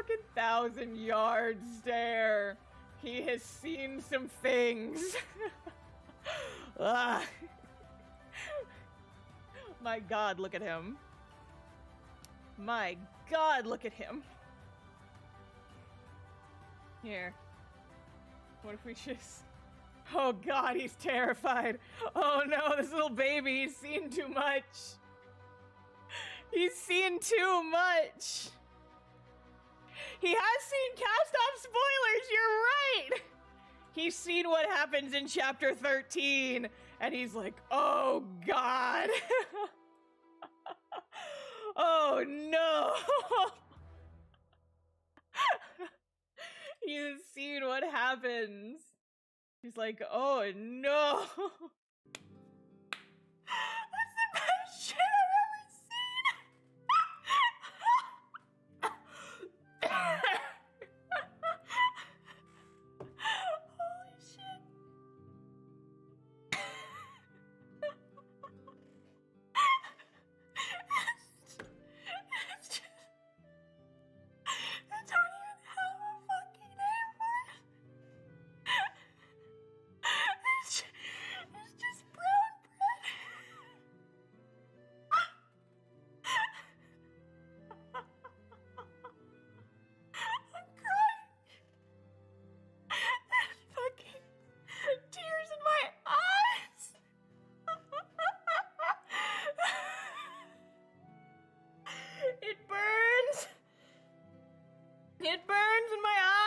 fucking 1,000-yard stare. He has seen some things. My god, look at him. My god, look at him. Here. What if we just... Oh god, he's terrified. Oh no, this little baby, he's seen too much. He's seen too much. He has seen cast-off spoilers, you're right! He's seen what happens in chapter 13, and he's like, oh god. Oh no. He's seen what happens. He's like, oh no. That's the best shit I've ever seen. Holy shit. It's just... I don't even have a fucking name for it. It's just brown bread. I'm crying. There's fucking tears in my eyes. It burns. It burns in my eyes.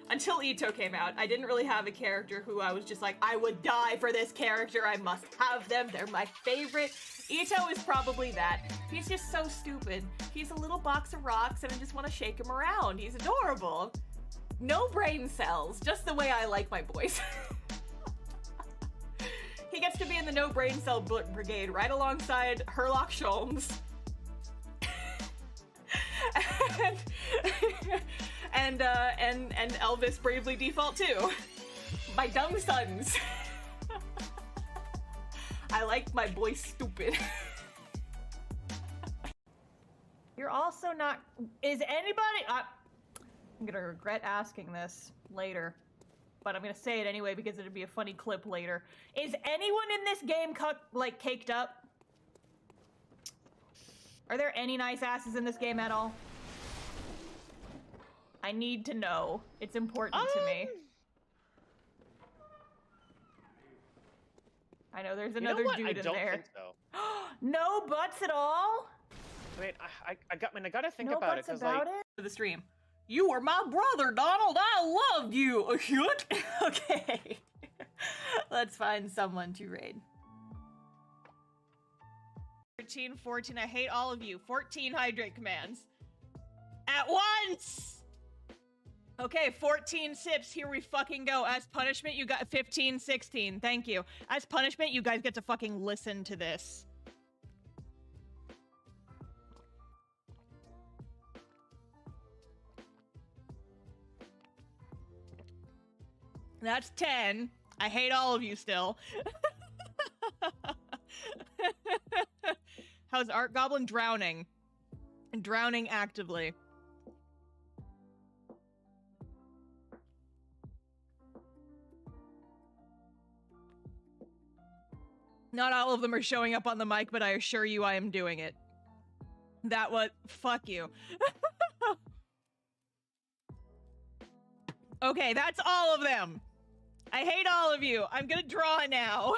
Until Ito came out, I didn't really have a character who I was just like, I would die for this character, I must have them, they're my favorite. Ito is probably that. He's just so stupid. He's a little box of rocks and I just want to shake him around. He's adorable. No brain cells, just the way I like my boys. He gets to be in the no brain cell brigade right alongside Herlock Sholmes. and Elvis Bravely Default too. My dumb sons. I like my boys stupid. You're also not... Is anybody... I'm gonna regret asking this later, but I'm gonna say it anyway because it'd be a funny clip later. Is anyone in this game like caked up? Are there any nice asses in this game at all? I need to know. It's important to me. I know there's another dude in there. I don't think so. No butts at all? I mean, I gotta think about it, because like... The stream. You were my brother, Donald! I loved you! Okay. Let's find someone to raid. 13, 14, I hate all of you. 14 hydrate commands. At once! Okay, 14 sips, here we fucking go. As punishment, you got 15, 16, thank you. As punishment, you guys get to fucking listen to this. That's 10. I hate all of you still. How's Art Goblin? Drowning. Drowning actively. Not all of them are showing up on the mic, but I assure you I am doing it. That was... Fuck you. Okay, that's all of them. I hate all of you. I'm gonna draw now.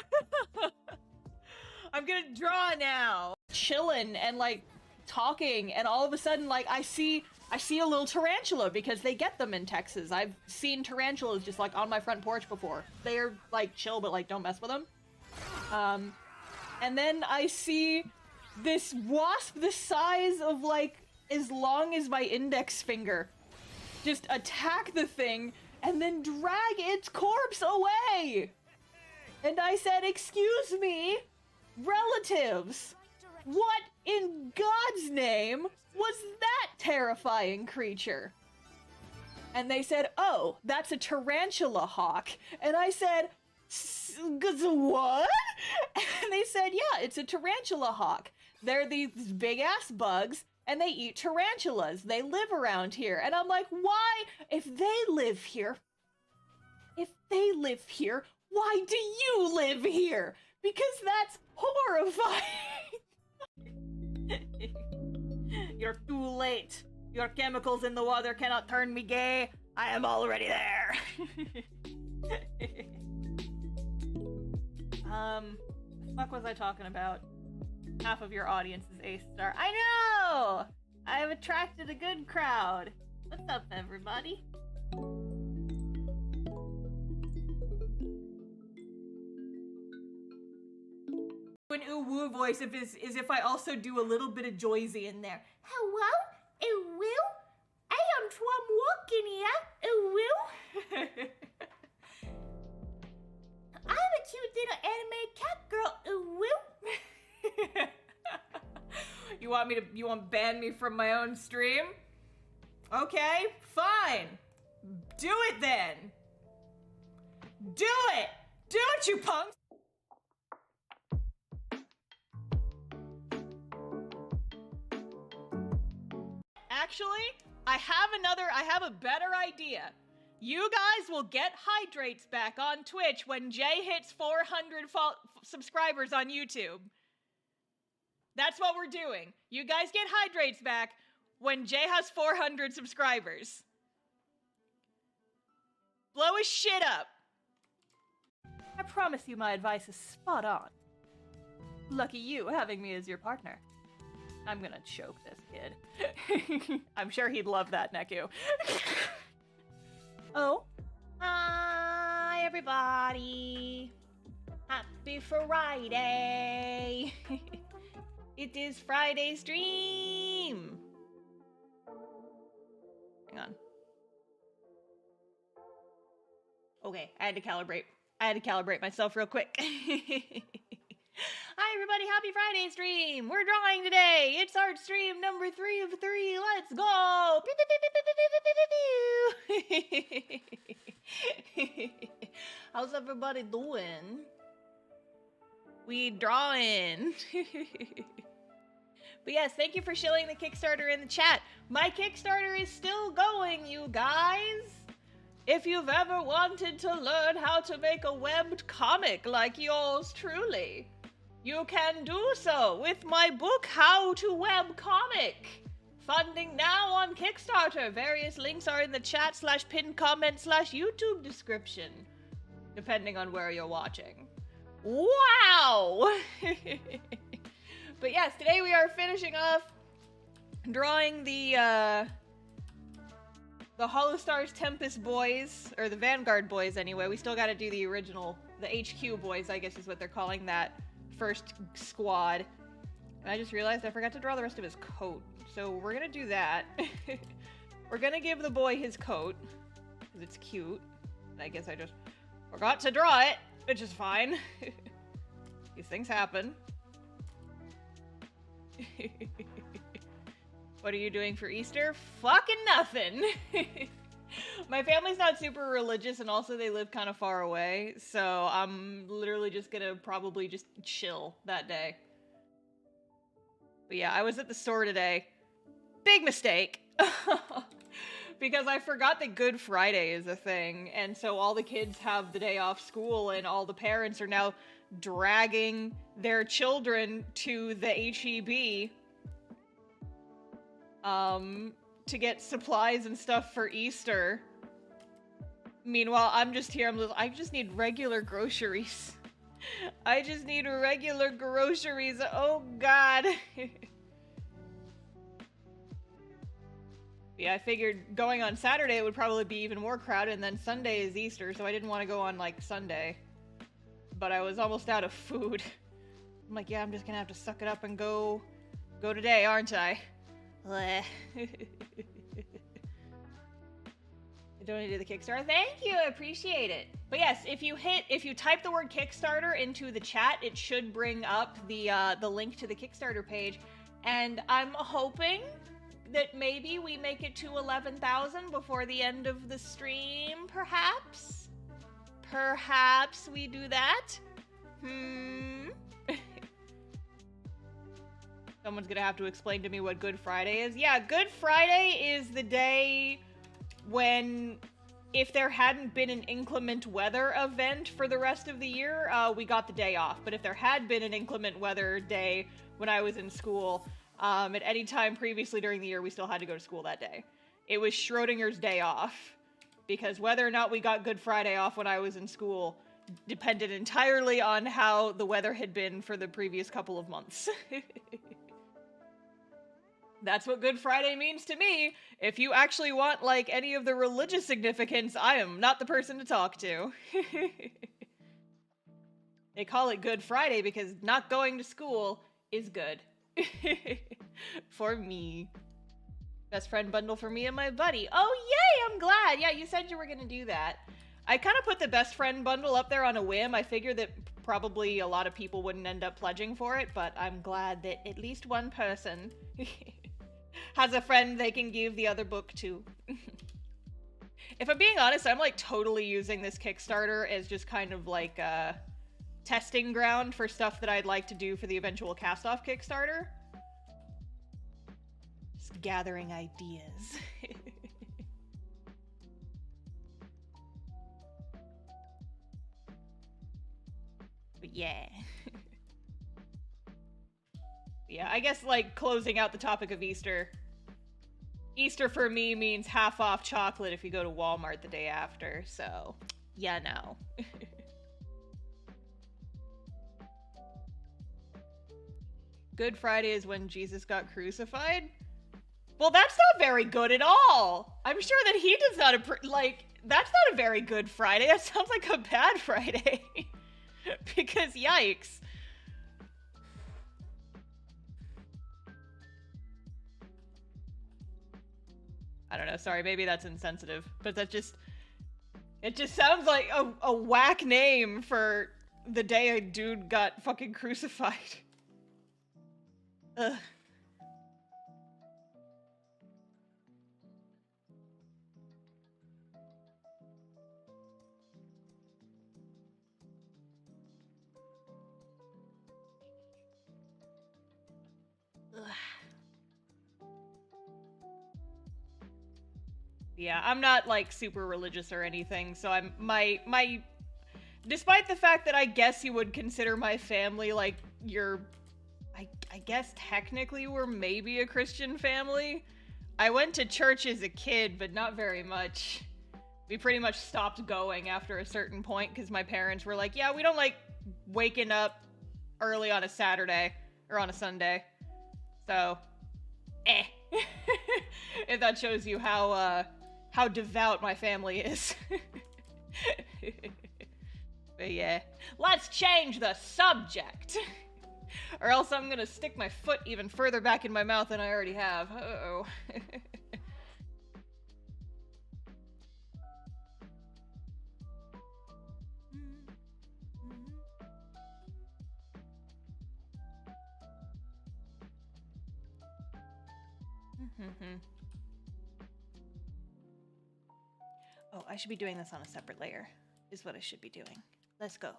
I'm gonna draw now. Chillin' and like talking, and all of a sudden like I see a little tarantula because they get them in Texas. I've seen tarantulas just like on my front porch before. They're like chill, but like don't mess with them. And then I see this wasp the size of like as long as my index finger just attack the thing and then drag its corpse away. And I said, excuse me, relatives, what in God's name was that terrifying creature? And they said, oh, that's a tarantula hawk. And I said, What? And they said, yeah, it's a tarantula hawk. They're these big ass bugs, and they eat tarantulas. They live around here. And I'm like, why? If they live here, why do you live here? Because that's horrifying. You're too late. Your chemicals in the water cannot turn me gay. I am already there. The fuck was I talking about? Half of your audience is A-star. I know! I have attracted a good crowd. What's up, everybody? An ooh-woo voice is if I also do a little bit of Joyzy in there. Hello? Ooh-woo? I am Twum walking here. Ooh-woo? I'm a cute little anime cat girl. Ooh-woo? You want to ban me from my own stream? Okay, fine. Do it then. Do it! Do it, you punks! Actually, I have a better idea. You guys will get hydrates back on Twitch when Jay hits 400 subscribers on YouTube. That's what we're doing. You guys get hydrates back when Jay has 400 subscribers. Blow his shit up. I promise you my advice is spot on. Lucky you having me as your partner. I'm gonna choke this kid. I'm sure he'd love that, Neku. Oh. Hi, everybody. Happy Friday. It is Friday stream. Hang on. Okay, I had to calibrate myself real quick. Hi everybody, happy Friday stream! We're drawing today! It's art stream number 3 of 3, let's go! How's everybody doing? We drawing! But yes, thank you for shilling the Kickstarter in the chat. My Kickstarter is still going, you guys! If you've ever wanted to learn how to make a webbed comic like yours truly, you can do so with my book, How to Web Comic. Funding now on Kickstarter. Various links are in the chat / pinned comment / YouTube description, depending on where you're watching. Wow! But yes, today we are finishing off drawing the Holostars Tempus boys, or the Vanguard boys anyway. We still gotta do the original, the HQ boys, I guess is what they're calling that first squad. And I just realized I forgot to draw the rest of his coat. So we're gonna do that. We're gonna give the boy his coat, because it's cute. I guess I just forgot to draw it, which is fine. These things happen. What are you doing for Easter? Fucking nothing! My family's not super religious, and also they live kind of far away, so I'm literally just gonna probably just chill that day. But yeah, I was at the store today. Big mistake! Because I forgot that Good Friday is a thing, and so all the kids have the day off school, and all the parents are now dragging their children to the HEB to get supplies and stuff for Easter. Meanwhile, I'm just here, I just need regular groceries. I just need regular groceries, oh god. Yeah, I figured going on Saturday would probably be even more crowded, and then Sunday is Easter, so I didn't want to go on, like, Sunday. But I was almost out of food. I'm like, yeah, I'm just gonna have to suck it up and go today, aren't I? I donated the Kickstarter. Thank you, I appreciate it. But yes, if you type the word Kickstarter into the chat, it should bring up the link to the Kickstarter page. And I'm hoping that maybe we make it to 11,000 before the end of the stream, perhaps? Perhaps we do that? Someone's gonna have to explain to me what Good Friday is. Yeah, Good Friday is the day when, if there hadn't been an inclement weather event for the rest of the year, we got the day off. But if there had been an inclement weather day when I was in school, at any time previously during the year, we still had to go to school that day. It was Schrodinger's day off, because whether or not we got Good Friday off when I was in school depended entirely on how the weather had been for the previous couple of months. That's what Good Friday means to me. If you actually want, like, any of the religious significance, I am not the person to talk to. They call it Good Friday because not going to school is good. For me. Best friend bundle for me and my buddy. Oh, yay! I'm glad! Yeah, you said you were gonna do that. I kind of put the best friend bundle up there on a whim. I figured that probably a lot of people wouldn't end up pledging for it, but I'm glad that at least one person has a friend they can give the other book to. If I'm being honest, I'm like totally using this Kickstarter as just kind of like a testing ground for stuff that I'd like to do for the eventual cast-off Kickstarter. Just gathering ideas. But yeah. Yeah, I guess, like, closing out the topic of Easter. Easter for me means half off chocolate if you go to Walmart the day after, so, yeah, no. Good Friday is when Jesus got crucified? Well, that's not very good at all! I'm sure that he does not, like, that's not a very good Friday. That sounds like a bad Friday. Because, yikes. I don't know, sorry, maybe that's insensitive, but that just, it just sounds like a whack name for the day a dude got fucking crucified. Ugh. Yeah, I'm not, like, super religious or anything, so I'm, despite the fact that I guess you would consider my family, like, I guess technically we're maybe a Christian family. I went to church as a kid, but not very much. We pretty much stopped going after a certain point, because my parents were like, yeah, we don't like waking up early on a Saturday, or on a Sunday. So, if that shows you how devout my family is. But yeah, let's change the subject! Or else I'm gonna stick my foot even further back in my mouth than I already have. Uh-oh. Oh, I should be doing this on a separate layer, is what I should be doing. Let's go.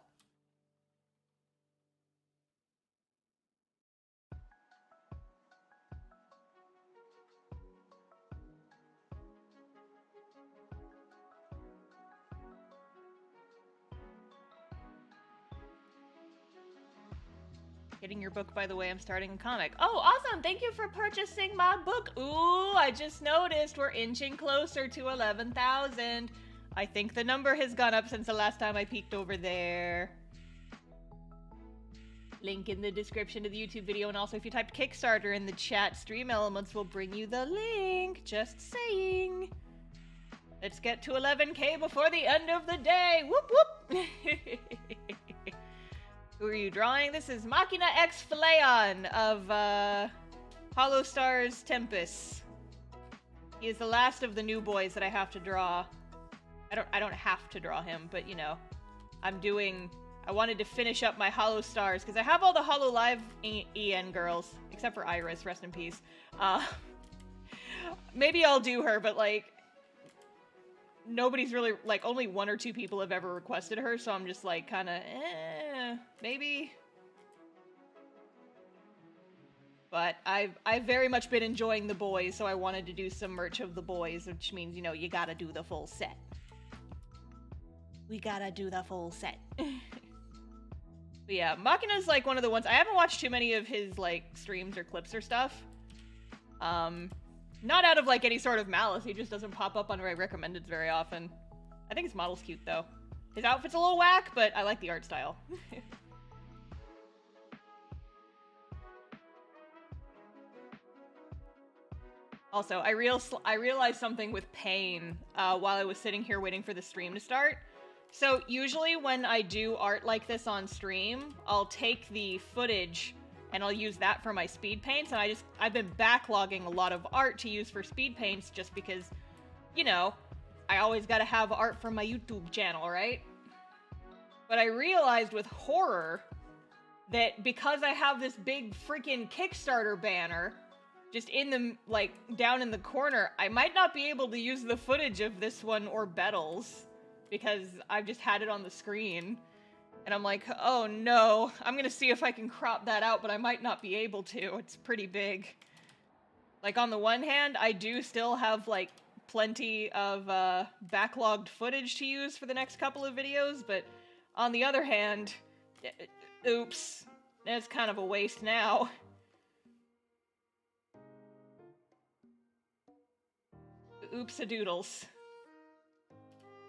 Getting your book, by the way. I'm starting a comic. Oh, awesome! Thank you for purchasing my book. Ooh, I just noticed we're inching closer to 11,000. I think the number has gone up since the last time I peeked over there. Link in the description of the YouTube video, and also if you typed Kickstarter in the chat, Stream Elements will bring you the link. Just saying. Let's get to 11K before the end of the day. Whoop whoop! Who are you drawing? This is Machina X Flayon of Holostars Tempus. He is the last of the new boys that I have to draw. I don't have to draw him, but you know, I wanted to finish up my Holostars because I have all the Hololive EN girls, except for Iris, rest in peace. Maybe I'll do her, but like, nobody's really, like, only 1 or 2 people have ever requested her, so I'm just like, kinda, maybe. But I've very much been enjoying the boys, so I wanted to do some merch of the boys, which means, you know, you gotta do the full set. We gotta do the full set. But yeah, Machina's like one of the ones, I haven't watched too many of his, like, streams or clips or stuff. Not out of, like, any sort of malice, he just doesn't pop up on my recommendeds very often. I think his model's cute, though. His outfit's a little whack, but I like the art style. Also, I realized something with pain while I was sitting here waiting for the stream to start. So usually when I do art like this on stream, I'll take the footage and I'll use that for my speed paints, and I've been backlogging a lot of art to use for speed paints just because, you know, I always gotta have art for my YouTube channel, right? But I realized with horror that because I have this big freaking Kickstarter banner just in the, like, down in the corner, I might not be able to use the footage of this one or Bettles, because I've just had it on the screen. And I'm like, oh no, I'm gonna see if I can crop that out, but I might not be able to. It's pretty big. Like, on the one hand, I do still have, like, plenty of backlogged footage to use for the next couple of videos, but on the other hand, oops, it's kind of a waste now. Oops-a-doodles.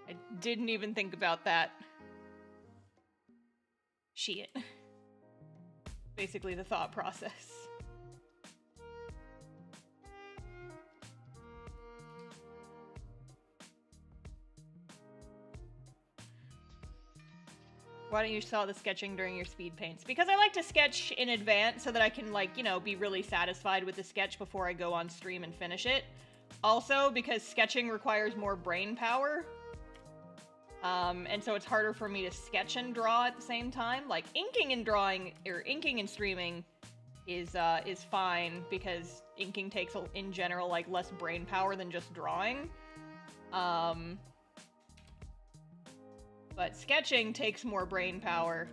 I didn't even think about that. Shit. Basically the thought process. Why don't you sell the sketching during your speed paints? Because I like to sketch in advance so that I can, like, you know, be really satisfied with the sketch before I go on stream and finish it. Also, because sketching requires more brain power. And so it's harder for me to sketch and draw at the same time. Like, inking and drawing, or inking and streaming is fine, because inking takes, in general, like, less brain power than just drawing. But sketching takes more brain power,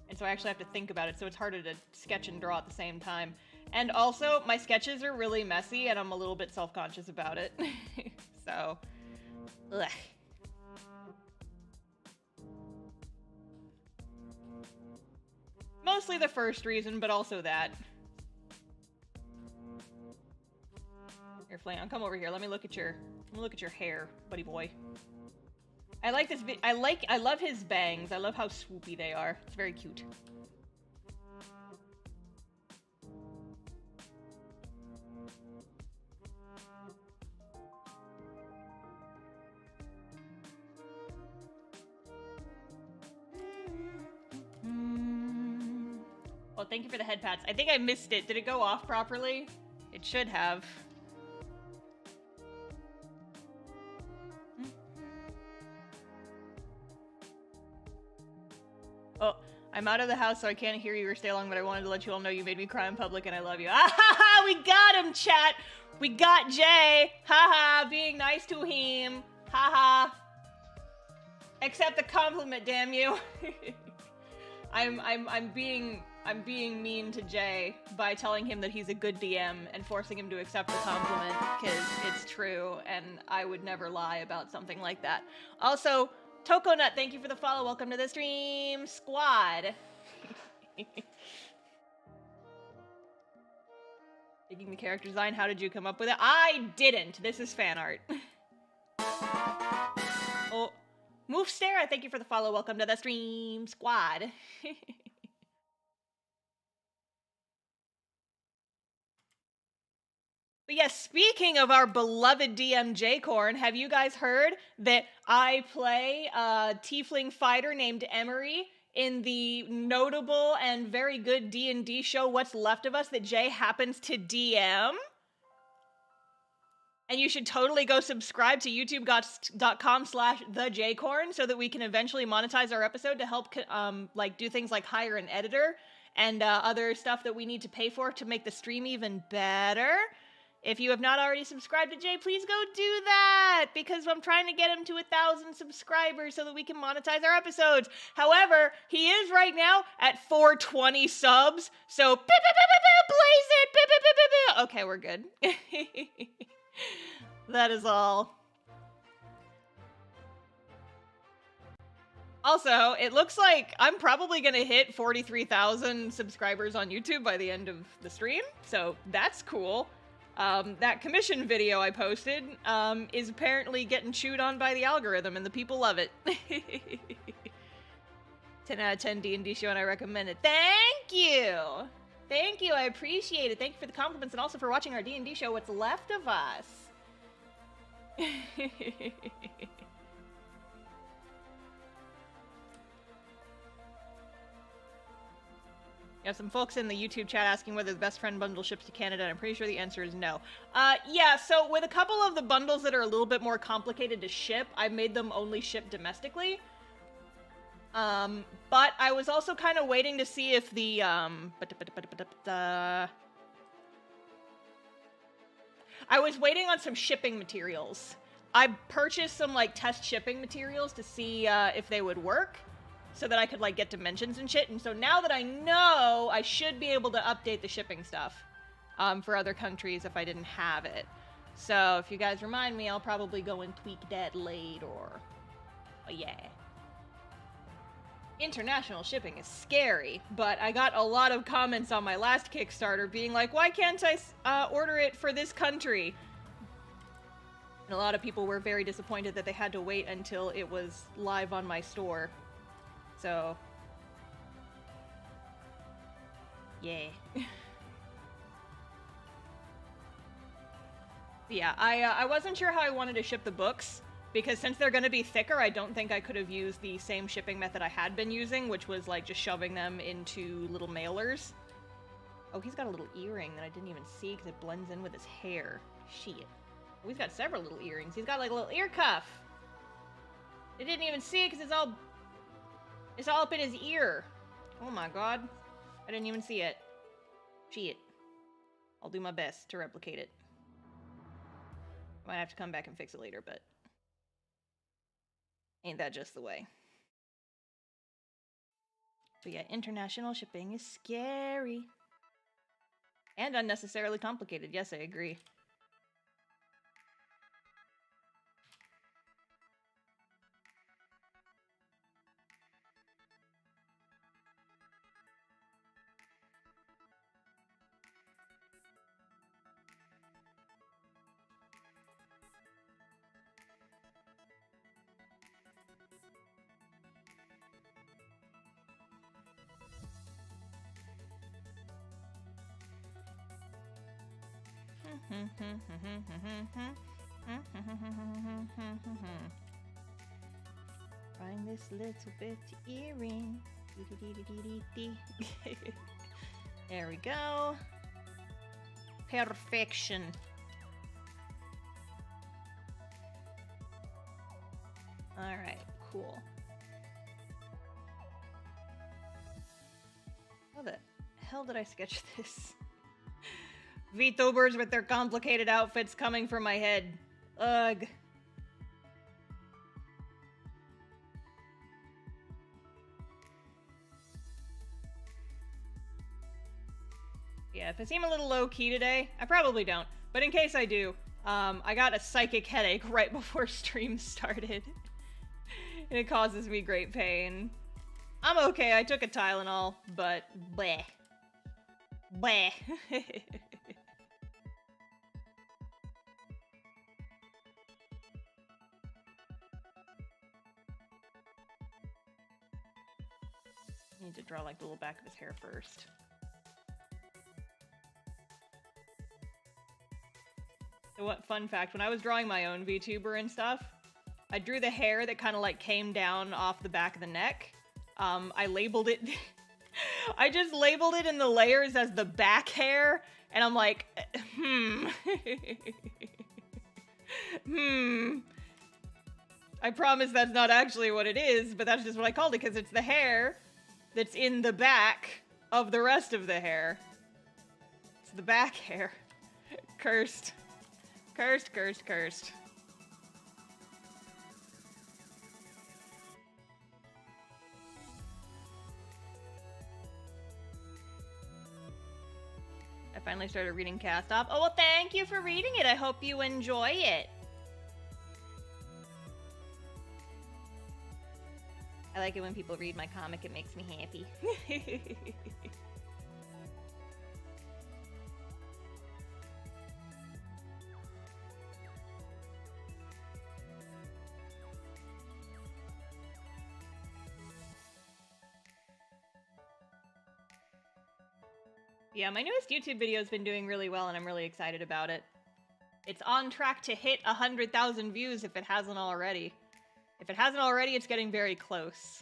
and so I actually have to think about it, so it's harder to sketch and draw at the same time. And also, my sketches are really messy, and I'm a little bit self-conscious about it. So, ugh. Mostly the first reason, but also that. Here, Flayon, come over here. Let me look at your hair, buddy boy. I like this I love his bangs. I love how swoopy they are. It's very cute. Oh, thank you for the head pats. I think I missed it. Did it go off properly? It should have. Oh, I'm out of the house, so I can't hear you or stay long, but I wanted to let you all know you made me cry in public and I love you. Ah ha ha! We got him, chat! We got Jay! Ha ha! Being nice to him. Ha ha! Accept the compliment, damn you! I'm being mean to Jay by telling him that he's a good DM and forcing him to accept the compliment, because it's true, and I would never lie about something like that. Also, Tokonut, thank you for the follow. Welcome to the stream squad. Taking the character design, how did you come up with it? I didn't. This is fan art. Oh, Move Stare, thank you for the follow. Welcome to the stream squad. But yes, speaking of our beloved DM J-Corn, have you guys heard that I play a tiefling fighter named Emery in the notable and very good D&D show What's Left of Us that Jay happens to DM? And you should totally go subscribe to youtube.com/thejcorn so that we can eventually monetize our episode to help like do things like hire an editor and other stuff that we need to pay for to make the stream even better. If you have not already subscribed to Jay, please go do that, because I'm trying to get him to 1,000 subscribers so that we can monetize our episodes. However, he is right now at 420 subs, so blaze it, okay, we're good. That is all. Also, it looks like I'm probably gonna hit 43,000 subscribers on YouTube by the end of the stream, so that's cool. That commission video I posted, is apparently getting chewed on by the algorithm, and the people love it. 10 out of 10 D&D show, and I recommend it. Thank you! Thank you, I appreciate it. Thank you for the compliments, and also for watching our D&D show, What's Left of Us. You have some folks in the YouTube chat asking whether the best friend bundle ships to Canada, and I'm pretty sure the answer is no. Yeah, so with a couple of the bundles that are a little bit more complicated to ship, I've made them only ship domestically. But I was also kind of waiting to see if the, I was waiting on some shipping materials. I purchased some, like, test shipping materials to see, if they would work, so that I could, like, get dimensions and shit. And so now that I know, I should be able to update the shipping stuff, for other countries if I didn't have it. So if you guys remind me, I'll probably go and tweak that later. Oh, yeah. International shipping is scary, but I got a lot of comments on my last Kickstarter being like, why can't I order it for this country? And a lot of people were very disappointed that they had to wait until it was live on my store. So, yeah. Yeah, I wasn't sure how I wanted to ship the books, because since they're going to be thicker, I don't think I could have used the same shipping method I had been using, which was, like, just shoving them into little mailers. Oh, he's got a little earring that I didn't even see because it blends in with his hair. Shit. Oh, he's got several little earrings. He's got, like, a little ear cuff. I didn't even see it because it's all up in his ear. Oh my god. I didn't even see it. Shit. I'll do my best to replicate it. Might have to come back and fix it later, but ain't that just the way. But yeah, international shipping is scary. And unnecessarily complicated. Yes, I agree. Find this little bit earring. There we go. Perfection. Alright, cool. How the hell did I sketch this? VTubers with their complicated outfits coming from my head. Ugh. Yeah, if I seem a little low-key today, I probably don't. But in case I do, I got a psychic headache right before stream started. And it causes me great pain. I'm okay, I took a Tylenol, but bleh. Bleh. I need to draw like the little back of his hair first. So what, fun fact, when I was drawing my own VTuber and stuff, I drew the hair that kind of like came down off the back of the neck. I labeled it, I just labeled it in the layers as the back hair, and I'm like, I promise that's not actually what it is, but that's just what I called it, because it's the hair that's in the back of the rest of the hair. It's the back hair. Cursed. Cursed, cursed, cursed. I finally started reading Cast Off. Oh, well, thank you for reading it. I hope you enjoy it. I like it when people read my comic. It makes me happy. Yeah, my newest YouTube video has been doing really well, and I'm really excited about it. It's on track to hit 100,000 views if it hasn't already. If it hasn't already, it's getting very close.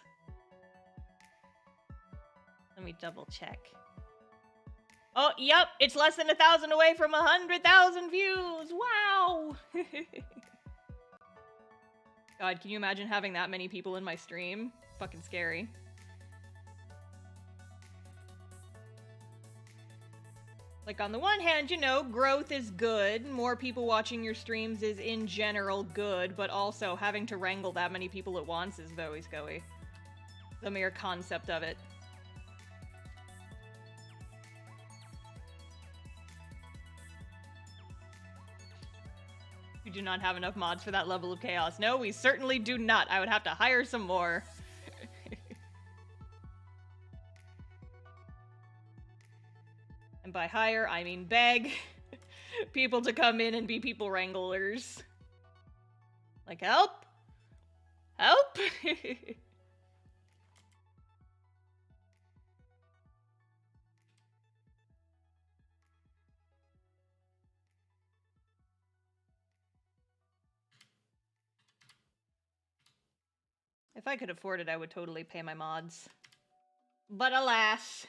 Let me double check. Oh, yep, it's less than 1,000 away from 100,000 views! Wow! God, can you imagine having that many people in my stream? Fucking scary. Like, on the one hand, you know, growth is good. More people watching your streams is, in general, good. But also, having to wrangle that many people at once is very scary. The mere concept of it. We do not have enough mods for that level of chaos. No, we certainly do not. I would have to hire some more. And by hire, I mean beg people to come in and be people wranglers. Like, help? Help? If I could afford it, I would totally pay my mods. But alas.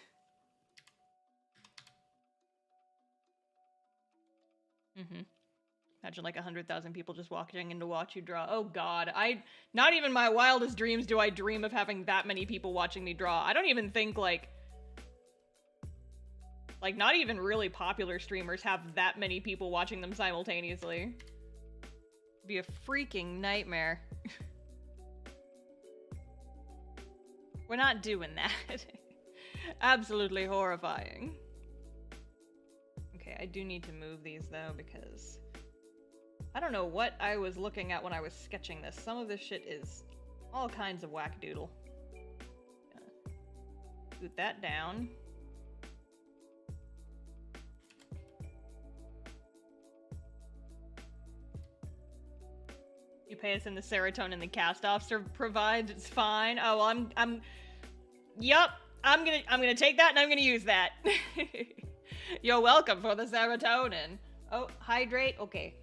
Imagine like 100,000 people just walking in to watch you draw. Oh god, not even my wildest dreams do I dream of having that many people watching me draw. I don't even think like not even really popular streamers have that many people watching them simultaneously. It'd be a freaking nightmare. We're not doing that. Absolutely horrifying. Okay, I do need to move these though because I don't know what I was looking at when I was sketching this. Some of this shit is all kinds of whack-doodle. Boot that down. You pay us in the serotonin the cast officer provides. It's fine. Oh, well, Yup. I'm gonna take that and I'm gonna use that. You're welcome for the serotonin. Oh, hydrate. Okay.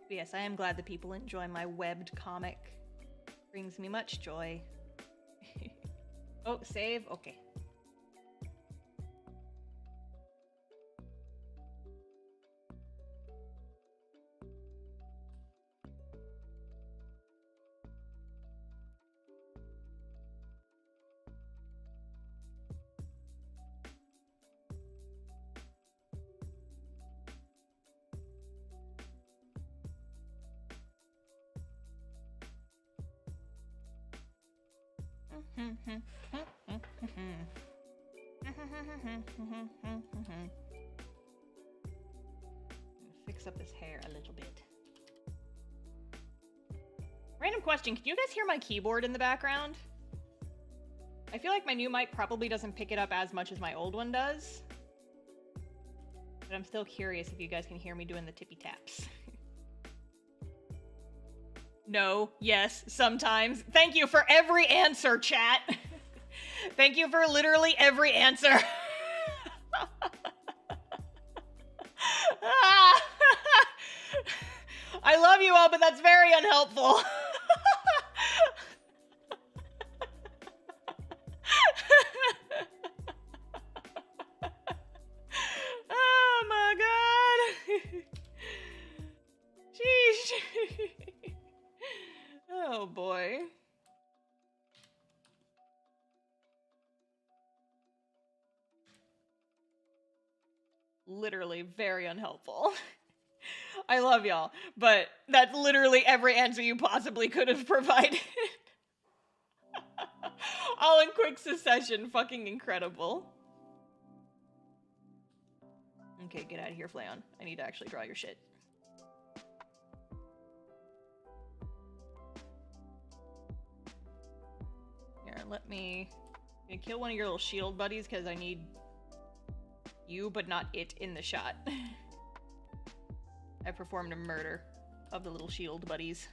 Yes, I am glad that people enjoy my webbed comic. Brings me much joy. Oh, save? Okay. Fix up this hair a little bit. Random question, can you guys hear my keyboard in the background? I feel like my new mic probably doesn't pick it up as much as my old one does. But I'm still curious if you guys can hear me doing the tippy taps. No, yes, sometimes. Thank you for every answer, chat. Thank you for literally every answer. I love you all, but that's very unhelpful. literally very unhelpful. I love y'all, but that's literally every answer you possibly could have provided. All in quick succession. Fucking incredible. Okay, get out of here, Flayon. I need to actually draw your shit. Here, let me... I'm gonna kill one of your little shield buddies, because I need you, but not it, in the shot. I performed a murder of the little shield buddies.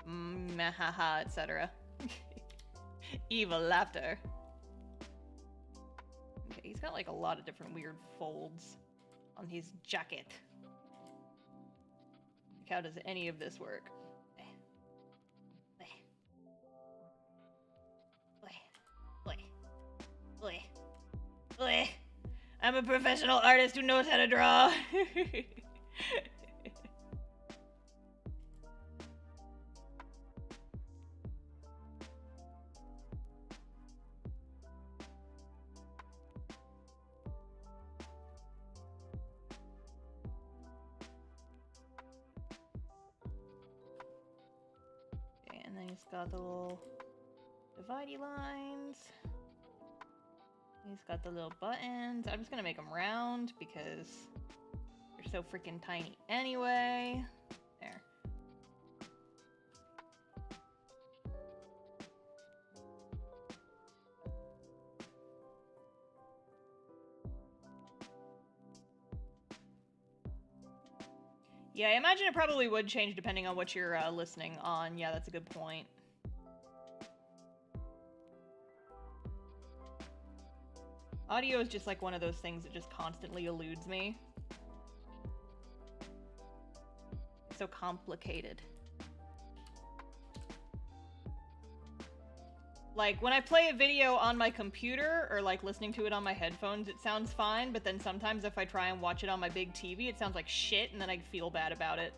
Haha, etc. Evil laughter. Okay, he's got like a lot of different weird folds on his jacket. Like, how does any of this work? I'm a professional artist who knows how to draw. And then he's got the little dividey lines. He's got the little buttons. I'm just gonna make them round because they're so freaking tiny anyway. There. Yeah, I imagine it probably would change depending on what you're listening on. Yeah, that's a good point. Audio is just like one of those things that just constantly eludes me. It's so complicated. Like, when I play a video on my computer, or like listening to it on my headphones, it sounds fine, but then sometimes if I try and watch it on my big TV, it sounds like shit, and then I feel bad about it.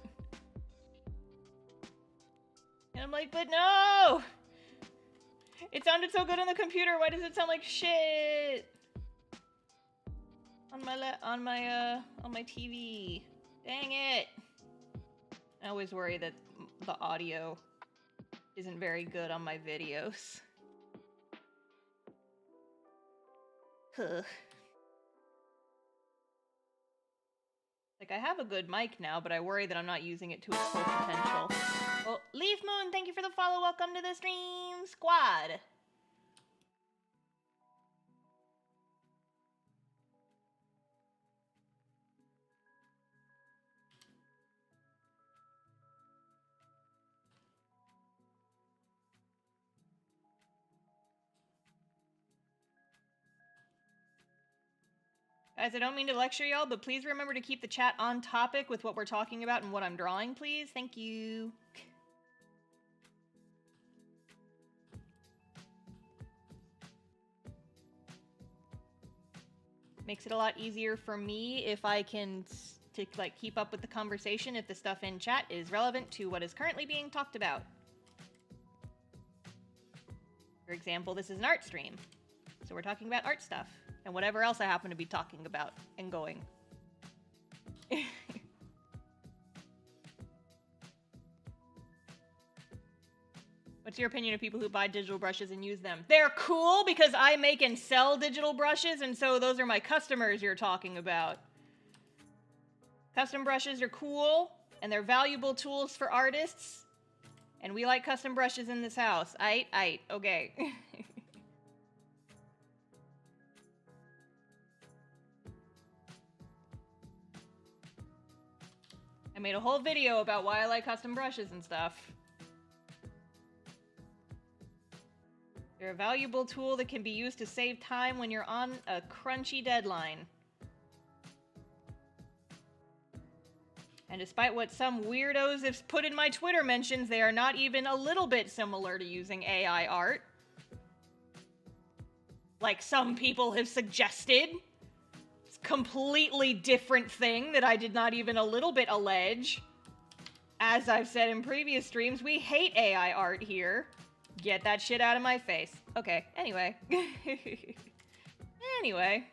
And I'm like, but no! It sounded so good on the computer, why does it sound like shit? On my TV. Dang it! I always worry that the audio isn't very good on my videos. Huh. Like, I have a good mic now, but I worry that I'm not using it to its full potential. Well, Leaf Moon, thank you for the follow. Welcome to the stream, squad. Guys, I don't mean to lecture y'all, but please remember to keep the chat on topic with what we're talking about and what I'm drawing, please. Thank you. Makes it a lot easier for me if I can like keep up with the conversation if the stuff in chat is relevant to what is currently being talked about. For example, this is an art stream, so we're talking about art stuff. And whatever else I happen to be talking about and going. What's your opinion of people who buy digital brushes and use them? They're cool because I make and sell digital brushes, and so those are my customers you're talking about. Custom brushes are cool, and they're valuable tools for artists. And we like custom brushes in this house. Aight, okay. I made a whole video about why I like custom brushes and stuff. They're a valuable tool that can be used to save time when you're on a crunchy deadline. And despite what some weirdos have put in my Twitter mentions, they are not even a little bit similar to using AI art. Like some people have suggested. Completely different thing that I did not even a little bit allege. As I've said in previous streams, we hate AI art here. Get that shit out of my face. Okay, anyway. Anyway.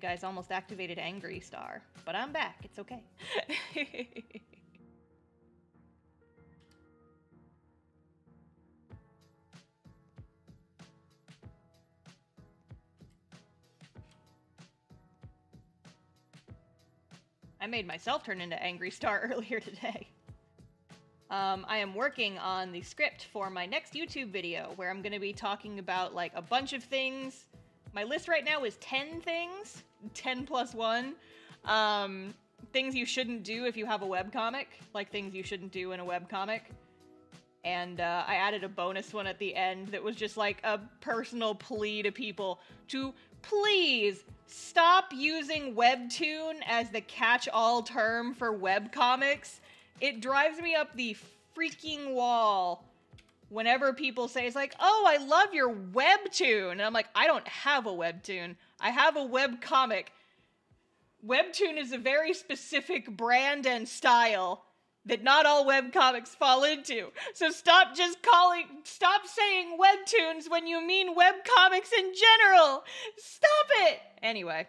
guys almost activated Angry Star, but I'm back. It's okay. I made myself turn into Angry Star earlier today. I am working on the script for my next YouTube video where I'm going to be talking about like a bunch of things. My list right now is 10 things, 10 plus 1. Things you shouldn't do if you have a webcomic, like things you shouldn't do in a webcomic. And I added a bonus one at the end that was just like a personal plea to people to please stop using webtoon as the catch-all term for webcomics. It drives me up the freaking wall whenever people say, it's like, oh, I love your webtoon. And I'm like, I don't have a webtoon. I have a webcomic. Webtoon is a very specific brand and style that not all webcomics fall into. So stop saying webtoons when you mean webcomics in general. Stop it! Anyway,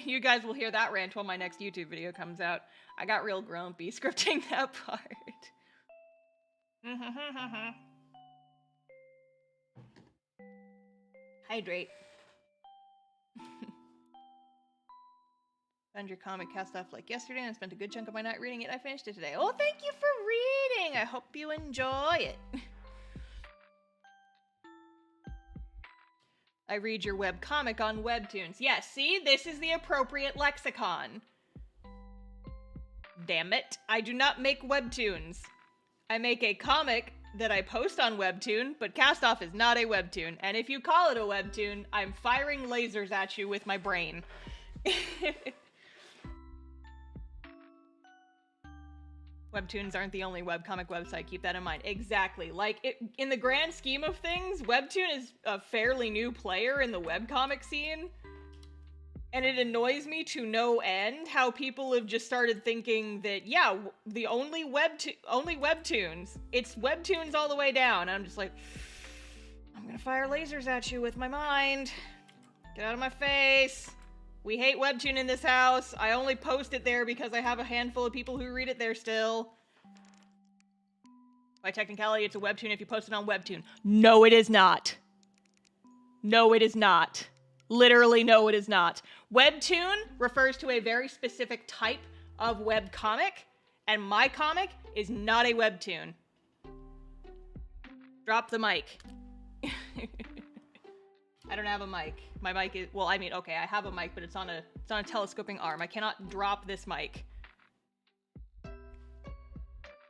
you guys will hear that rant when my next YouTube video comes out. I got real grumpy scripting that part. Hydrate. Found your comic cast off like yesterday and spent a good chunk of my night reading it. I finished it today. Oh, thank you for reading! I hope you enjoy it. I read your webcomic on Webtoons. Yes, see? This is the appropriate lexicon. Damn it. I do not make webtoons. I make a comic that I post on Webtoon, but Cast Off is not a webtoon. And if you call it a webtoon, I'm firing lasers at you with my brain. Webtoons aren't the only webcomic website, keep that in mind. Exactly. Like, in the grand scheme of things, Webtoon is a fairly new player in the webcomic scene. And it annoys me to no end how people have just started thinking that, yeah, the only webtoons. It's webtoons all the way down. And I'm just like, I'm gonna fire lasers at you with my mind. Get out of my face. We hate webtoon in this house. I only post it there because I have a handful of people who read it there still. By technicality, it's a webtoon if you post it on Webtoon. No, it is not. No, it is not. Literally, no, it is not. Webtoon refers to a very specific type of webcomic, and my comic is not a webtoon. Drop the mic. I don't have a mic. My mic is, well, I mean, okay, I have a mic, but it's on a telescoping arm. I cannot drop this mic.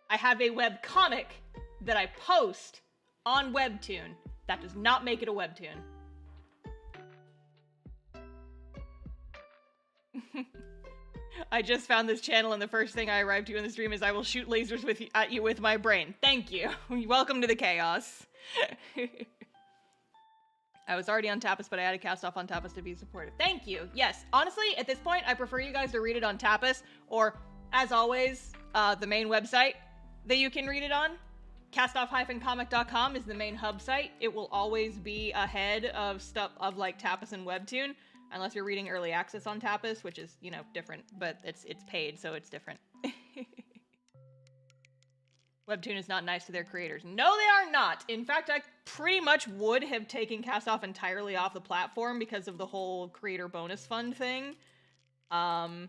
I have a webcomic that I post on Webtoon. That does not make it a webtoon. I just found this channel and the first thing I arrived to in the stream is I will shoot lasers at you with my brain. Thank you. Welcome to the chaos. I was already on Tempus, but I added Cast Off on Tempus to be supportive. Thank you. Yes, honestly, at this point, I prefer you guys to read it on Tempus, or, as always, the main website that you can read it on. Castoff-comic.com is the main hub site. It will always be ahead of stuff of, like, Tempus and Webtoon, unless you're reading early access on Tempus, which is, you know, different, but it's paid, so it's different. Webtoon is not nice to their creators. No, they are not. In fact, I pretty much would have taken Cast Off entirely off the platform because of the whole creator bonus fund thing. But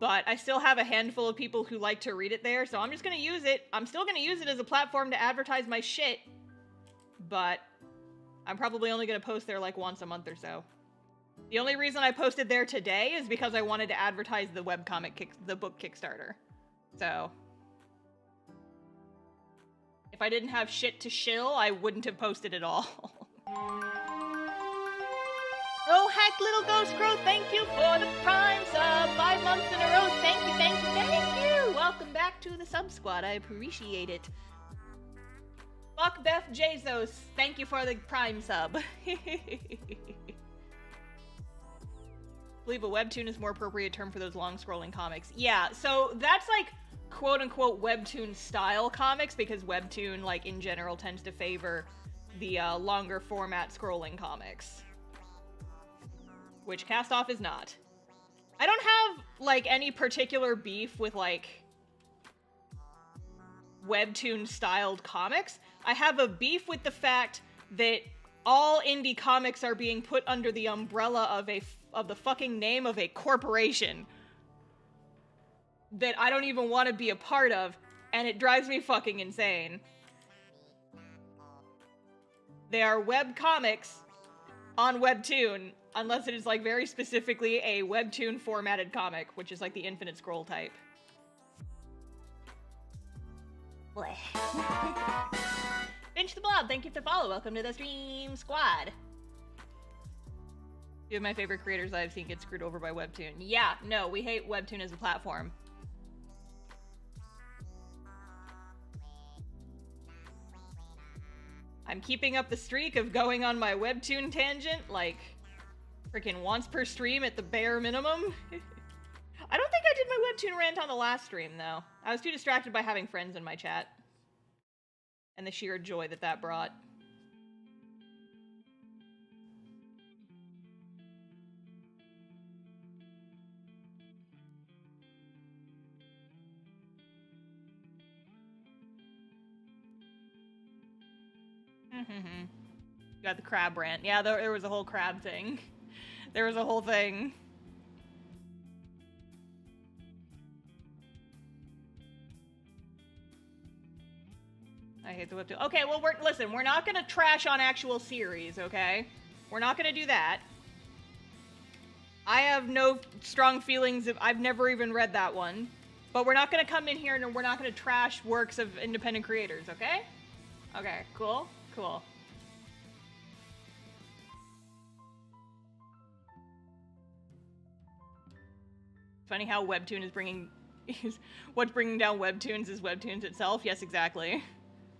I still have a handful of people who like to read it there, so I'm just gonna use it. I'm still gonna use it as a platform to advertise my shit, but I'm probably only gonna post there like once a month or so. The only reason I posted there today is because I wanted to advertise the webcomic the book Kickstarter. So if I didn't have shit to shill, I wouldn't have posted at all. Oh, heck, Little Ghost Crow, thank you for the Prime sub. 5 months in a row. Thank you, thank you, thank you. Welcome back to the sub squad. I appreciate it. Fuck Beth Jesus, thank you for the Prime sub. I believe a webtoon is a more appropriate term for those long-scrolling comics. Yeah, so that's like quote-unquote webtoon style comics, because webtoon, like, in general tends to favor the longer format scrolling comics. which Cast Off is not. I don't have, like, any particular beef with, like, webtoon-styled comics. I have a beef with the fact that all indie comics are being put under the umbrella of the fucking name of a corporation that I don't even want to be a part of, and it drives me fucking insane. They are web comics on Webtoon, unless it is, like, very specifically a Webtoon formatted comic, which is, like, the Infinite Scroll type. Bleh. Finch the Blob, thank you for the follow. Welcome to the stream squad. Two of my favorite creators I've seen get screwed over by Webtoon. Yeah, no, we hate Webtoon as a platform. I'm keeping up the streak of going on my Webtoon tangent, like, freaking once per stream at the bare minimum. I don't think I did my Webtoon rant on the last stream, though. I was too distracted by having friends in my chat. And the sheer joy that that brought. Got the crab rant. Yeah, there was a whole crab thing. There was a whole thing. I hate the Webtoon. Okay, well, listen, we're not gonna trash on actual series, okay? We're not gonna do that. I have no strong feelings I've never even read that one. But we're not gonna come in here and we're not gonna trash works of independent creators, okay? Okay, cool? Cool. Funny how Webtoon is what's bringing down Webtoons is Webtoons itself. Yes, exactly.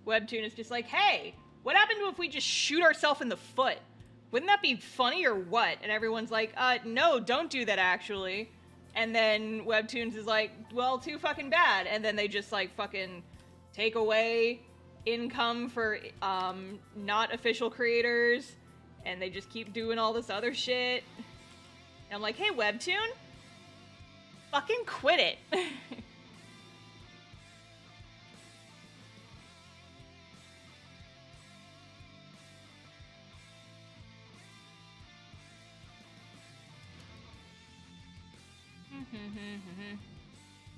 Webtoon is just like, hey, what happened if we just shoot ourselves in the foot? Wouldn't that be funny or what? And everyone's like, no, don't do that actually. And then Webtoons is like, well, too fucking bad. And then they just like fucking take away income for not official creators. And they just keep doing all this other shit. And I'm like, hey, Webtoon, fucking quit it.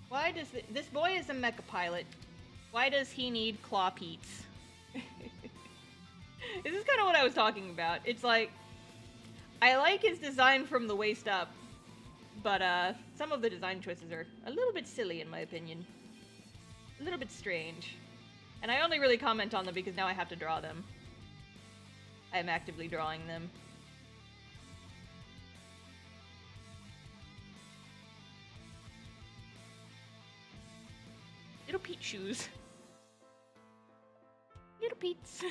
Why does this boy is a mecha pilot? Why does he need claw peats? This is kind of what I was talking about. It's like, I like his design from the waist up, but some of the design choices are a little bit silly in my opinion. A little bit strange. And I only really comment on them because now I have to draw them. I am actively drawing them. Little Pete shoes. Little Pete's.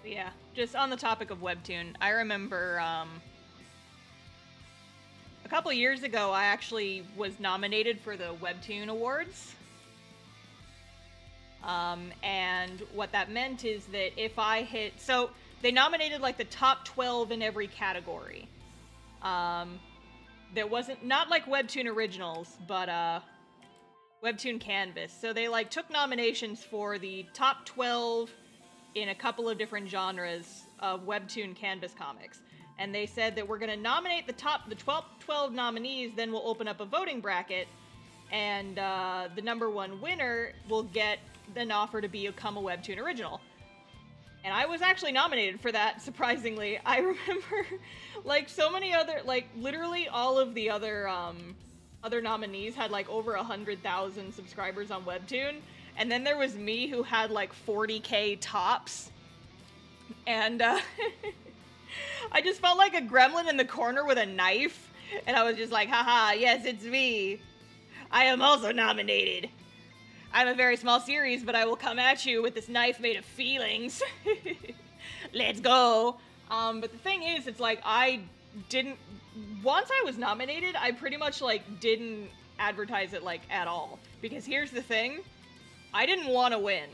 Yeah, just on the topic of Webtoon, I remember a couple years ago I actually was nominated for the Webtoon Awards. And what that meant is that if I hit... So, they nominated like the top 12 in every category. There wasn't... Not like Webtoon Originals, but Webtoon Canvas. So they like took nominations for the top 12... in a couple of different genres of Webtoon Canvas comics. And they said that we're going to nominate the 12 nominees, then we'll open up a voting bracket, and the number one winner will get an offer to become a Webtoon original. And I was actually nominated for that, surprisingly. I remember, like, so many other, like, literally all of the other nominees had, like, over 100,000 subscribers on Webtoon. And then there was me who had like 40K tops. And I just felt like a gremlin in the corner with a knife. And I was just like, haha, yes, it's me. I am also nominated. I'm a very small series, but I will come at you with this knife made of feelings. Let's go. But the thing is, it's like, once I was nominated, I pretty much, like, didn't advertise it, like, at all. Because here's the thing, I didn't want to win.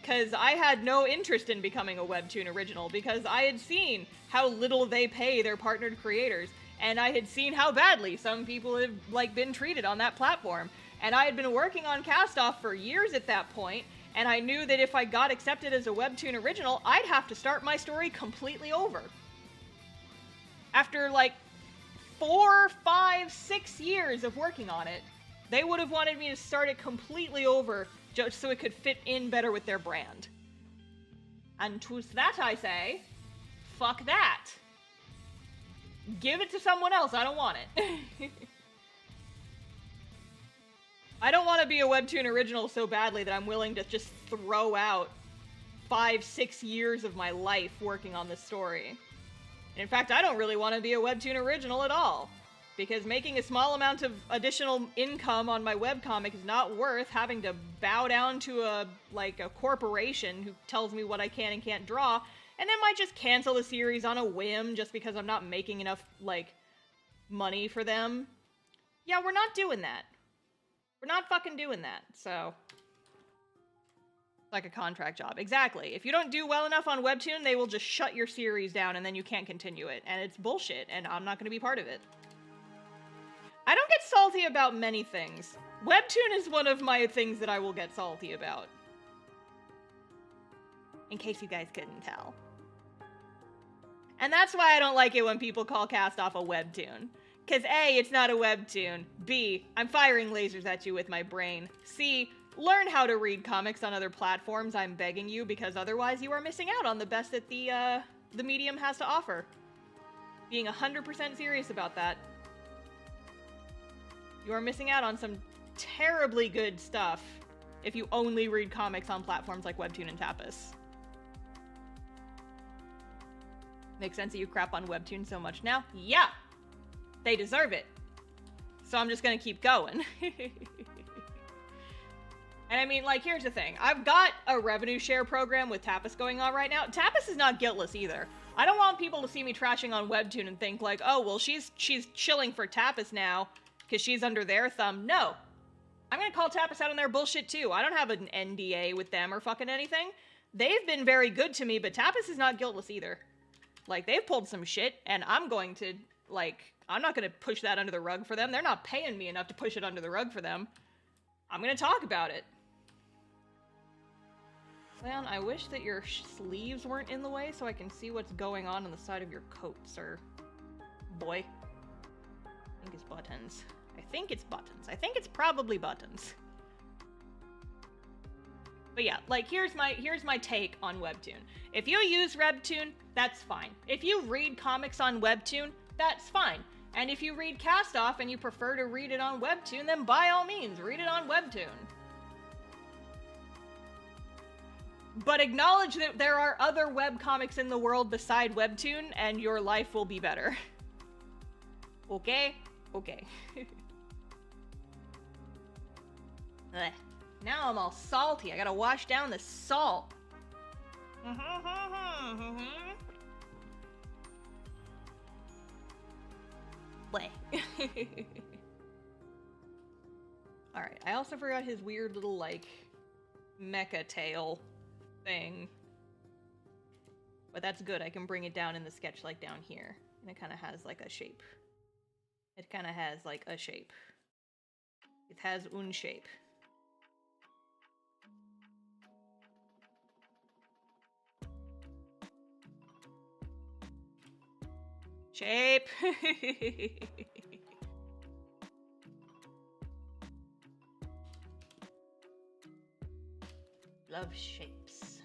Because I had no interest in becoming a Webtoon original, because I had seen how little they pay their partnered creators, and I had seen how badly some people have, like, been treated on that platform. And I had been working on Cast-Off for years at that point, and I knew that if I got accepted as a Webtoon original, I'd have to start my story completely over. After, like, 4, 5, 6 years of working on it, they would have wanted me to start it completely over just so it could fit in better with their brand. And to that I say, fuck that. Give it to someone else, I don't want it. I don't want to be a Webtoon original so badly that I'm willing to just throw out 5, 6 years of my life working on this story. And in fact, I don't really want to be a Webtoon original at all, because making a small amount of additional income on my webcomic is not worth having to bow down to a corporation who tells me what I can and can't draw, and then might just cancel the series on a whim just because I'm not making enough, like, money for them. Yeah, we're not doing that. We're not fucking doing that, so. Like a contract job. Exactly. If you don't do well enough on Webtoon, they will just shut your series down and then you can't continue it. And it's bullshit, and I'm not gonna be part of it. I don't get salty about many things. Webtoon is one of my things that I will get salty about. In case you guys couldn't tell. And that's why I don't like it when people call Cast-Off a Webtoon. Because A, it's not a Webtoon. B, I'm firing lasers at you with my brain. C, learn how to read comics on other platforms, I'm begging you, because otherwise you are missing out on the best that the medium has to offer. Being 100% serious about that. You are missing out on some terribly good stuff if you only read comics on platforms like Webtoon and Tempus. Makes sense that you crap on Webtoon so much now? Yeah! They deserve it. So I'm just gonna keep going. And I mean, like, here's the thing. I've got a revenue share program with Tempus going on right now. Tempus is not guiltless either. I don't want people to see me trashing on Webtoon and think like, oh, well, she's chilling for Tempus now because she's under their thumb. No. I'm gonna call Tempus out on their bullshit too. I don't have an NDA with them or fucking anything. They've been very good to me, but Tempus is not guiltless either. Like, they've pulled some shit, and I'm going to, like, I'm not gonna push that under the rug for them. They're not paying me enough to push it under the rug for them. I'm gonna talk about it. Flayon, I wish that your sleeves weren't in the way so I can see what's going on the side of your coat, sir. Boy. I think it's buttons. I think it's buttons. I think it's probably buttons. But yeah, like, here's my take on Webtoon. If you use Webtoon, that's fine. If you read comics on Webtoon, that's fine. And if you read Cast-Off and you prefer to read it on Webtoon, then by all means, read it on Webtoon. But acknowledge that there are other webcomics in the world beside Webtoon, and your life will be better. Okay? Okay. Ugh. Now I'm all salty. I gotta wash down the salt. Play. Alright, I also forgot his weird little, like, mecha tail thing. But that's good. I can bring it down in the sketch, like, down here. And it kind of has, like, a shape. It kind of has, like, a shape. It has un shape. Shape! Love shapes.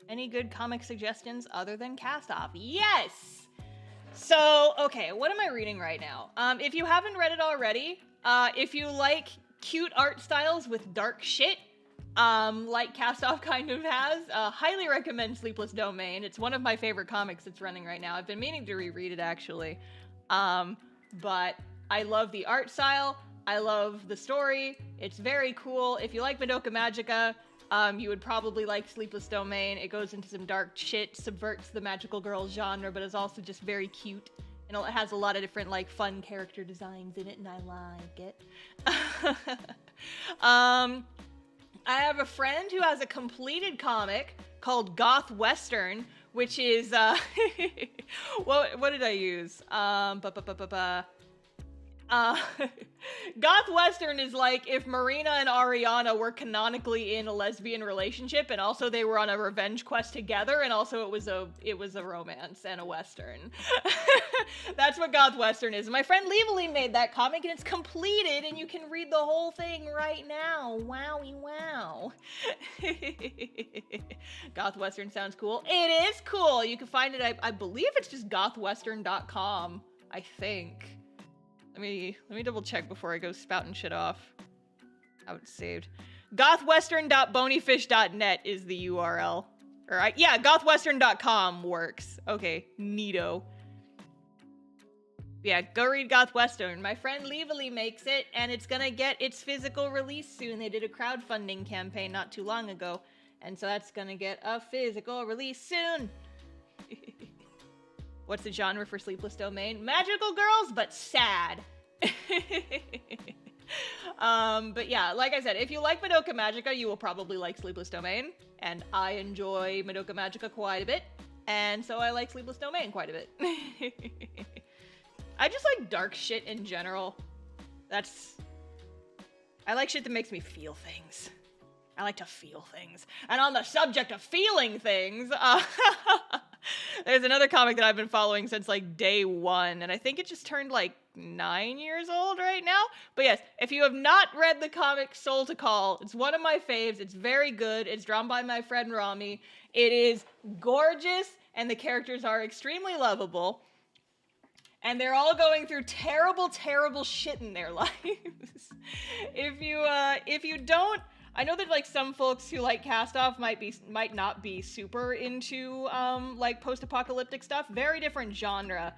Any good comic suggestions other than Cast-Off? Yes! So, okay, what am I reading right now? If you haven't read it already, if you like cute art styles with dark shit, like Cast Off kind of has. Highly recommend Sleepless Domain. It's one of my favorite comics that's running right now. I've been meaning to reread it, actually. But I love the art style. I love the story. It's very cool. If you like Madoka Magica, you would probably like Sleepless Domain. It goes into some dark shit, subverts the magical girl genre, but is also just very cute. And it has a lot of different, like, fun character designs in it, and I like it. I have a friend who has a completed comic called Goth Western, which is, what did I use? Goth Western is like if Marina and Ariana were canonically in a lesbian relationship, and also they were on a revenge quest together, and also it was a romance and a western. That's what Goth Western is. My friend Leveling made that comic, and it's completed, and you can read the whole thing right now. Wowie wow. Goth Western sounds cool. It is cool. You can find it, I believe it's just gothwestern.com, I think. Let me double check before I go spouting shit off. How it's saved. Gothwestern.bonyfish.net is the URL. Yeah, gothwestern.com works. Okay, neato. Yeah, go read Goth Western. My friend Leevely makes it, and it's gonna get its physical release soon. They did a crowdfunding campaign not too long ago, and so that's gonna get a physical release soon. What's the genre for Sleepless Domain? Magical girls, but sad. But yeah, like I said, if you like Madoka Magica, you will probably like Sleepless Domain. And I enjoy Madoka Magica quite a bit. And so I like Sleepless Domain quite a bit. I just like dark shit in general. I like shit that makes me feel things. I like to feel things. And on the subject of feeling things, there's another comic that I've been following since like day one, and I think it just turned like 9 years old right now. But yes, if you have not read the comic Soul to Call, it's one of my faves. It's very good. It's drawn by my friend Rami. It is gorgeous, and the characters are extremely lovable. And they're all going through terrible, terrible shit in their lives. If you don't, I know that like some folks who like Cast Off might not be super into like post-apocalyptic stuff. Very different genre.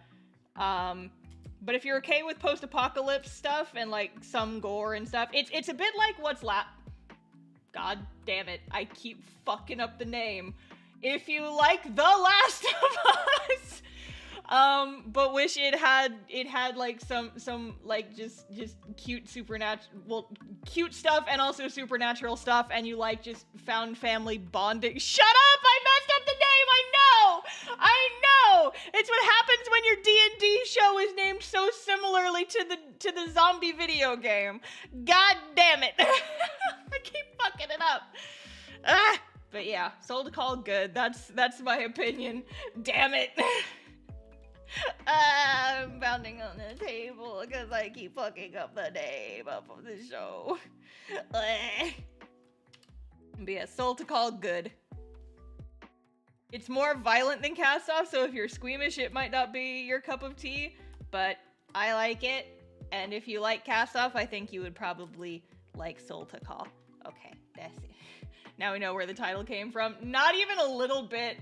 But if you're okay with post-apocalypse stuff and like some gore and stuff, it's a bit like God damn it, I keep fucking up the name. If you like The Last of Us, but wish it had like some like just cute cute stuff and also supernatural stuff, and you like just found family bonding. Shut up! I messed up the name. I know. It's what happens when your D&D show is named so similarly to the zombie video game. God damn it! I keep fucking it up. But yeah, Soul to Call good. That's my opinion. Damn it. I'm pounding on the table because I keep fucking up the name of the show. But yeah, Soul to Call good. It's more violent than Cast Off, so if you're squeamish, it might not be your cup of tea, but I like it. And if you like Cast Off, I think you would probably like Soul to Call. Okay, that's it. Now we know where the title came from. Not even a little bit.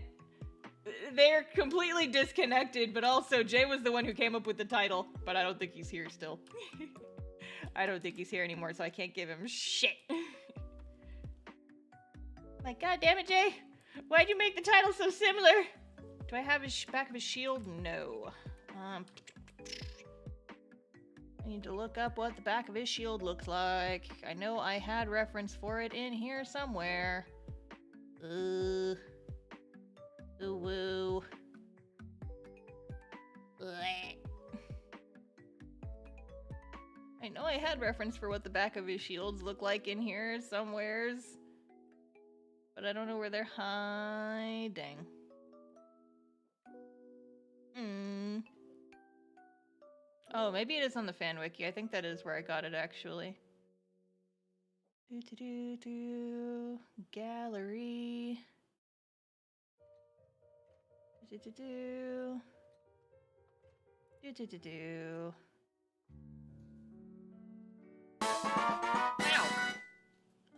They're completely disconnected, but also Jay was the one who came up with the title, but I don't think he's here still. I don't think he's here anymore, so I can't give him shit. Like, god damn it, Jay! Why'd you make the title so similar? Do I have his back of his shield? No. I need to look up what the back of his shield looks like. I know I had reference for it in here somewhere. Ooh woo. Blech. I know I had reference for what the back of his shields look like in here somewheres, but I don't know where they're hiding. Oh, maybe it is on the fan wiki. I think that is where I got it actually. Gallery.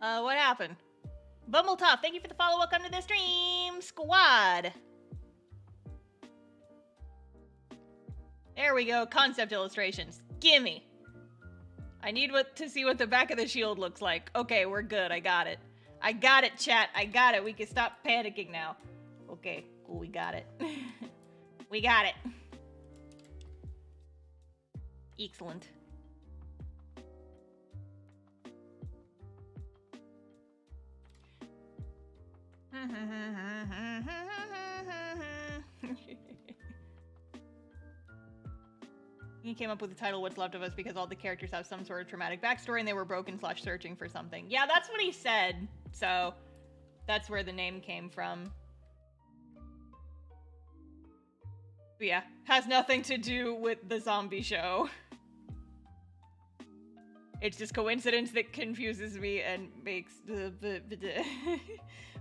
Ow. What happened? Bumbletop, thank you for the follow. Welcome to the stream, squad. There we go. Concept illustrations. Gimme. I need to see what the back of the shield looks like. Okay, we're good. I got it. I got it, chat. I got it. We can stop panicking now. Okay, cool. We got it. We got it. Excellent. He came up with the title What's Left of Us because all the characters have some sort of traumatic backstory and they were broken / searching for something. Yeah, that's what he said. So that's where the name came from. But yeah, has nothing to do with the zombie show. It's just coincidence that confuses me and makes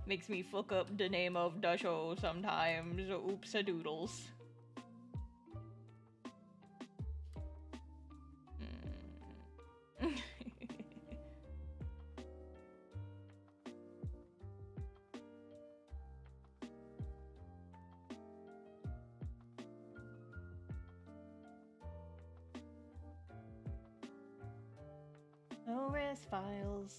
makes me fuck up the name of the show sometimes. Oops-a-doodles. OS files.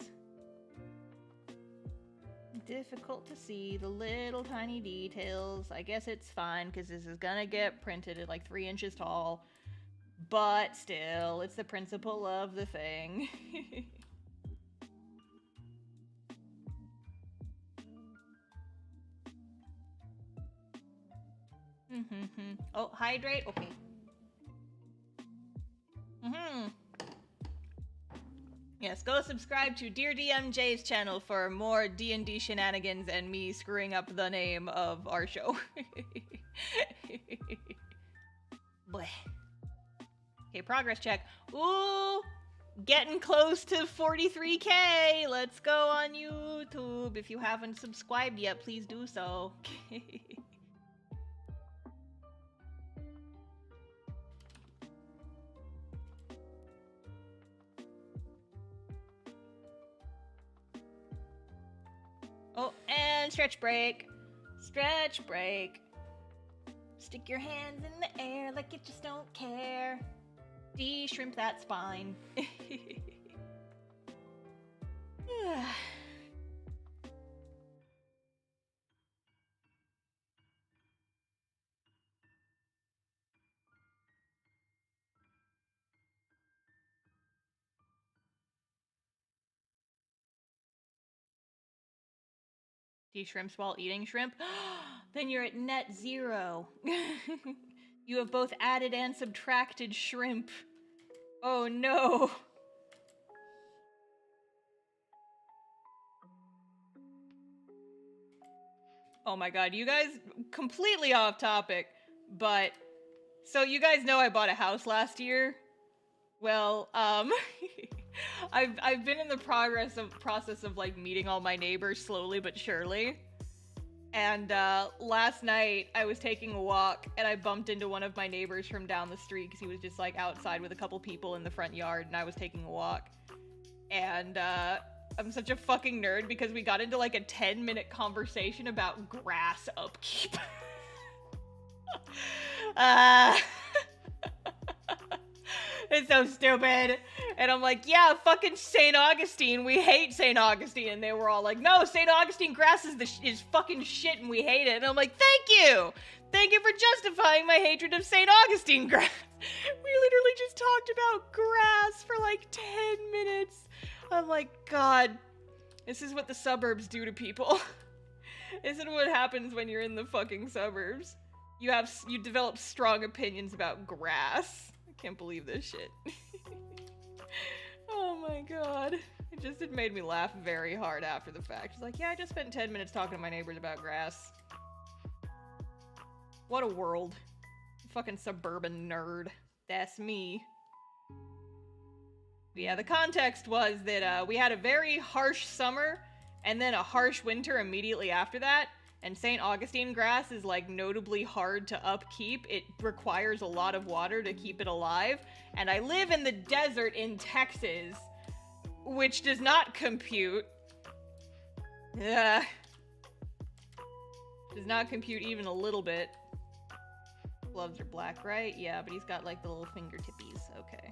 Difficult to see the little tiny details. I guess it's fine because this is gonna get printed at like 3 inches tall. But still, it's the principle of the thing. Oh, hydrate? Okay. Yes, go subscribe to Dear DMJ's channel for more D&D shenanigans and me screwing up the name of our show. Boy. Okay, progress check. Ooh, getting close to 43K. Let's go on YouTube. If you haven't subscribed yet, please do so. Oh, and stretch break. Stretch break. Stick your hands in the air like you just don't care. De-shrimp that spine. De-shrimps while eating shrimp? Then you're at net 0. You have both added and subtracted shrimp. Oh no. Oh my god, you guys, completely off topic, but so you guys know I bought a house last year? Well, I've been in the process of like meeting all my neighbors slowly but surely. And last night I was taking a walk and I bumped into one of my neighbors from down the street because he was just like outside with a couple people in the front yard and I was taking a walk. And I'm such a fucking nerd because we got into like a 10-minute conversation about grass upkeep. It's so stupid. And I'm like, yeah, fucking St. Augustine. We hate St. Augustine. And they were all like, no, St. Augustine grass is fucking shit and we hate it. And I'm like, thank you. Thank you for justifying my hatred of St. Augustine grass. We literally just talked about grass for like 10 minutes. I'm like, God, this is what the suburbs do to people. This is what happens when you're in the fucking suburbs. You develop strong opinions about grass. I can't believe this shit. Oh my god. It made me laugh very hard after the fact. It's like, yeah, I just spent 10 minutes talking to my neighbors about grass. What a world. Fucking suburban nerd. That's me. But yeah, the context was that we had a very harsh summer and then a harsh winter immediately after that. And St. Augustine grass is like notably hard to upkeep. It requires a lot of water to keep it alive. And I live in the desert in Texas, which does not compute Yeah. Does not compute even a little bit. Gloves are black, right? Yeah, but he's got like the little fingertippies. Okay.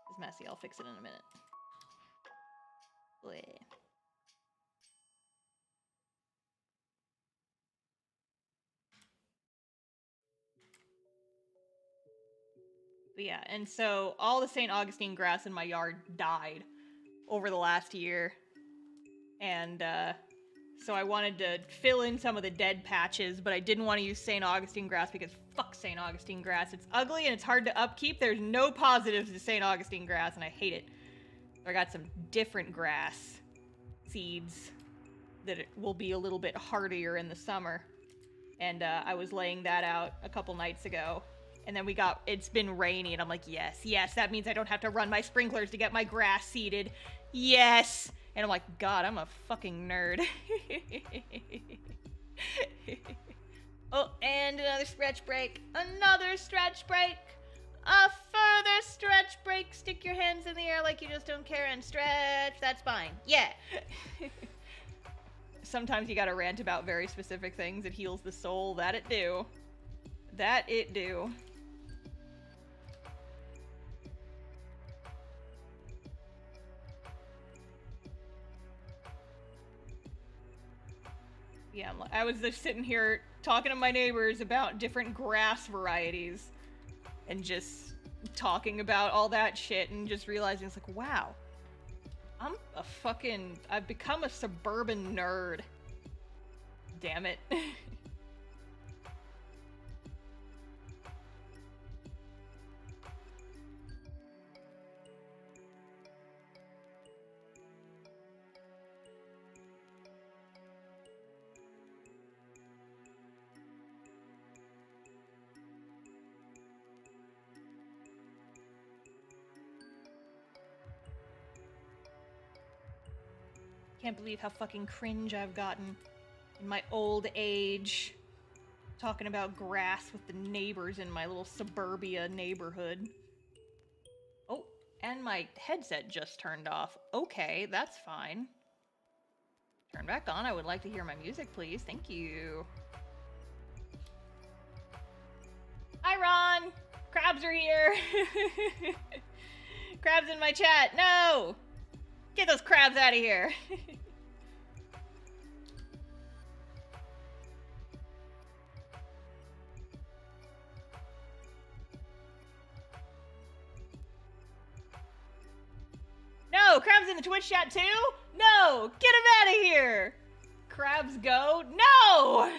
It's messy. I'll fix it in a minute. Bleh. But yeah, and so all the St. Augustine grass in my yard died over the last year. And so I wanted to fill in some of the dead patches, but I didn't want to use St. Augustine grass because fuck St. Augustine grass. It's ugly and it's hard to upkeep. There's no positives to St. Augustine grass and I hate it. So I got some different grass seeds that it will be a little bit hardier in the summer. And I was laying that out a couple nights ago. And then it's been rainy, and I'm like, yes, that means I don't have to run my sprinklers to get my grass seeded. Yes! And I'm like, God, I'm a fucking nerd. Oh, and another stretch break. Another stretch break. A further stretch break. Stick your hands in the air like you just don't care and stretch. That's fine. Yeah. Sometimes you gotta rant about very specific things. It heals the soul. That it do. That it do. Yeah, I was just sitting here talking to my neighbors about different grass varieties and just talking about all that shit and just realizing it's like, wow, I've become a suburban nerd. Damn it. Can't believe how fucking cringe I've gotten in my old age. Talking about grass with the neighbors in my little suburbia neighborhood. Oh, and my headset just turned off. Okay, that's fine. Turn back on. I would like to hear my music, please. Thank you. Hi, Ron! Crabs are here! Crabs in my chat. No! Get those crabs out of here! No! Crabs in the Twitch chat too? No! Get him out of here! Crabs go? No!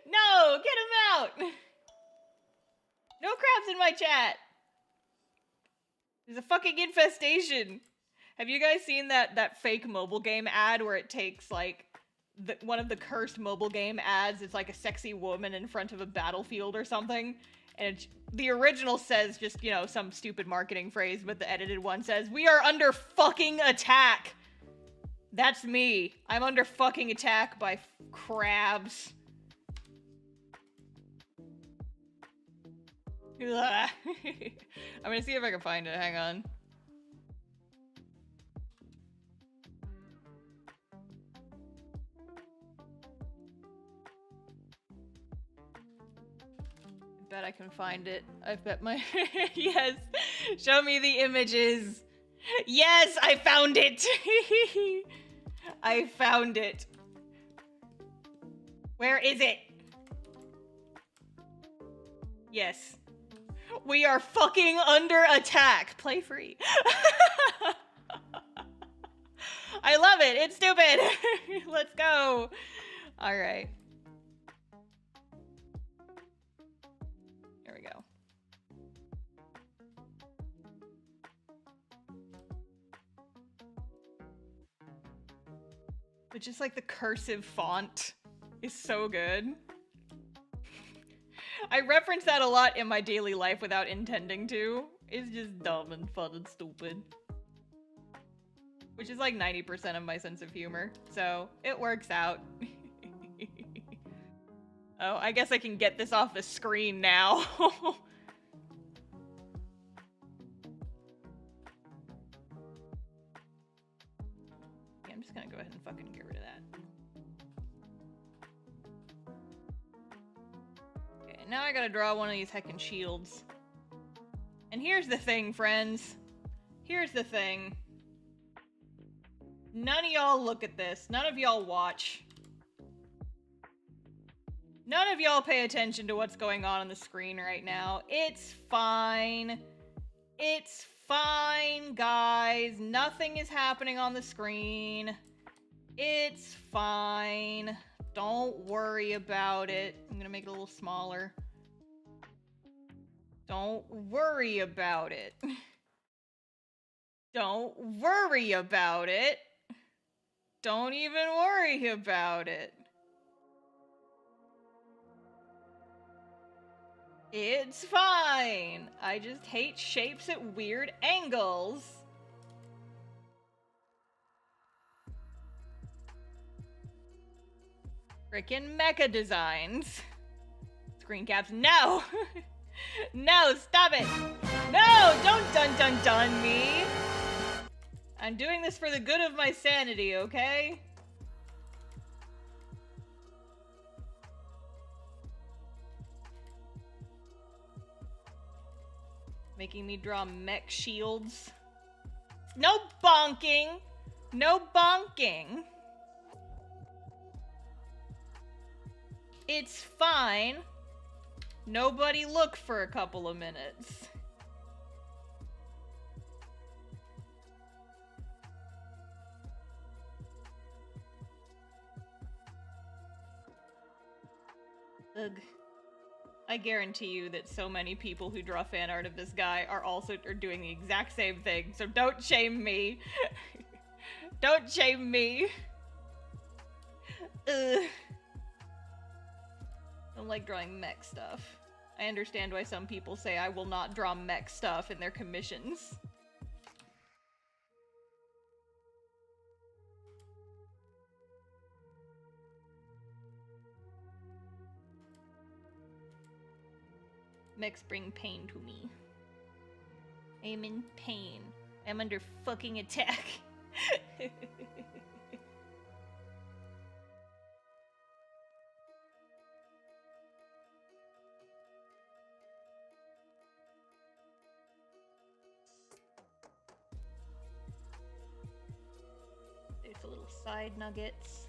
No! Get him out! No crabs in my chat! There's a fucking infestation! Have you guys seen that fake mobile game ad where it takes, like, one of the cursed mobile game ads? It's like a sexy woman in front of a battlefield or something. And the original says just, you know, some stupid marketing phrase, but the edited one says, "We are under fucking attack." That's me. I'm under fucking attack by crabs. I'm gonna see if I can find it. Hang on. I bet I can find it. I bet my... Yes! Show me the images! Yes! I found it! I found it. Where is it? Yes. We are fucking under attack! Play free. I love it! It's stupid! Let's go! Alright. There we go. But just like the cursive font is so good. I reference that a lot in my daily life without intending to. It's just dumb and fun and stupid. Which is like 90% of my sense of humor. So, it works out. Oh, I guess I can get this off the screen now. Yeah, I'm just gonna go ahead and fucking get rid of that. Okay, now I gotta draw one of these heckin' shields. And here's the thing, friends. Here's the thing. None of y'all look at this. None of y'all watch. None of y'all pay attention to what's going on the screen right now. It's fine. It's fine, guys. Nothing is happening on the screen. It's fine. Don't worry about it. I'm gonna make it a little smaller. Don't worry about it. Don't worry about it. Don't even worry about it. It's fine. I just hate shapes at weird angles. Frickin' mecha designs. Screen caps, no! No, stop it! No, don't dun me! I'm doing this for the good of my sanity, okay? Making me draw mech shields. No bonking! No bonking! It's fine. Nobody look for a couple of minutes. Ugh. I guarantee you that so many people who draw fan art of this guy are doing the exact same thing, so don't shame me. Don't shame me. Ugh. I don't like drawing mech stuff. I understand why some people say I will not draw mech stuff in their commissions. Mechs bring pain to me. I'm in pain. I'm under fucking attack. There's the little side nuggets.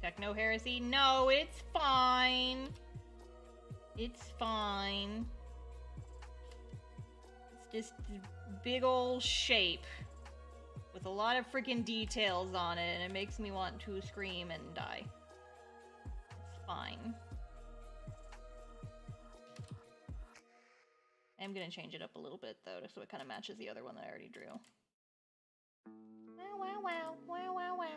Techno heresy? No, it's fine. It's fine. It's just a big old shape with a lot of freaking details on it, and it makes me want to scream and die. It's fine. I'm gonna change it up a little bit though, so it kind of matches the other one that I already drew. Wow, wow, wow, wow, wow, wow.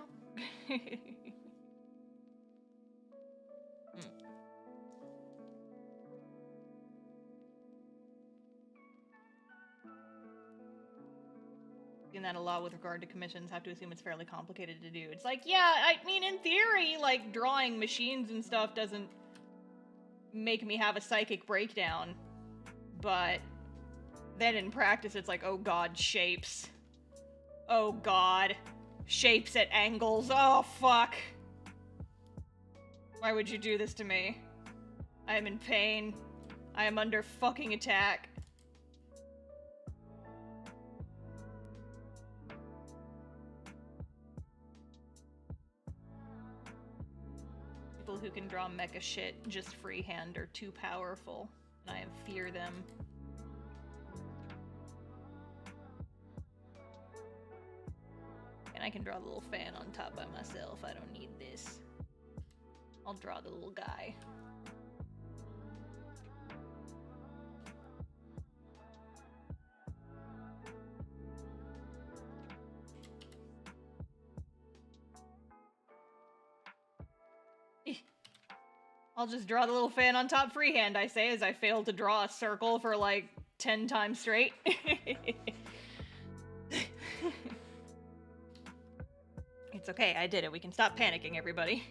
Doing that a lot with regard to commissions, have to assume it's fairly complicated to do. It's like, yeah, I mean, in theory, like, drawing machines and stuff doesn't make me have a psychic breakdown. But then in practice, it's like, oh god, shapes. Oh god. Shapes at angles. Oh, fuck. Why would you do this to me? I am in pain. I am under fucking attack. People who can draw mecha shit just freehand are too powerful, and I fear them. And I can draw the little fan on top by myself. I don't need this. I'll draw the little guy. I'll just draw the little fan on top freehand, I say, as I fail to draw a circle for like 10 times straight. It's okay, I did it. We can stop panicking, everybody.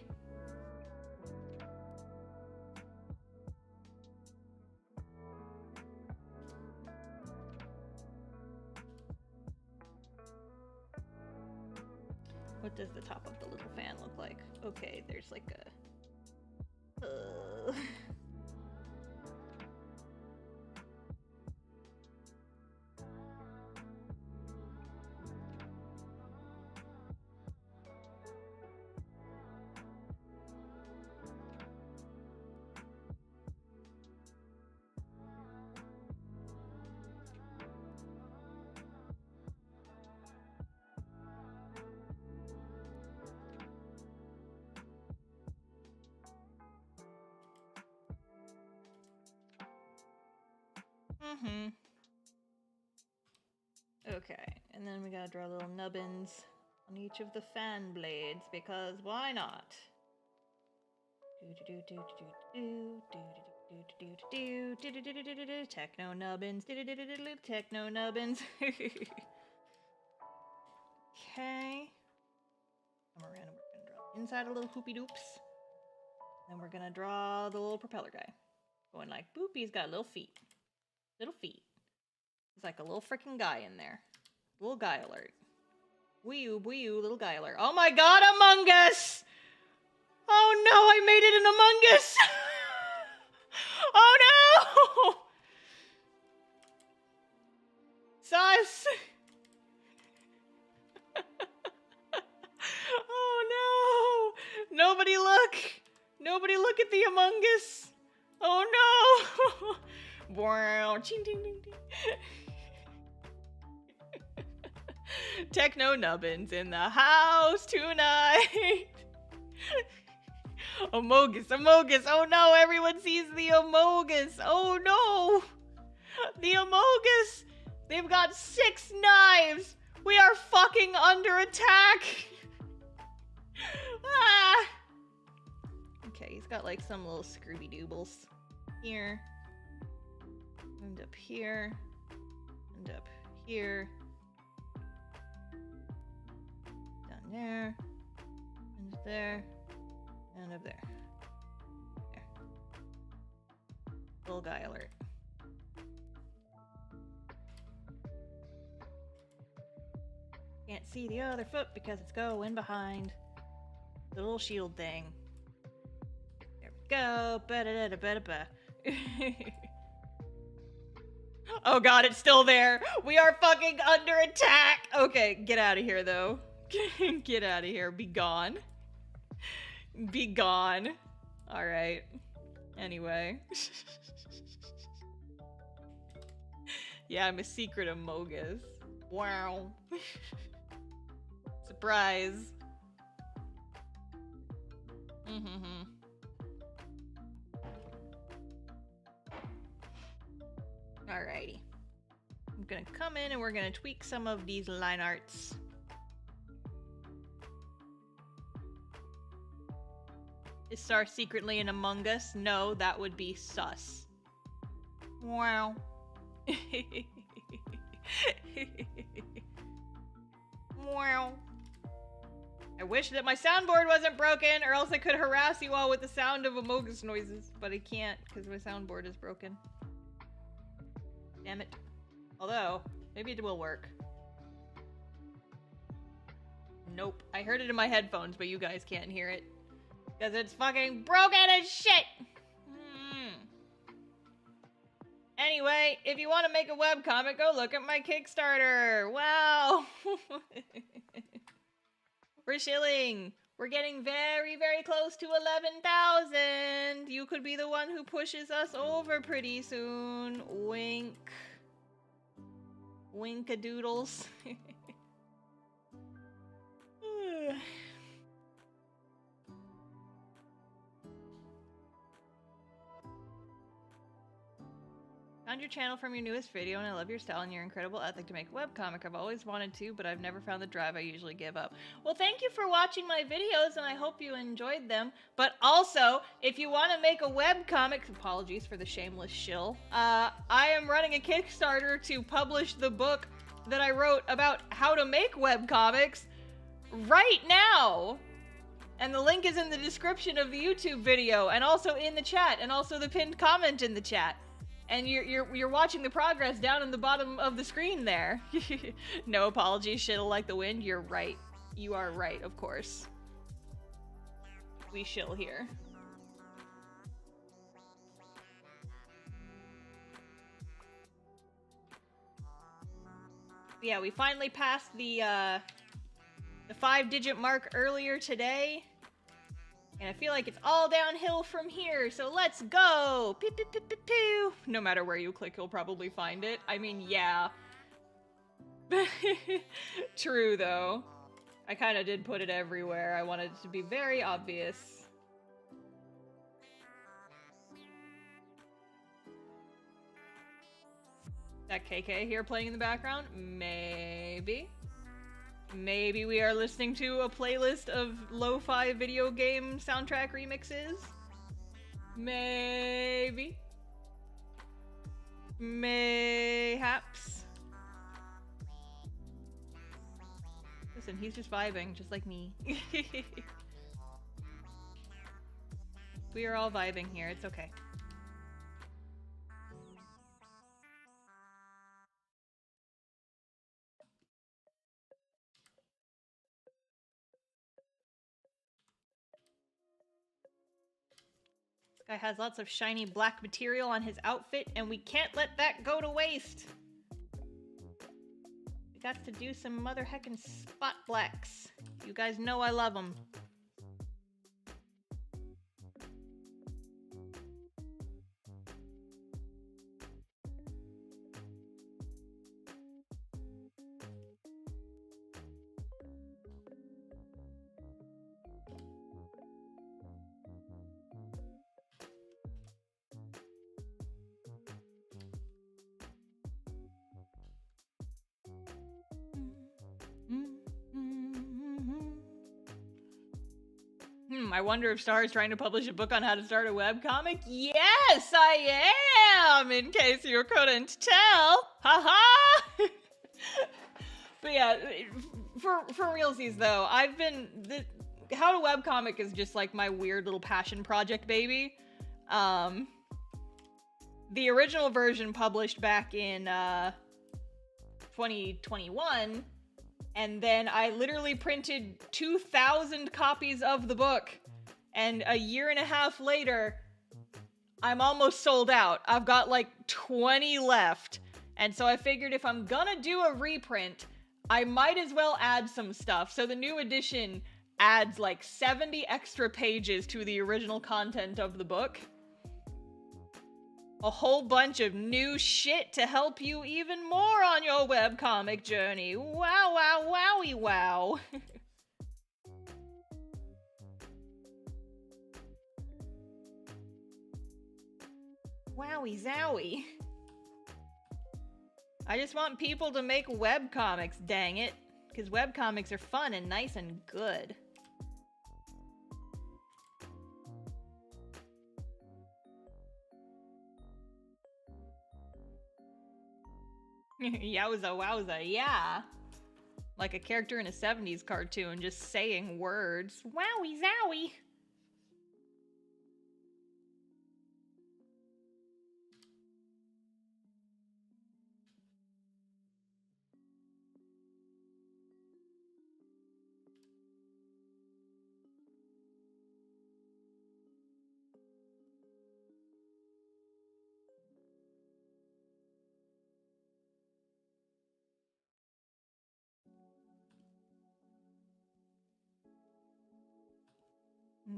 What does the top of the little fan look like? Okay, there's like a... Okay, and then we gotta draw little nubbins on each of the fan blades, because why not? Techno nubbins. Techno nubbins. Okay. Come around and we're gonna draw inside a little hoopy doops. Then we're gonna draw the little propeller guy. Going like boop, he's got little feet. Little feet. He's like a little freaking guy in there. Little guy alert. Wee oo, little guy alert. Oh my god, Among Us! Oh no, I made it in Among Us! Oh no! Sus! Oh no! Nobody look! Nobody look at the Among Us! Oh no! Wow, ching ding ding ding. Techno nubbins in the house tonight. Amogus, Amogus. Oh no, everyone sees the Amogus. Oh no. The Amogus. They've got 6 knives. We are fucking under attack. Ah. Okay, he's got like some little Scooby Doobles here. And up here. And up here. Down there. And there. And up there. There. Little guy alert. Can't see the other foot because it's going behind the little shield thing. There we go. Ba-da-da-da-ba-da-ba. Oh god, it's still there. We are fucking under attack. Okay, get out of here though. Get out of here. Be gone. Be gone. Alright. Anyway. Yeah, I'm a secret Amogus. Wow. Surprise. Alrighty. I'm gonna come in and we're gonna tweak some of these line arts. Is Star secretly in Among Us? No, that would be sus. Wow. Wow. I wish that my soundboard wasn't broken, or else I could harass you all with the sound of Amogus noises, but I can't because my soundboard is broken. Damn it. Although, maybe it will work. Nope. I heard it in my headphones, but you guys can't hear it. Because it's fucking broken as shit! Anyway, if you want to make a webcomic, go look at my Kickstarter! Wow! We're shilling! We're getting very, very close to 11,000! You could be the one who pushes us over pretty soon. Wink. Winkadoodles. Found your channel from your newest video, and I love your style and your incredible ethic to make a webcomic. I've always wanted to, but I've never found the drive. I usually give up. Well, thank you for watching my videos, and I hope you enjoyed them. But also, if you want to make a webcomic, apologies for the shameless shill, I am running a Kickstarter to publish the book that I wrote about how to make webcomics right now. And the link is in the description of the YouTube video, and also in the chat, and also the pinned comment in the chat. And you're watching the progress down in the bottom of the screen there. No apologies, shit'll like the wind. You're right. You are right, of course. We shill here. Yeah, we finally passed the 5-digit mark earlier today. And I feel like it's all downhill from here, so let's go! Pew, pew, pew, pew, pew. No matter where you click, you'll probably find it. I mean, yeah. True, though. I kinda did put it everywhere. I wanted it to be very obvious. Is that KK here playing in the background? Maybe. Maybe we are listening to a playlist of lo-fi video game soundtrack remixes? Maybe. Mayhaps. Listen, he's just vibing, just like me. We are all vibing here, it's okay. Guy has lots of shiny black material on his outfit, and we can't let that go to waste. We got to do some mother heckin' spot blacks. You guys know I love them. I wonder if Star is trying to publish a book on how to start a webcomic? Yes, I am, in case you couldn't tell. Haha! But yeah, for realsies though, I've been... How to webcomic is just like my weird little passion project, baby. The original version published back in 2021, and then I literally printed 2,000 copies of the book, and a year and a half later, I'm almost sold out. I've got like 20 left, and so I figured if I'm gonna do a reprint, I might as well add some stuff. So the new edition adds like 70 extra pages to the original content of the book. A whole bunch of new shit to help you even more on your webcomic journey. Wow, wow, wowie, wow. Wowie zowie. I just want people to make webcomics, dang it. Because webcomics are fun and nice and good. Yowza wowza, yeah. Like a character in a 70s cartoon just saying words. Wowie zowie.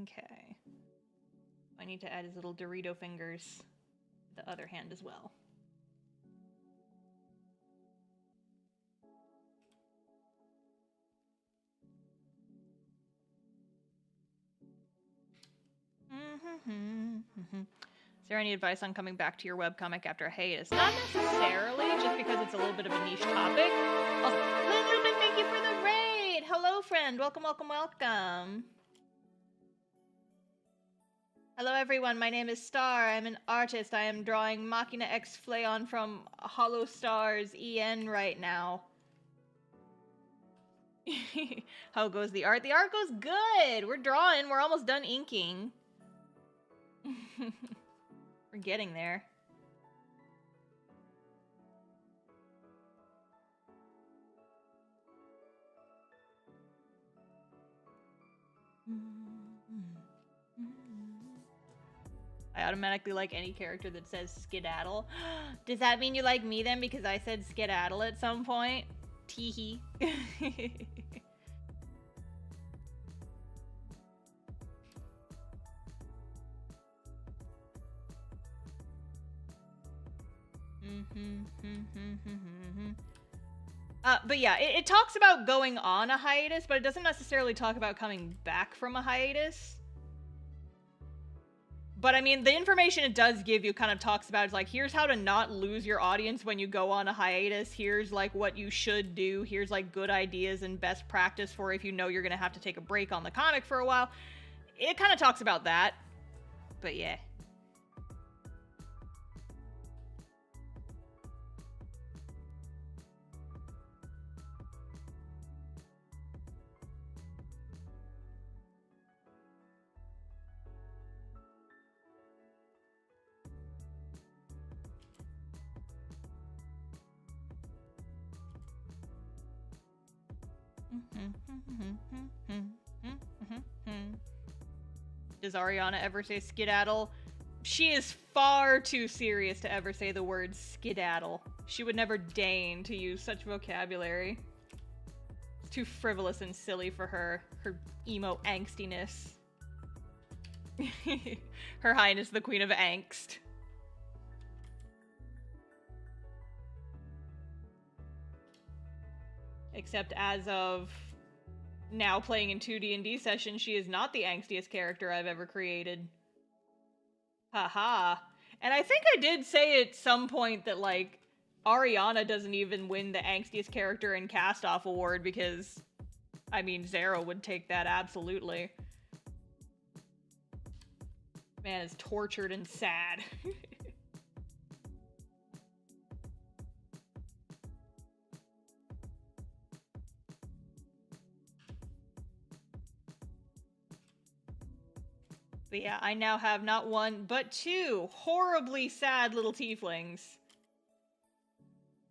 Okay. I need to add his little Dorito fingers to the other hand as well. Is there any advice on coming back to your webcomic after a hiatus? Not necessarily, just because it's a little bit of a niche topic. Also, Lynn, thank you for the raid! Hello, friend. Welcome, welcome, welcome. Hello, everyone. My name is Star. I'm an artist. I am drawing Machina X Flayon from Holostars EN right now. How goes the art? The art goes good! We're drawing. We're almost done inking. We're getting there. I automatically like any character that says skedaddle. Does that mean you like me then because I said skedaddle at some point? Teehee. But yeah, it talks about going on a hiatus, but it doesn't necessarily talk about coming back from a hiatus. But I mean, the information it does give you kind of talks about is like, here's how to not lose your audience when you go on a hiatus. Here's like what you should do. Here's like good ideas and best practice for if you know you're gonna have to take a break on the comic for a while. It kind of talks about that. But yeah. Does Ariana ever say skedaddle? She is far too serious to ever say the word skedaddle. She would never deign to use such vocabulary. It's too frivolous and silly for her emo angstiness. Her Highness the Queen of Angst. Except as of now playing in 2 D&D sessions, she is not the angstiest character I've ever created. Haha. And I think I did say at some point that, like, Ariana doesn't even win the angstiest character in Cast-Off award because, I mean, Zero would take that absolutely. Man is tortured and sad. But yeah, I now have not one, but two horribly sad little tieflings.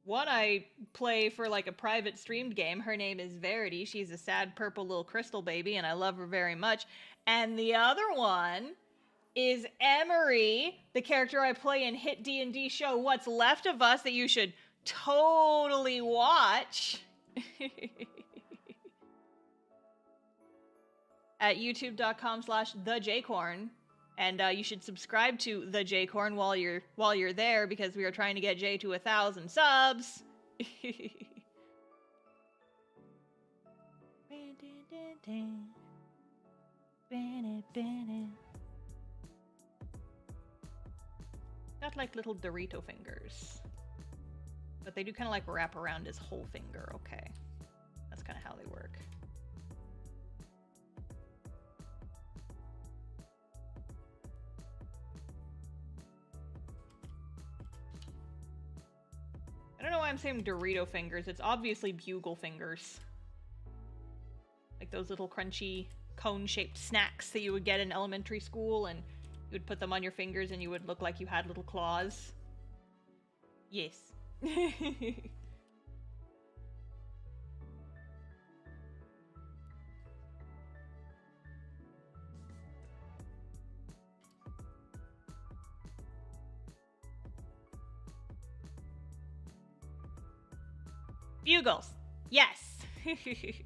One I play for like a private streamed game. Her name is Verity. She's a sad purple little crystal baby, and I love her very much. And the other one is Emery, the character I play in hit D&D show What's Left of Us that you should totally watch. At youtube.com/thejcorn, and you should subscribe to the Jcorn while you're there because we are trying to get Jay to 1,000 subs. Got like little Dorito fingers, but they do kind of like wrap around his whole finger. Okay, that's kind of how they work. I don't know why I'm saying Dorito fingers. It's obviously bugle fingers. Like those little crunchy cone-shaped snacks that you would get in elementary school, and you would put them on your fingers and you would look like you had little claws. Yes. Bugles. Yes. We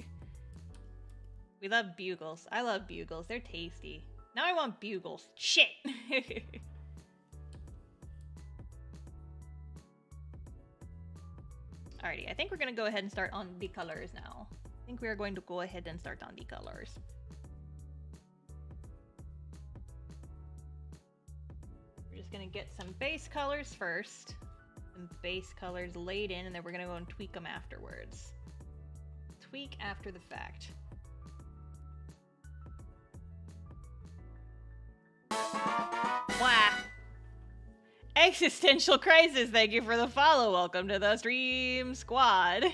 love bugles. I love bugles. They're tasty. Now I want bugles. Shit. Alrighty, I think we're gonna go ahead and start on the colors now. I think we are going to go ahead and start on the colors. We're just gonna get some base colors first. Some base colors laid in, and then we're gonna go and tweak them afterwards. Tweak after the fact. Wah! Existential Crisis, thank you for the follow. Welcome to the stream squad.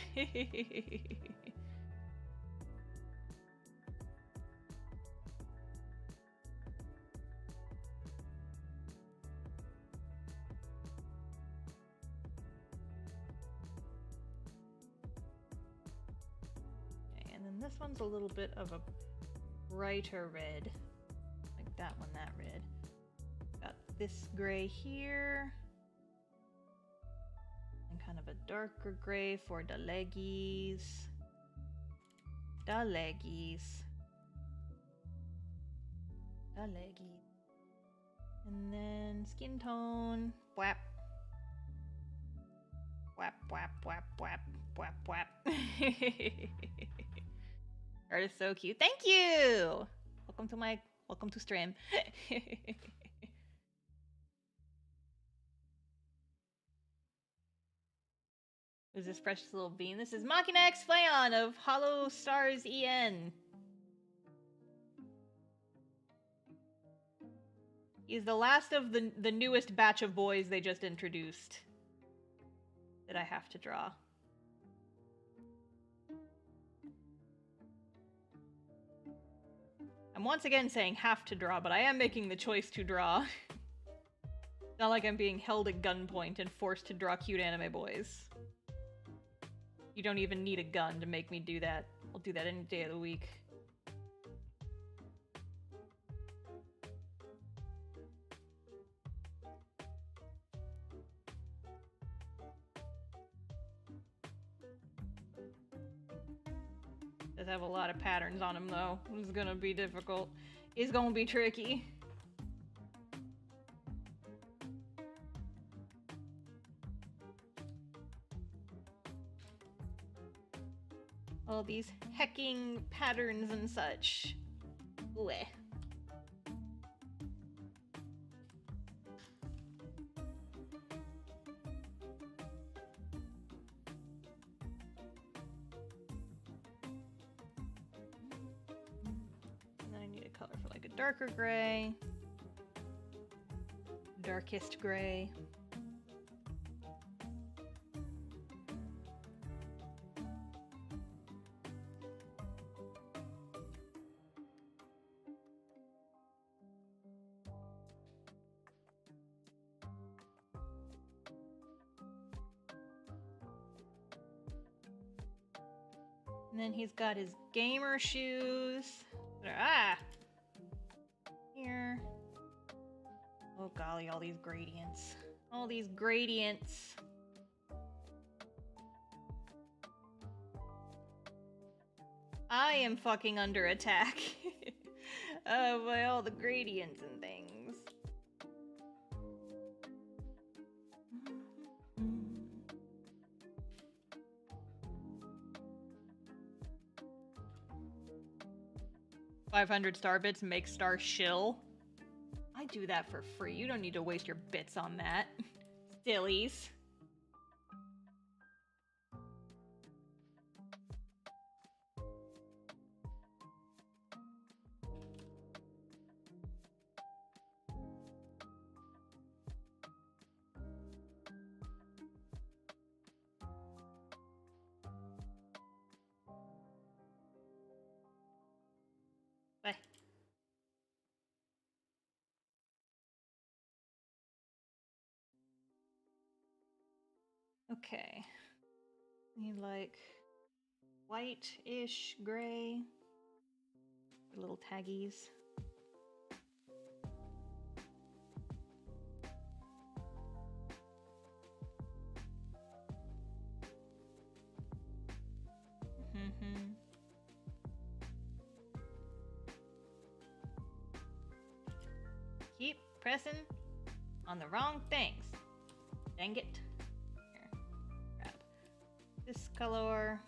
This one's a little bit of a brighter red. Like that one, that red. Got this gray here. And kind of a darker gray for the leggies. The leggies. The leggies. And then skin tone. Whap. Whap, whap, whap, whap, whap, whap. Art is so cute. Thank you! Welcome to stream. Who's this precious little bean? This is Machina X Flayon of Holostars EN. He's the last of the newest batch of boys they just introduced that I have to draw. I'm once again saying have to draw, but I am making the choice to draw. It's not like I'm being held at gunpoint and forced to draw cute anime boys. You don't even need a gun to make me do that. I'll do that any day of the week. Does have a lot of patterns on him though. It's gonna be difficult. It's gonna be tricky. All these hecking patterns and such. Ooh. Darker gray, darkest gray. And then he's got his gamer shoes. Ah! Here. Oh golly, all these gradients. All these gradients. I am fucking under attack. By all the gradients and things. $500 star bits make star shill. I do that for free. You don't need to waste your bits on that. Sillies. Bye. Okay. Need like white-ish gray. Little taggies. Keep pressing on the wrong things. Dang it. Here, grab this color.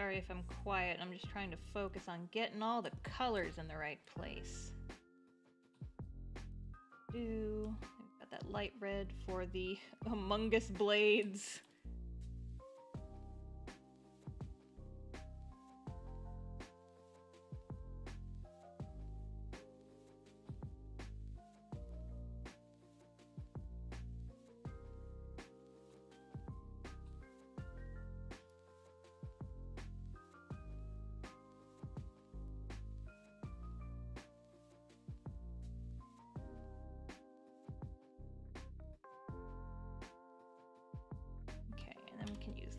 Sorry if I'm quiet, I'm just trying to focus on getting all the colors in the right place. We've got that light red for the Among Us blades.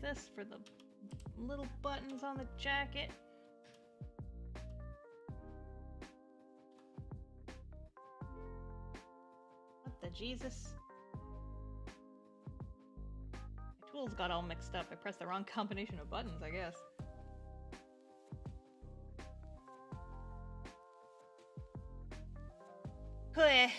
This for the little buttons on the jacket. What the Jesus? My tools got all mixed up. I pressed the wrong combination of buttons, I guess. Heh.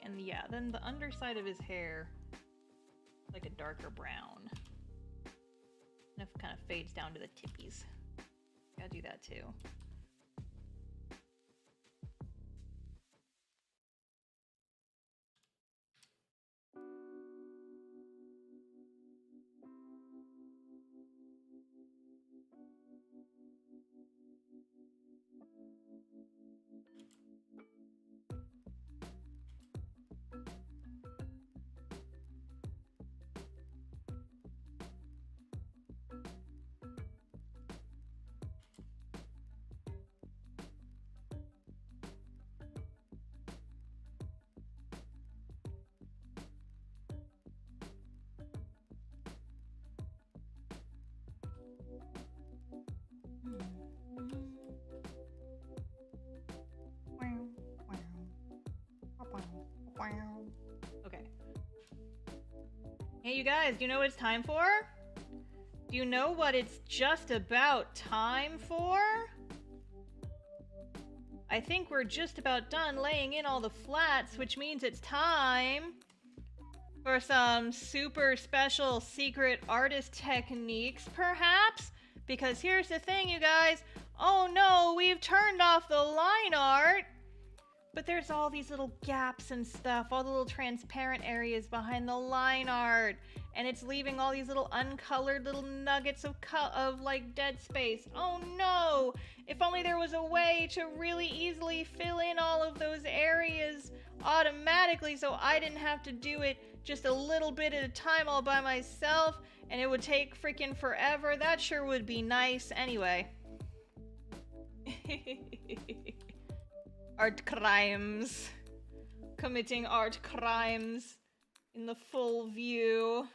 And yeah, then the underside of his hair, like a darker brown. And it kind of fades down to the tippies. Gotta do that too. Okay. Hey, you guys, do you know what it's time for? Do you know what it's just about time for? I think we're just about done laying in all the flats, which means it's time for some super special secret artist techniques, perhaps? Because here's the thing, you guys. Oh no, we've turned off the line art. But there's all these little gaps and stuff, all the little transparent areas behind the line art. And it's leaving all these little uncolored little nuggets of like dead space. Oh no! If only there was a way to really easily fill in all of those areas automatically so I didn't have to do it just a little bit at a time all by myself and it would take freaking forever. That sure would be nice. Anyway. Art crimes. Committing art crimes in the full view.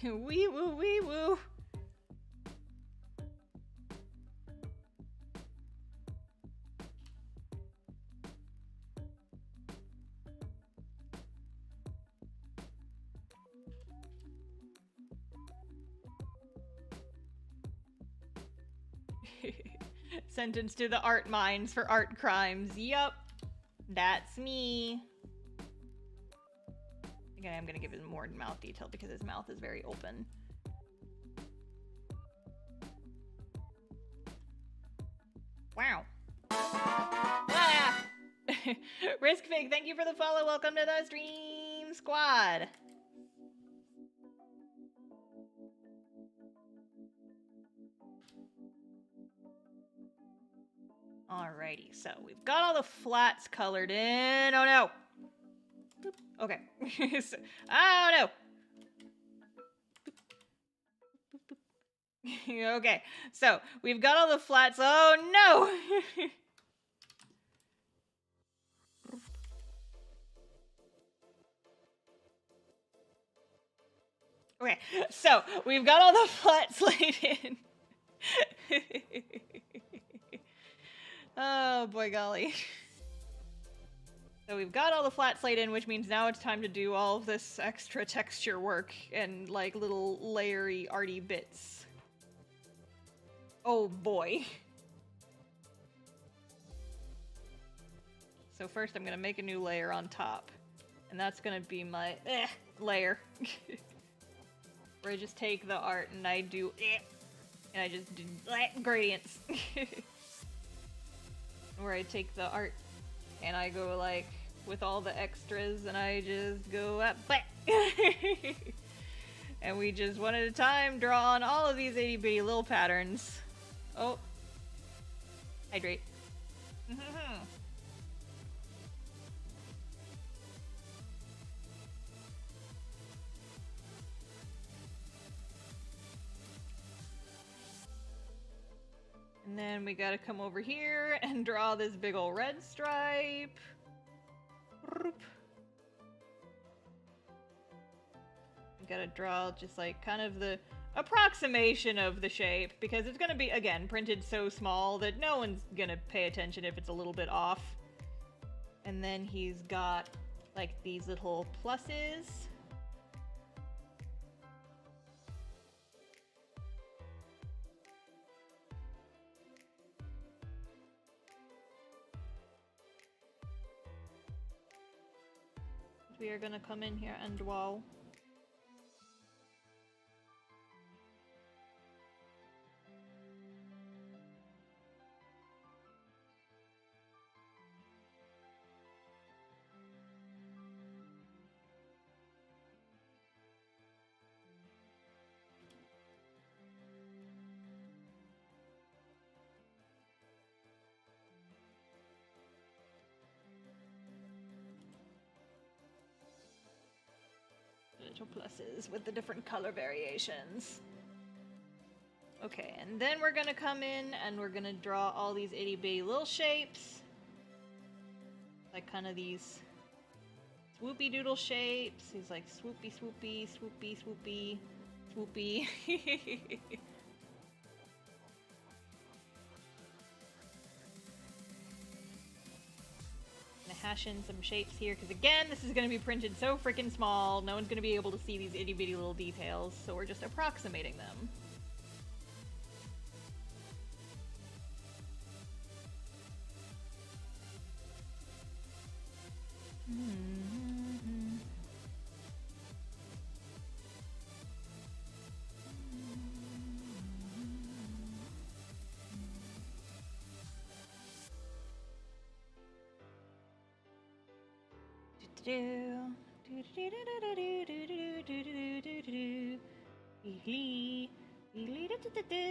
Wee woo, wee woo. Sentenced to the art mines for art crimes. Yup. That's me. Again, I'm gonna give him more mouth detail because his mouth is very open. Wow. Ah! Riskfig, thank you for the follow. Welcome to the stream squad. Alrighty, so we've got all the flats colored in. Oh no. Okay. Oh no. Okay, so we've got all the flats. Oh no. Okay, so we've got all the flats laid in. Oh boy golly. So we've got all the flat slate in, which means now it's time to do all of this extra texture work and like little layery arty bits. Oh boy. So first I'm gonna make a new layer on top. And that's gonna be my layer. Where I just take the art and I do and I just do gradients. Where I take the art and I go like with all the extras and I just go up and we just one at a time draw on all of these itty bitty little patterns. Oh. Hydrate. And then we gotta come over here and draw this big ol' red stripe. We gotta draw just like kind of the approximation of the shape because it's gonna be, again, printed so small that no one's gonna pay attention if it's a little bit off. And then he's got like these little pluses. We are gonna come in here and draw. Little pluses with the different color variations. Okay, and then we're gonna come in and we're gonna draw all these itty bitty little shapes. Like kind of these swoopy doodle shapes. These like swoopy, swoopy, swoopy, swoopy, swoopy. Hash in some shapes here, because again, this is going to be printed so freaking small, no one's going to be able to see these itty bitty little details, so we're just approximating them.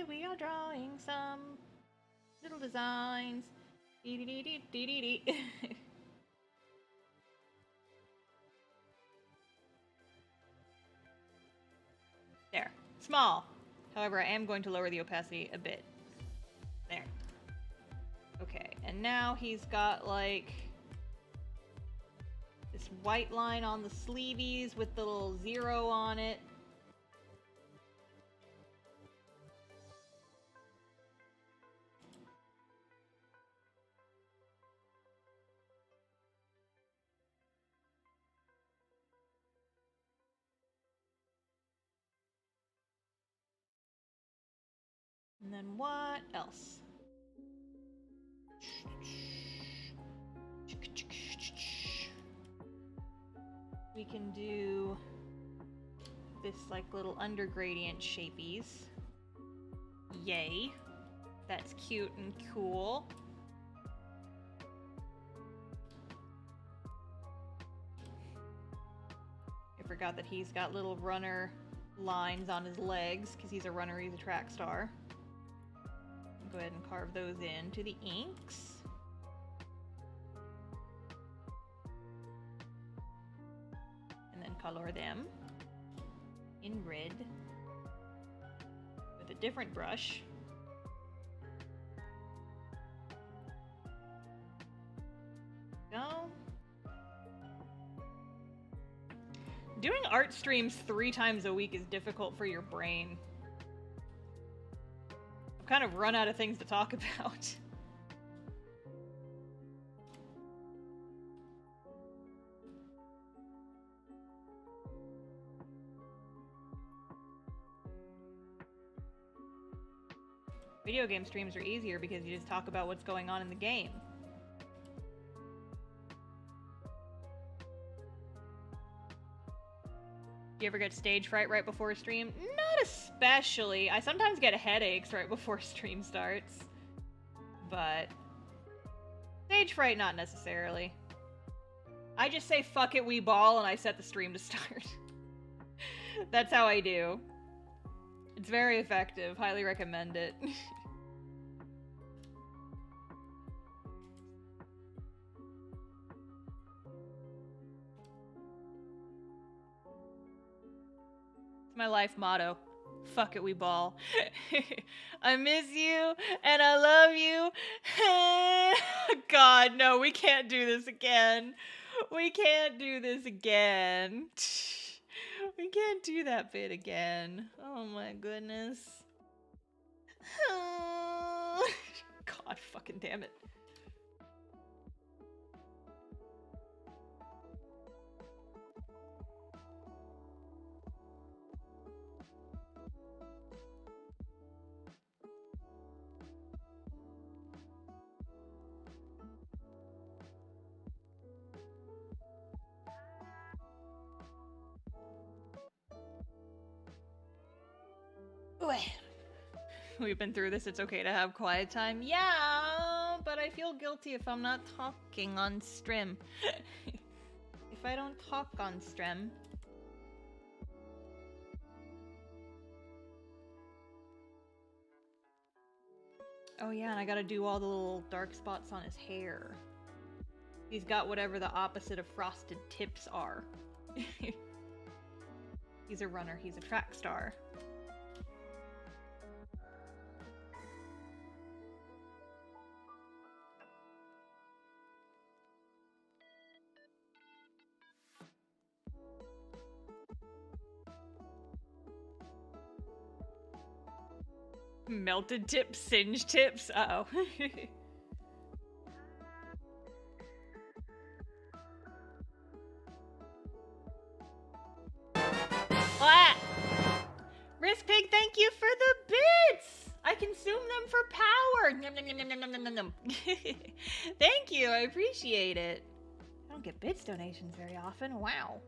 We are drawing some little designs. There. Small. However, I am going to lower the opacity a bit. There. Okay, and now he's got like this white line on the sleeveys with the little 0 on it. And then what else? We can do this like little undergradient shapies. Yay. That's cute and cool. I forgot that he's got little runner lines on his legs because he's a runner, he's a track star. Go ahead and carve those into the inks. And then color them in red with a different brush. Go. Doing art streams 3 times a week is difficult for your brain. I've kind of run out of things to talk about. Video game streams are easier because you just talk about what's going on in the game. Do you ever get stage fright right before a stream? Not especially. I sometimes get headaches right before stream starts. But stage fright, not necessarily. I just say fuck it, we ball, and I set the stream to start. That's how I do. It's very effective. Highly recommend it. It's my life motto. Fuck it, we ball. I miss you, and I love you. God, no, we can't do this again. We can't do this again. We can't do that bit again. Oh my goodness. God fucking damn it. We've been through this, it's okay to have quiet time. Yeah, but I feel guilty if I'm not talking on stream. If I don't talk on stream. Oh yeah, and I gotta do all the little dark spots on his hair. He's got whatever the opposite of frosted tips are. He's a runner, he's a track star. Melted tips, singed tips. Uh-oh. Ah! Risk Pig, thank you for the bits! I consume them for power! Nom, nom, nom, nom, nom, nom, nom, nom. Thank you, I appreciate it. I don't get bits donations very often. Wow.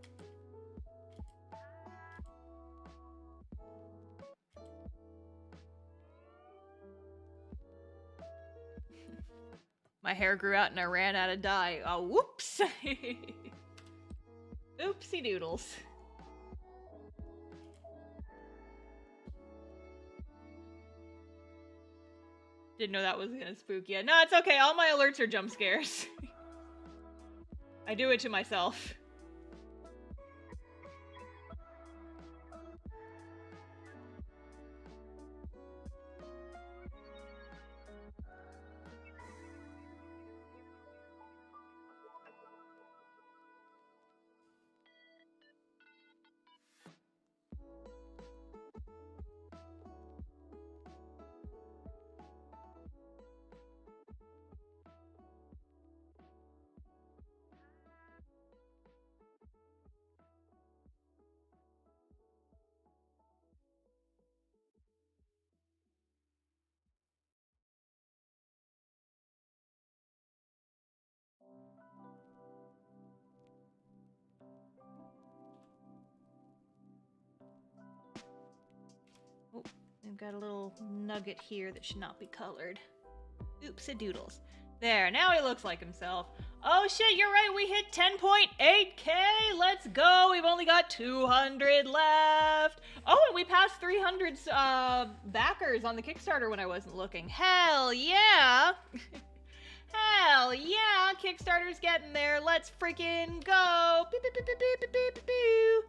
My hair grew out and I ran out of dye. Oh, whoops! Oopsie doodles. Didn't know that was gonna spook you. No, it's okay. All my alerts are jump scares. I do it to myself. Oh, I've got a little nugget here that should not be colored. Oops-a-doodles. There, now he looks like himself. Oh shit, you're right, we hit 10.8k! Let's go! We've only got 200 left! Oh, and we passed 300 backers on the Kickstarter when I wasn't looking. Hell yeah! Hell yeah! Kickstarter's getting there. Let's freaking go! Beep, beep, beep, beep, beep, beep, beep, beep.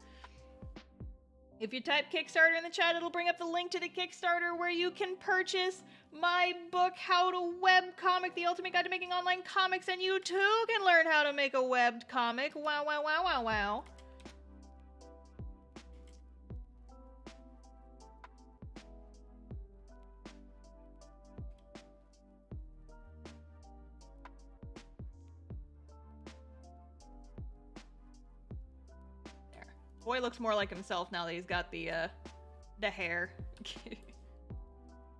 If you type Kickstarter in the chat, it'll bring up the link to the Kickstarter where you can purchase my book, How to Webcomic, the ultimate guide to making online comics, and you too can learn how to make a webbed comic. Wow, wow, wow, wow, wow. Boy looks more like himself now that he's got the hair.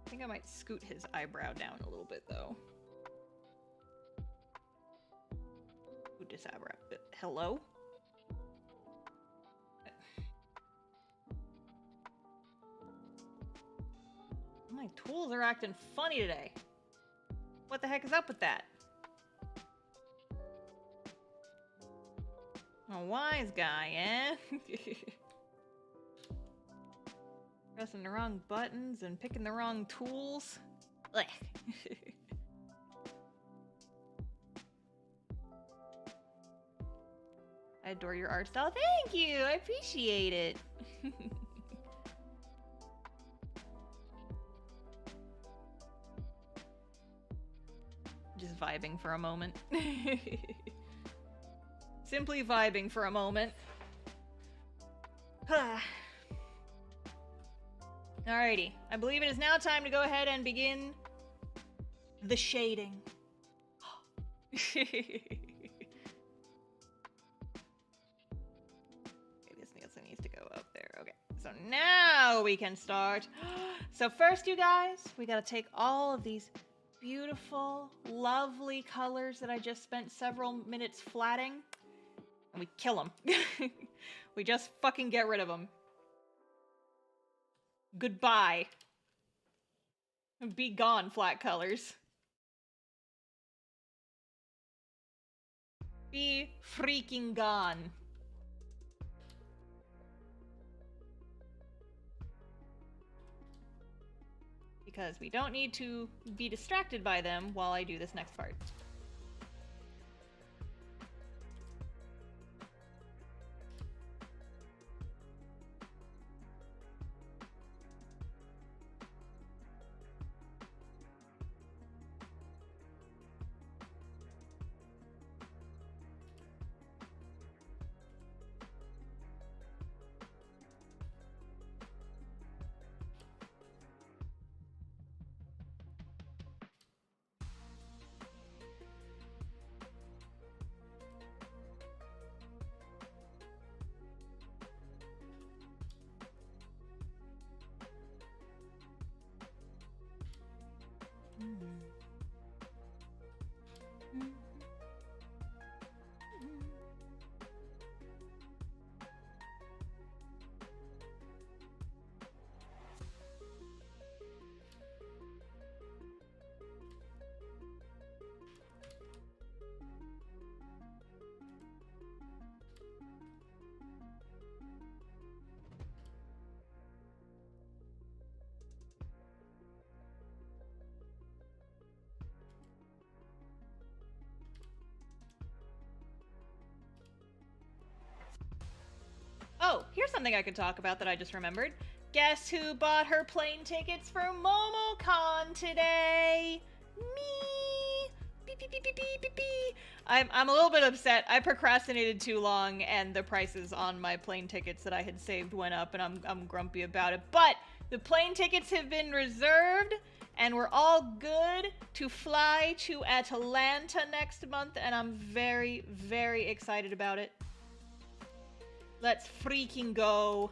I think I might scoot his eyebrow down a little bit, though. Scoot his eyebrow. Hello? My tools are acting funny today. What the heck is up with that? A wise guy, eh? Pressing the wrong buttons and picking the wrong tools. Ugh. I adore your art style. Thank you! I appreciate it. Just vibing for a moment. Simply vibing for a moment. Alrighty, I believe it is now time to go ahead and begin the shading. Okay, this needs to go up there. Okay, so now we can start. So first, you guys, we gotta take all of these beautiful, lovely colors that I just spent several minutes flatting, and we kill them. We just fucking get rid of them. Goodbye. Be gone, flat colors. Be freaking gone. Because we don't need to be distracted by them while I do this next part. Oh, here's something I could talk about that I just remembered. Guess who bought her plane tickets for MomoCon today? Me! Beep, beep, beep, beep, beep, beep, beep. I'm a little bit upset. I procrastinated too long, and the prices on my plane tickets that I had saved went up, and I'm grumpy about it. But the plane tickets have been reserved, and we're all good to fly to Atlanta next month, and I'm very, very excited about it. Let's freaking go.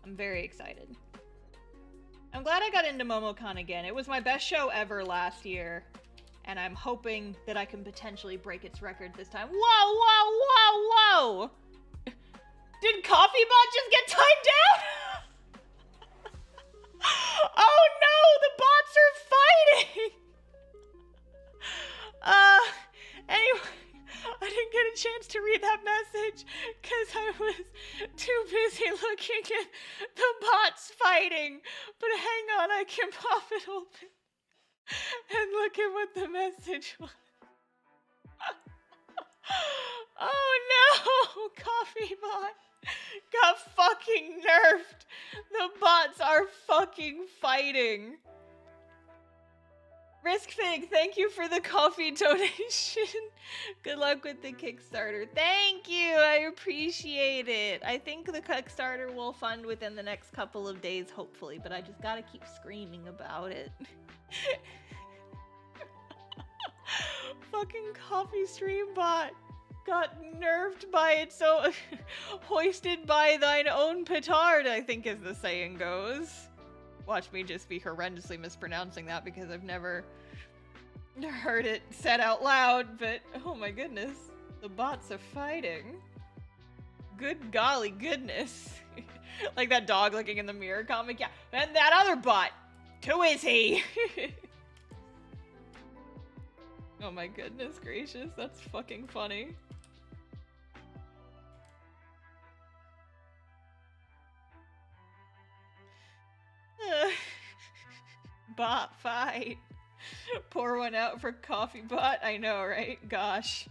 I'm very excited. I'm glad I got into MomoCon again. It was my best show ever last year, and I'm hoping that I can potentially break its record this time. Whoa, whoa, whoa, whoa! Did CoffeeBot just get timed down? Oh no, the bots are fighting! Anyway, I didn't get a chance to read that message because I was too busy looking at the bots fighting. But hang on, I can pop it open and look at what the message was. Oh no, CoffeeBot got fucking nerfed. The bots are fucking fighting. Riskfig, thank you for the coffee donation. Good luck with the Kickstarter. Thank you, I appreciate it. I think the Kickstarter will fund within the next couple of days, hopefully, but I just gotta keep screaming about it. Fucking coffee stream bot. got nerfed by its own, hoisted by thine own petard, I think as the saying goes. Watch me just be horrendously mispronouncing that because I've never heard it said out loud, but oh my goodness, the bots are fighting. Good golly goodness. Like that dog looking in the mirror comic, yeah. And that other bot, who is he? Oh my goodness gracious, that's fucking funny. Bot fight. Pour one out for coffee bot. I know, right? Gosh.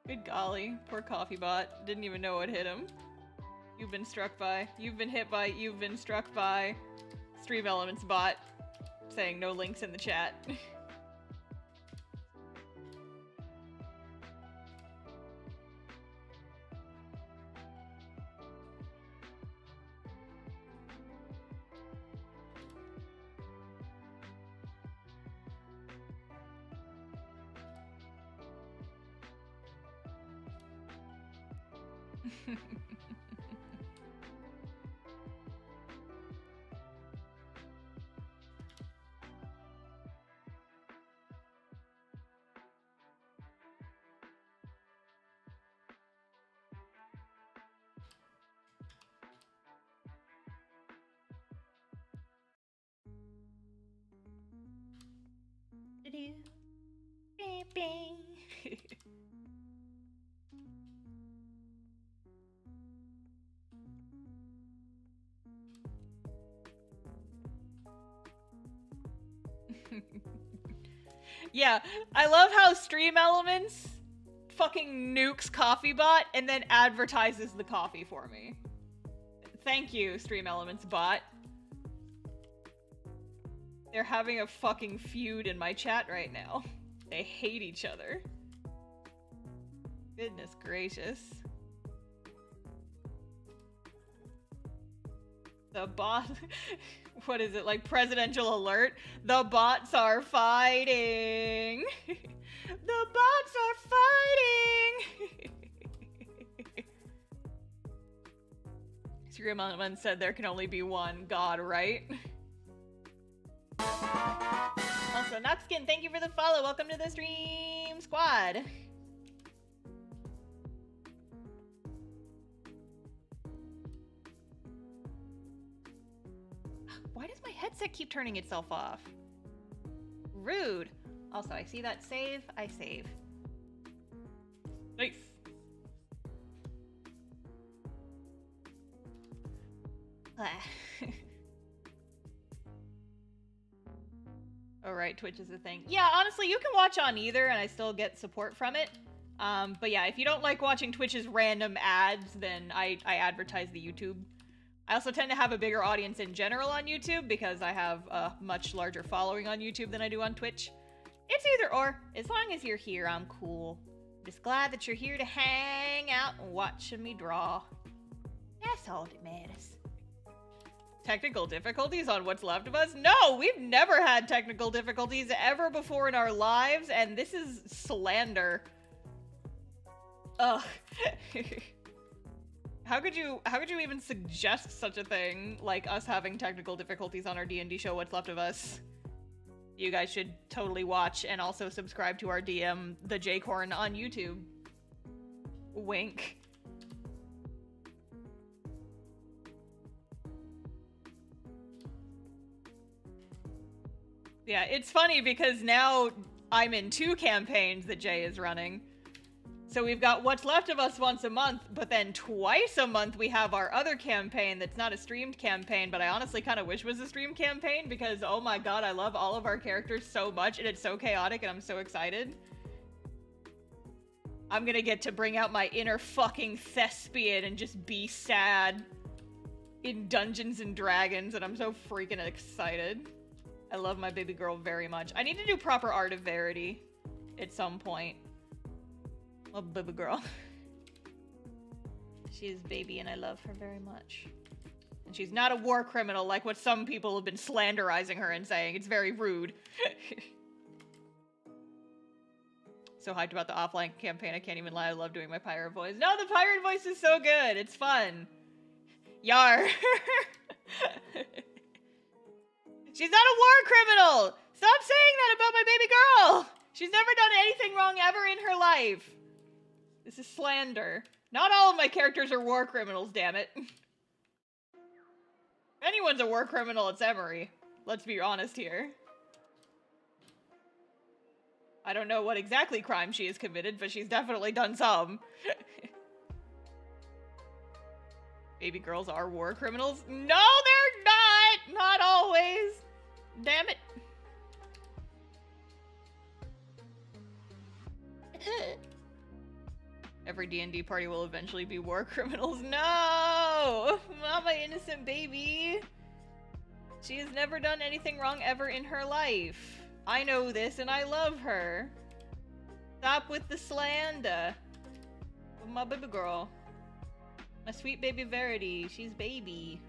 Good golly. Poor coffee bot. Didn't even know what hit him. You've been struck by. You've been hit by. You've been struck by. Stream Elements bot. Saying no links in the chat. Yeah, I love how Stream Elements fucking nukes Coffee Bot and then advertises the coffee for me. Thank you, Stream Elements bot. They're having a fucking feud in my chat right now. They hate each other. Goodness gracious. The bot... What is it, like presidential alert? The bots are fighting! The bots are fighting! Stream Element said there can only be one god, right? Also, Noxkin, thank you for the follow. Welcome to the stream squad. Why does my headset keep turning itself off? Rude. Also, I see that save. I save. Nice. Oh, right, Twitch is a thing. Yeah, honestly, you can watch on either, and I still get support from it. But yeah, if you don't like watching Twitch's random ads, then I advertise the YouTube. I also tend to have a bigger audience in general on YouTube because I have a much larger following on YouTube than I do on Twitch. It's either or. As long as you're here, I'm cool. Just glad that you're here to hang out and watch me draw. That's all that matters. Technical difficulties on what's left of us? No, we've never had technical difficulties ever before in our lives, and this is slander. Ugh. How could you even suggest such a thing, like us having technical difficulties on our D&D show, What's Left of Us? You guys should totally watch and also subscribe to our DM, The J-Corn, on YouTube. Wink. Yeah, it's funny because now I'm in 2 campaigns that Jay is running. So we've got What's Left of Us once a month, but then twice a month we have our other campaign that's not a streamed campaign, but I honestly kind of wish was a streamed campaign because, oh my god, I love all of our characters so much and it's so chaotic and I'm so excited. I'm gonna get to bring out my inner fucking thespian and just be sad in Dungeons and Dragons, and I'm so freaking excited. I love my baby girl very much. I need to do proper Art of Verity at some point. Oh, baby girl. She is baby and I love her very much. And she's not a war criminal like what some people have been slanderizing her and saying. It's very rude. So hyped about the offline campaign, I can't even lie. I love doing my pirate voice. No, the pirate voice is so good. It's fun. Yar. She's not a war criminal! Stop saying that about my baby girl! She's never done anything wrong ever in her life. This is slander. Not all of my characters are war criminals, damn it. If anyone's a war criminal, it's Emery. Let's be honest here. I don't know what exactly crime she has committed, but she's definitely done some. Baby girls are war criminals? No, they're not! Not always. Damn it. Every D&D party will eventually be war criminals. No! Not my innocent baby. She has never done anything wrong ever in her life. I know this and I love her. Stop with the slander. My baby girl. My sweet baby Verity. She's baby.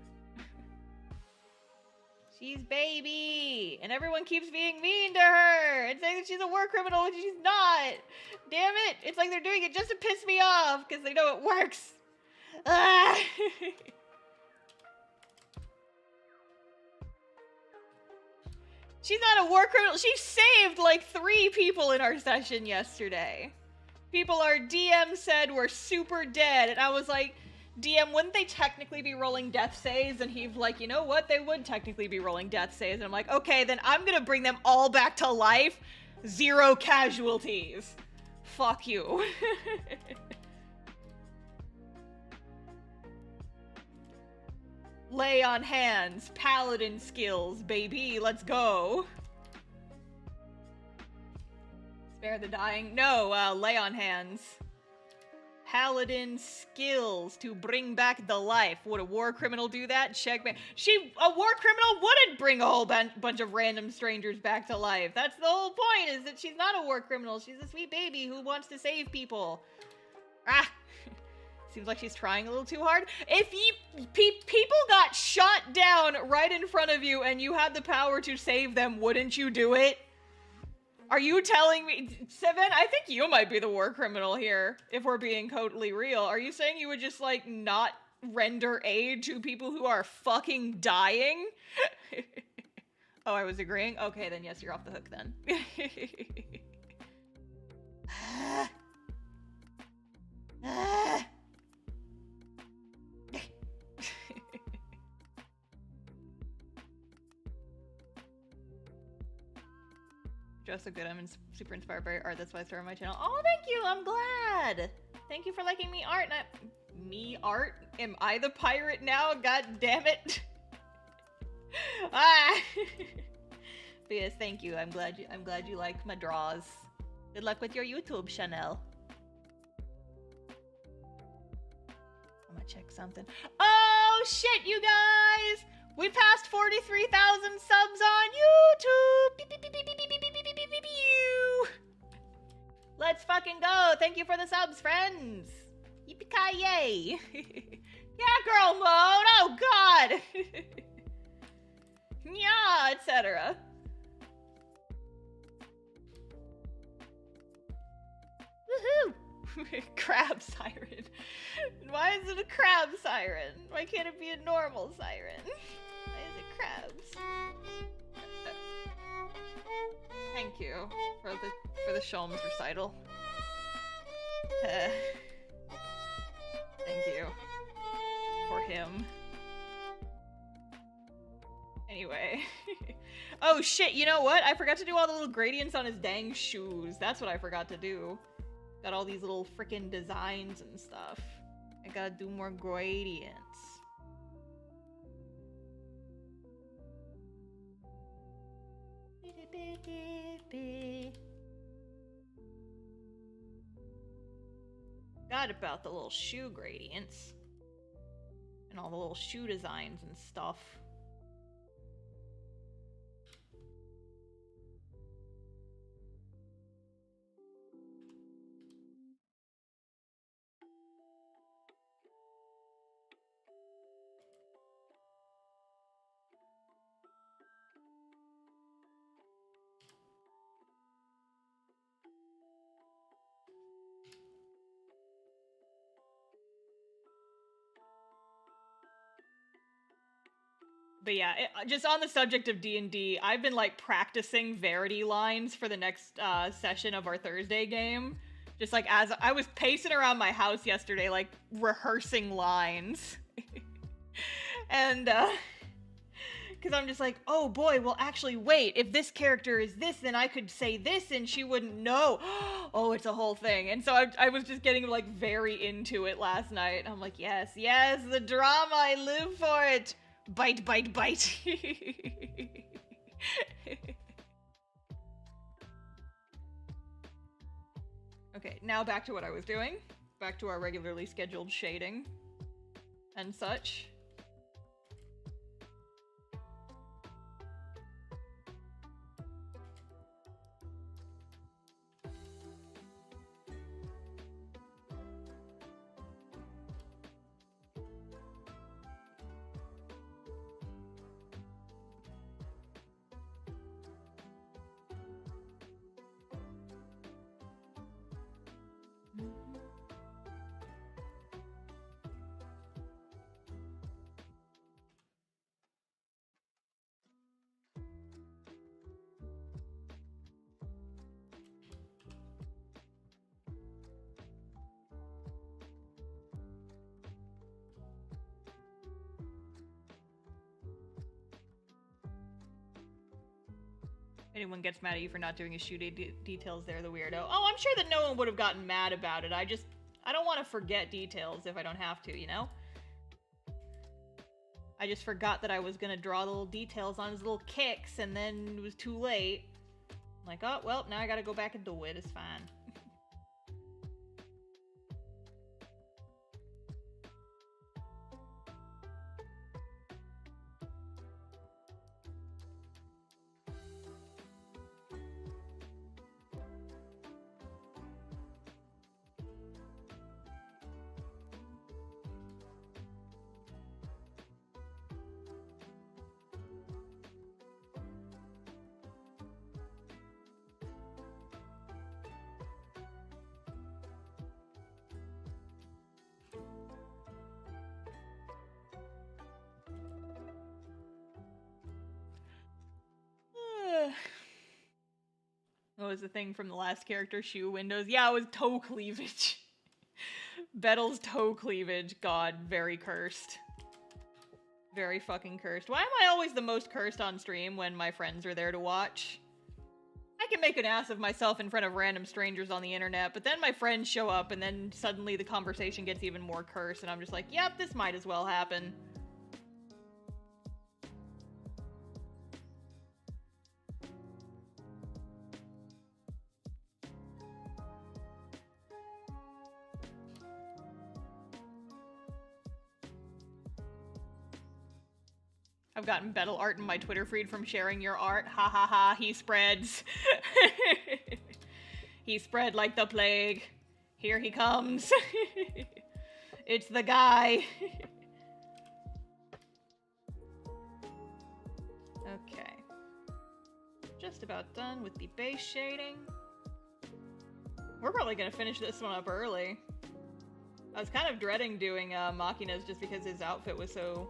She's baby! And everyone keeps being mean to her and saying that she's a war criminal when she's not! Damn it! It's like they're doing it just to piss me off because they know it works! Ah. She's not a war criminal. She saved like 3 people in our session yesterday. People our DM said were super dead, and I was like, DM, wouldn't they technically be rolling death saves? And he's like, you know what? They would technically be rolling death saves. And I'm like, okay, then I'm gonna bring them all back to life. 0 casualties. Fuck you. Lay on hands. Paladin skills, baby. Let's go. Spare the dying. No, lay on hands. Paladin skills to bring back the life. Would a war criminal do that? Checkmate. A war criminal wouldn't bring a whole bunch of random strangers back to life. That's the whole point, is that she's not a war criminal. She's a sweet baby who wants to save people. Ah. Seems like she's trying a little too hard. If people got shot down right in front of you and you had the power to save them, wouldn't you do it? Are you telling me, Seven? I think you might be the war criminal here, if we're being totally real. Are you saying you would just, like, not render aid to people who are fucking dying? Oh, I was agreeing? Okay, then yes, you're off the hook then. Just so good. I'm super inspired by your art. That's why I started my channel. Oh, thank you. I'm glad. Thank you for liking me art. Me art? Am I the pirate now? God damn it. Ah. But yes, thank you. I'm glad you like my draws. Good luck with your YouTube channel. I'm gonna check something. Oh shit, you guys! We passed 43,000 subs on YouTube! Beep, beep, beep, beep, beep, beep, beep, beep, beep, beep, beep, beep. Let's fucking go! Thank you for the subs, friends! Yippee-ki-yay! Yeah, girl mode! Oh god! Yeah, etc. Woohoo! Crab siren. Why is it a crab siren? Why can't it be a normal siren? Why is it crabs? Thank you for the Sholmes recital. Thank you for him. Anyway. Oh shit, you know what? I forgot to do all the little gradients on his dang shoes. That's what I forgot to do. Got all these little freaking designs and stuff. I gotta do more gradients. Forgot about the little shoe gradients. And all the little shoe designs and stuff. But yeah, just on the subject of D&D, I've been like practicing Verity lines for the next session of our Thursday game. Just like as I was pacing around my house yesterday, like rehearsing lines. And because I'm just like, oh boy, well actually wait, if this character is this, then I could say this and she wouldn't know. Oh, it's a whole thing. And so I was just getting like very into it last night. I'm like, yes, the drama, I live for it. Bite, bite, bite. Okay, now back to what I was doing. Back to our regularly scheduled shading and such. Anyone gets mad at you for not doing a shoot details, they're the weirdo. Oh, I'm sure that no one would have gotten mad about it. I don't want to forget details if I don't have to, you know? I just forgot that I was gonna draw the little details on his little kicks, and then it was too late. I'm like, oh, well, now I gotta go back and do it. It's fine. What was the thing from the last character? Shoe windows? Yeah, it was toe cleavage. Bettel's toe cleavage. God, very cursed. Very fucking cursed. Why am I always the most cursed on stream when my friends are there to watch? I can make an ass of myself in front of random strangers on the internet, but then my friends show up and then suddenly the conversation gets even more cursed and I'm just like, yep, this might as well happen. I've gotten Bettel art in my Twitter feed from sharing your art. Ha ha ha, he spreads. He spread like the plague. Here he comes. It's the guy. Okay. Just about done with the base shading. We're probably gonna finish this one up early. I was kind of dreading doing Machina's just because his outfit was so,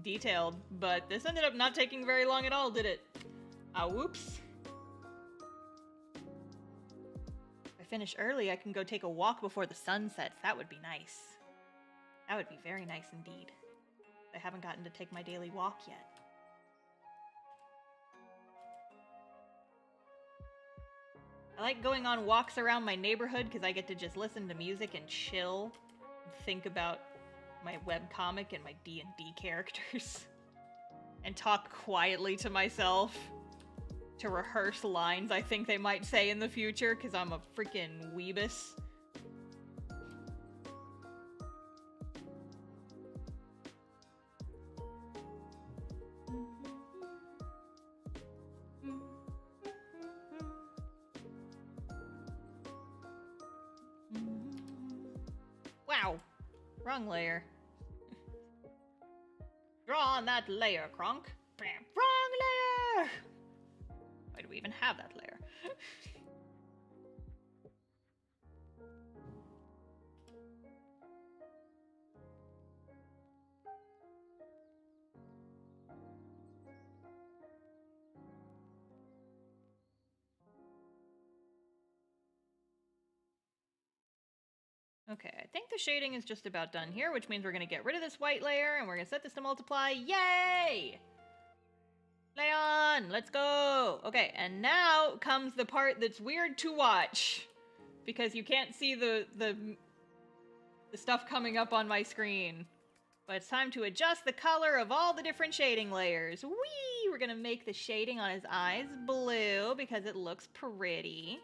detailed, but this ended up not taking very long at all, did it? Whoops. If I finish early, I can go take a walk before the sun sets. That would be nice. That would be very nice indeed. I haven't gotten to take my daily walk yet. I like going on walks around my neighborhood because I get to just listen to music and chill and think about my webcomic and my D&D characters and talk quietly to myself to rehearse lines I think they might say in the future because I'm a freaking weebus. Wow. Wrong layer. Draw on that layer, Kronk. Wrong layer! Why do we even have that layer? Okay, I think the shading is just about done here, which means we're gonna get rid of this white layer, and we're gonna set this to multiply. Yay! Flayon, let's go! Okay, and now comes the part that's weird to watch, because you can't see the stuff coming up on my screen. But it's time to adjust the color of all the different shading layers. Whee! We're gonna make the shading on his eyes blue, because it looks pretty.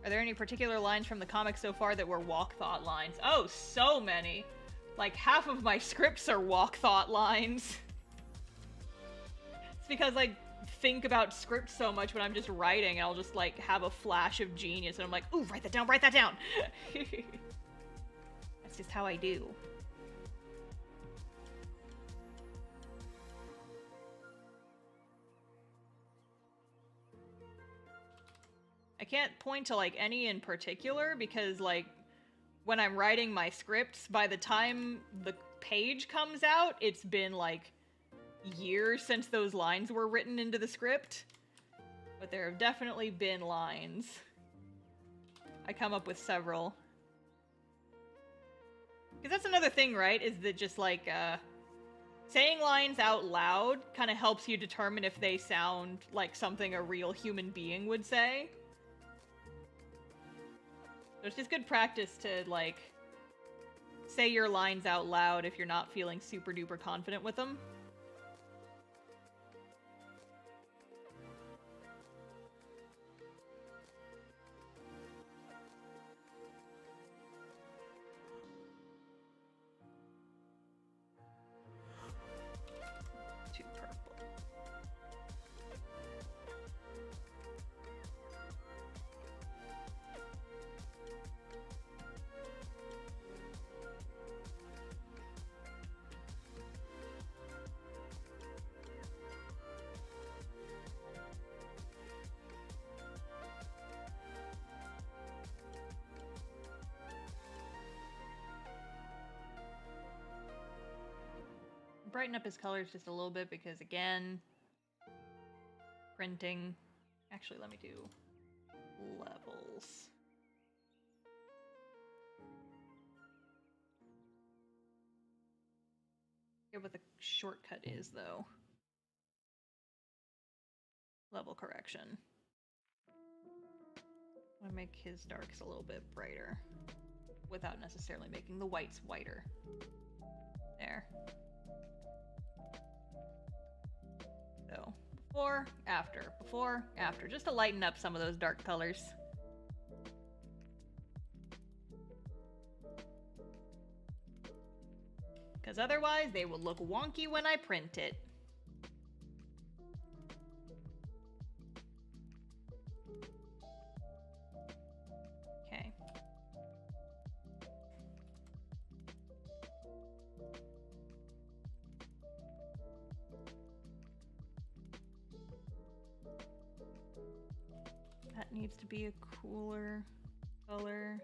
Are there any particular lines from the comic so far that were walk thought lines? Oh, so many! Like, half of my scripts are walk thought lines. It's because I think about scripts so much when I'm just writing, and I'll just, like, have a flash of genius, and I'm like, ooh, write that down, write that down! That's just how I do. I can't point to, like, any in particular, because, like, when I'm writing my scripts, by the time the page comes out, it's been, like, years since those lines were written into the script. But there have definitely been lines. I come up with several. Because that's another thing, right? Is that just, like, saying lines out loud kind of helps you determine if they sound like something a real human being would say. So it's just good practice to, like, say your lines out loud if you're not feeling super duper confident with them. Too purple. Brighten up his colors just a little bit because, again, printing. Actually, let me do levels. I forget what the shortcut is, though. Level correction. I'm gonna make his darks a little bit brighter without necessarily making the whites whiter. There. So, before, after, just to lighten up some of those dark colors. Because otherwise, they will look wonky when I print it. Okay. That needs to be a cooler color.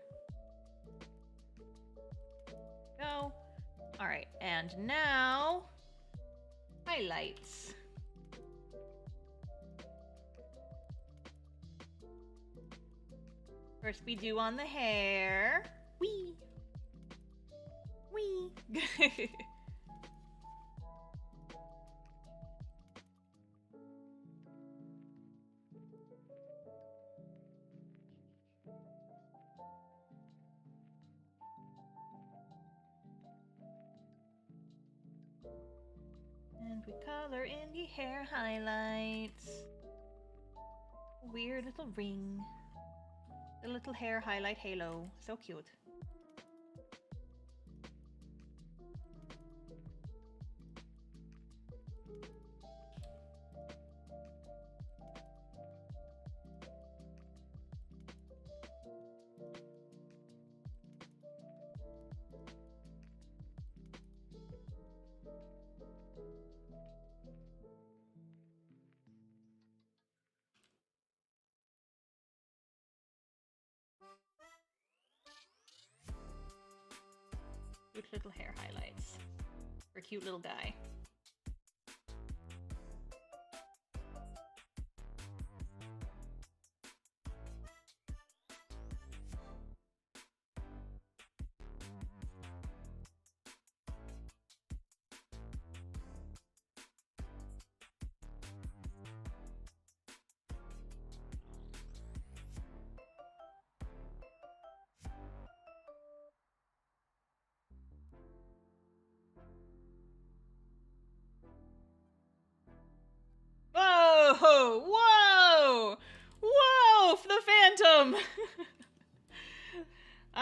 Go. All right, and now highlights. First we do on the hair. Wee. Wee. And we color in the hair highlights. Weird little ring. The little hair highlight halo. So cute. Cute little hair highlights for a cute little guy.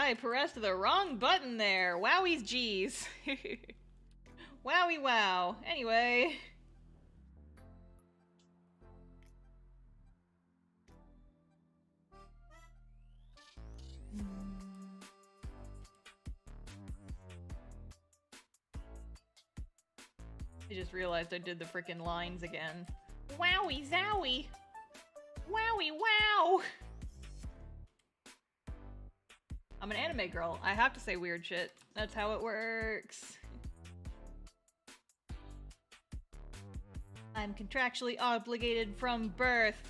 I pressed the wrong button there. Wowies geez. Wowie wow. Anyway. I just realized I did the frickin' lines again. Wowie zowie! Wowie wow! I'm an anime girl. I have to say weird shit. That's how it works. I'm contractually obligated from birth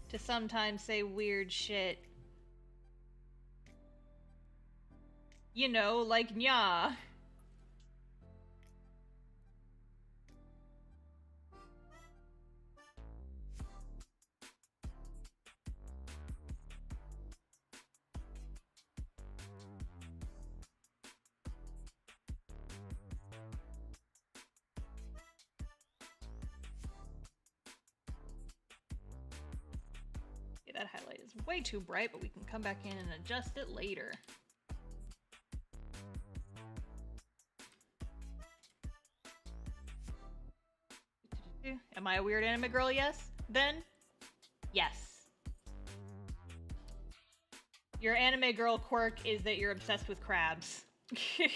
to sometimes say weird shit. You know, like nya. That highlight is way too bright, but we can come back in and adjust it later. Am I a weird anime girl? Yes. Then? Yes. Your anime girl quirk is that you're obsessed with crabs. Because,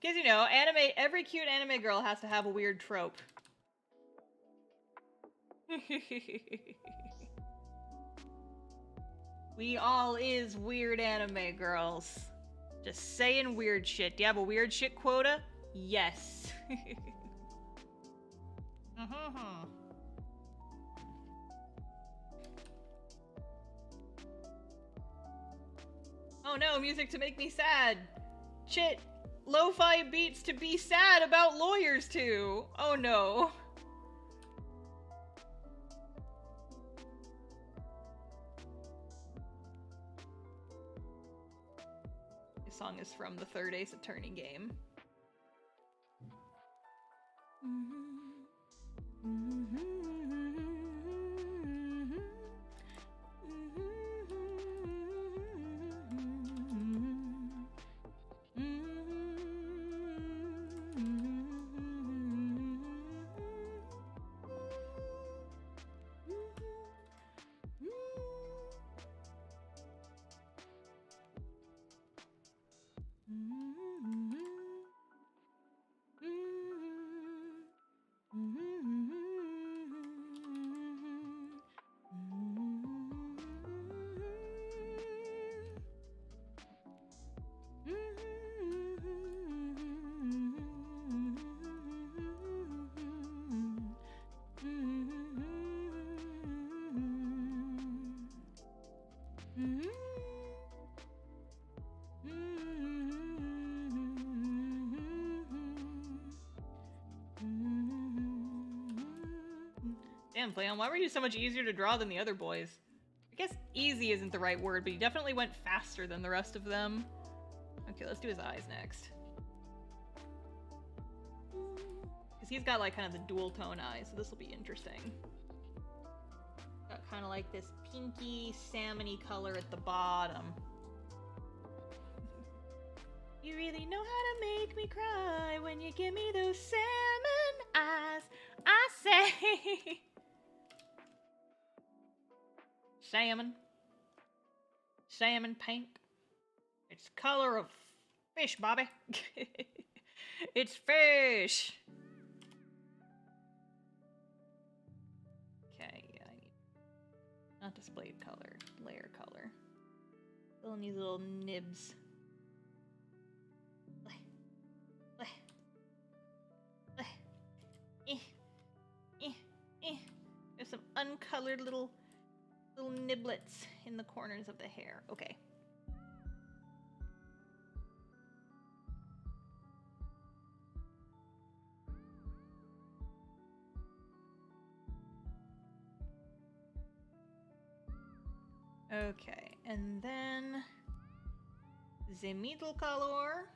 you know, every cute anime girl has to have a weird trope. We all is weird anime girls. Just saying weird shit. Do you have a weird shit quota? Yes. Oh no, music to make me sad. Shit. Lo-fi beats to be sad about lawyers too. Oh no. This song is from the Third Ace Attorney game. Damn, Flayon, why were you so much easier to draw than the other boys? I guess easy isn't the right word, but he definitely went faster than the rest of them. Okay, let's do his eyes next. Because he's got like kind of the dual tone eyes, so this will be interesting. Got kind of like this pinky, salmon-y color at the bottom. You really know how to make me cry when you give me those salmon eyes, I say. Salmon. Salmon pink. It's the color of fish, Bobby. It's fish. Okay, yeah, I need not displayed color, layer color. Still need little nibs. There's some uncolored little niblets in the corners of the hair. Okay. Okay, and then the middle color,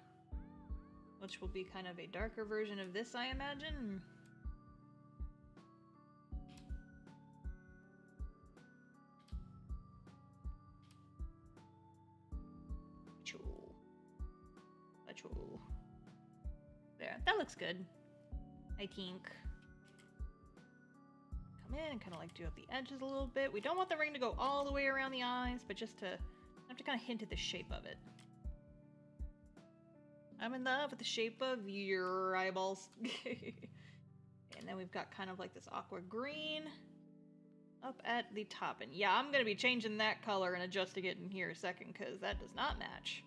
which will be kind of a darker version of this, I imagine. Achoo. Achoo. There. That looks good. I think. Come in and kind of like do up the edges a little bit. We don't want the ring to go all the way around the eyes, but just to have to kind of hint at the shape of it. I'm in love with the shape of your eyeballs. And then we've got kind of like this aqua green up at the top. And yeah, I'm going to be changing that color and adjusting it in here a second because that does not match.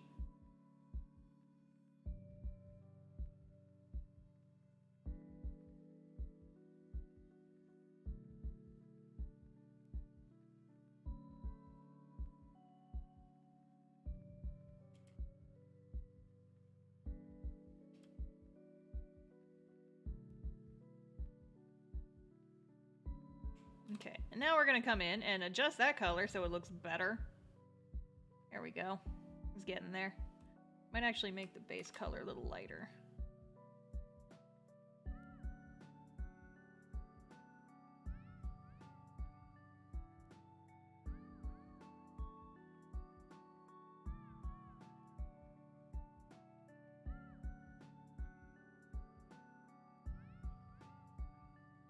Okay, and now we're gonna come in and adjust that color so it looks better. There we go. It's getting there. Might actually make the base color a little lighter.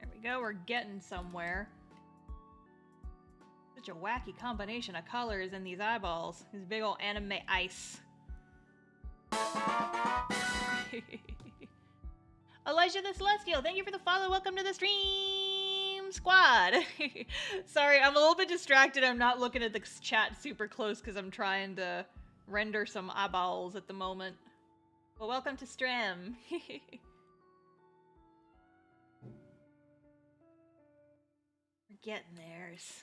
There we go, we're getting somewhere. Such a wacky combination of colors in these eyeballs. These big old anime ice. Elijah the Celestial, thank you for the follow. Welcome to the stream squad. Sorry, I'm a little bit distracted. I'm not looking at the chat super close because I'm trying to render some eyeballs at the moment. Well, welcome to stream. We're getting theirs.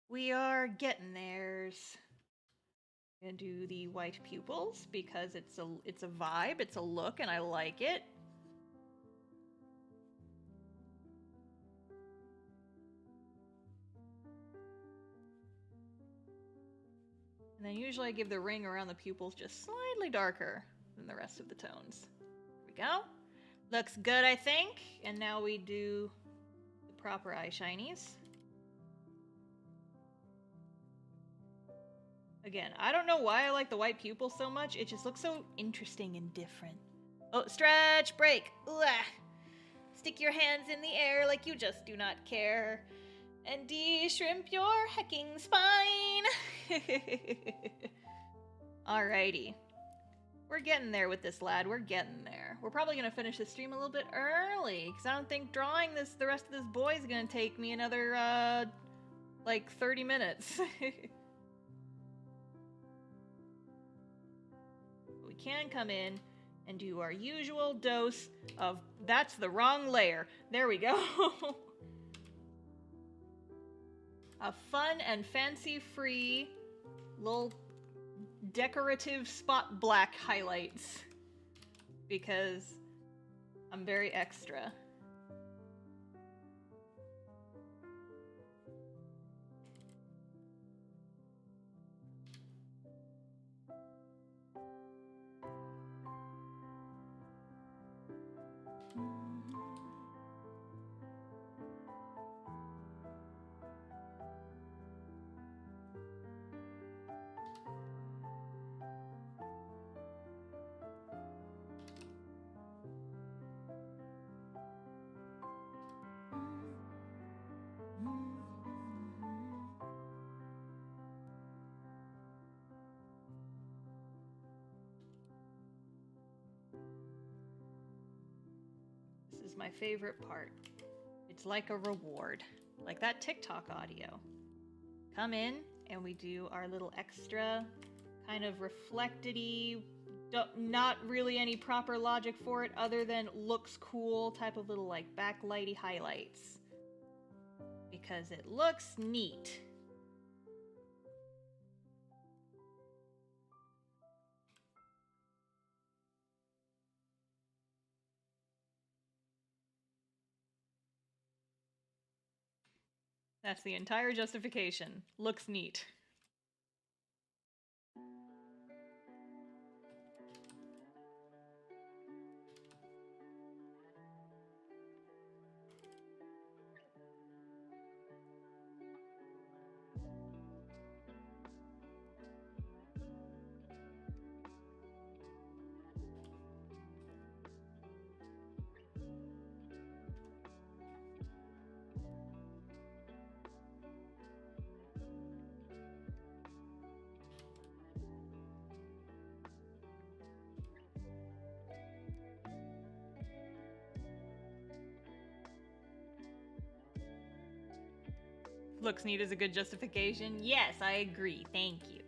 We are getting theirs. I'm gonna do the white pupils because it's a vibe, it's a look, and I like it. And then usually I give the ring around the pupils just slightly darker than the rest of the tones. There we go. Looks good, I think. And now we do the proper eye shinies. Again, I don't know why I like the white pupil so much. It just looks so interesting and different. Oh, stretch, break. Ugh. Stick your hands in the air like you just do not care. And de-shrimp your hecking spine. Alrighty. We're getting there with this, lad. We're getting there. We're probably going to finish the stream a little bit early, because I don't think drawing the rest of this boy is going to take me another, like 30 minutes. We can come in and do our usual dose of that's the wrong layer. There we go. A fun and fancy-free little decorative spot black highlights because I'm very extra. This is my favorite part. It's like a reward, like that TikTok audio. Come in and we do our little extra kind of reflected-y, not really any proper logic for it other than looks cool type of little like backlighty highlights. Because it looks neat. That's the entire justification. Looks neat. Looks neat is a good justification. Yes, I agree. Thank you.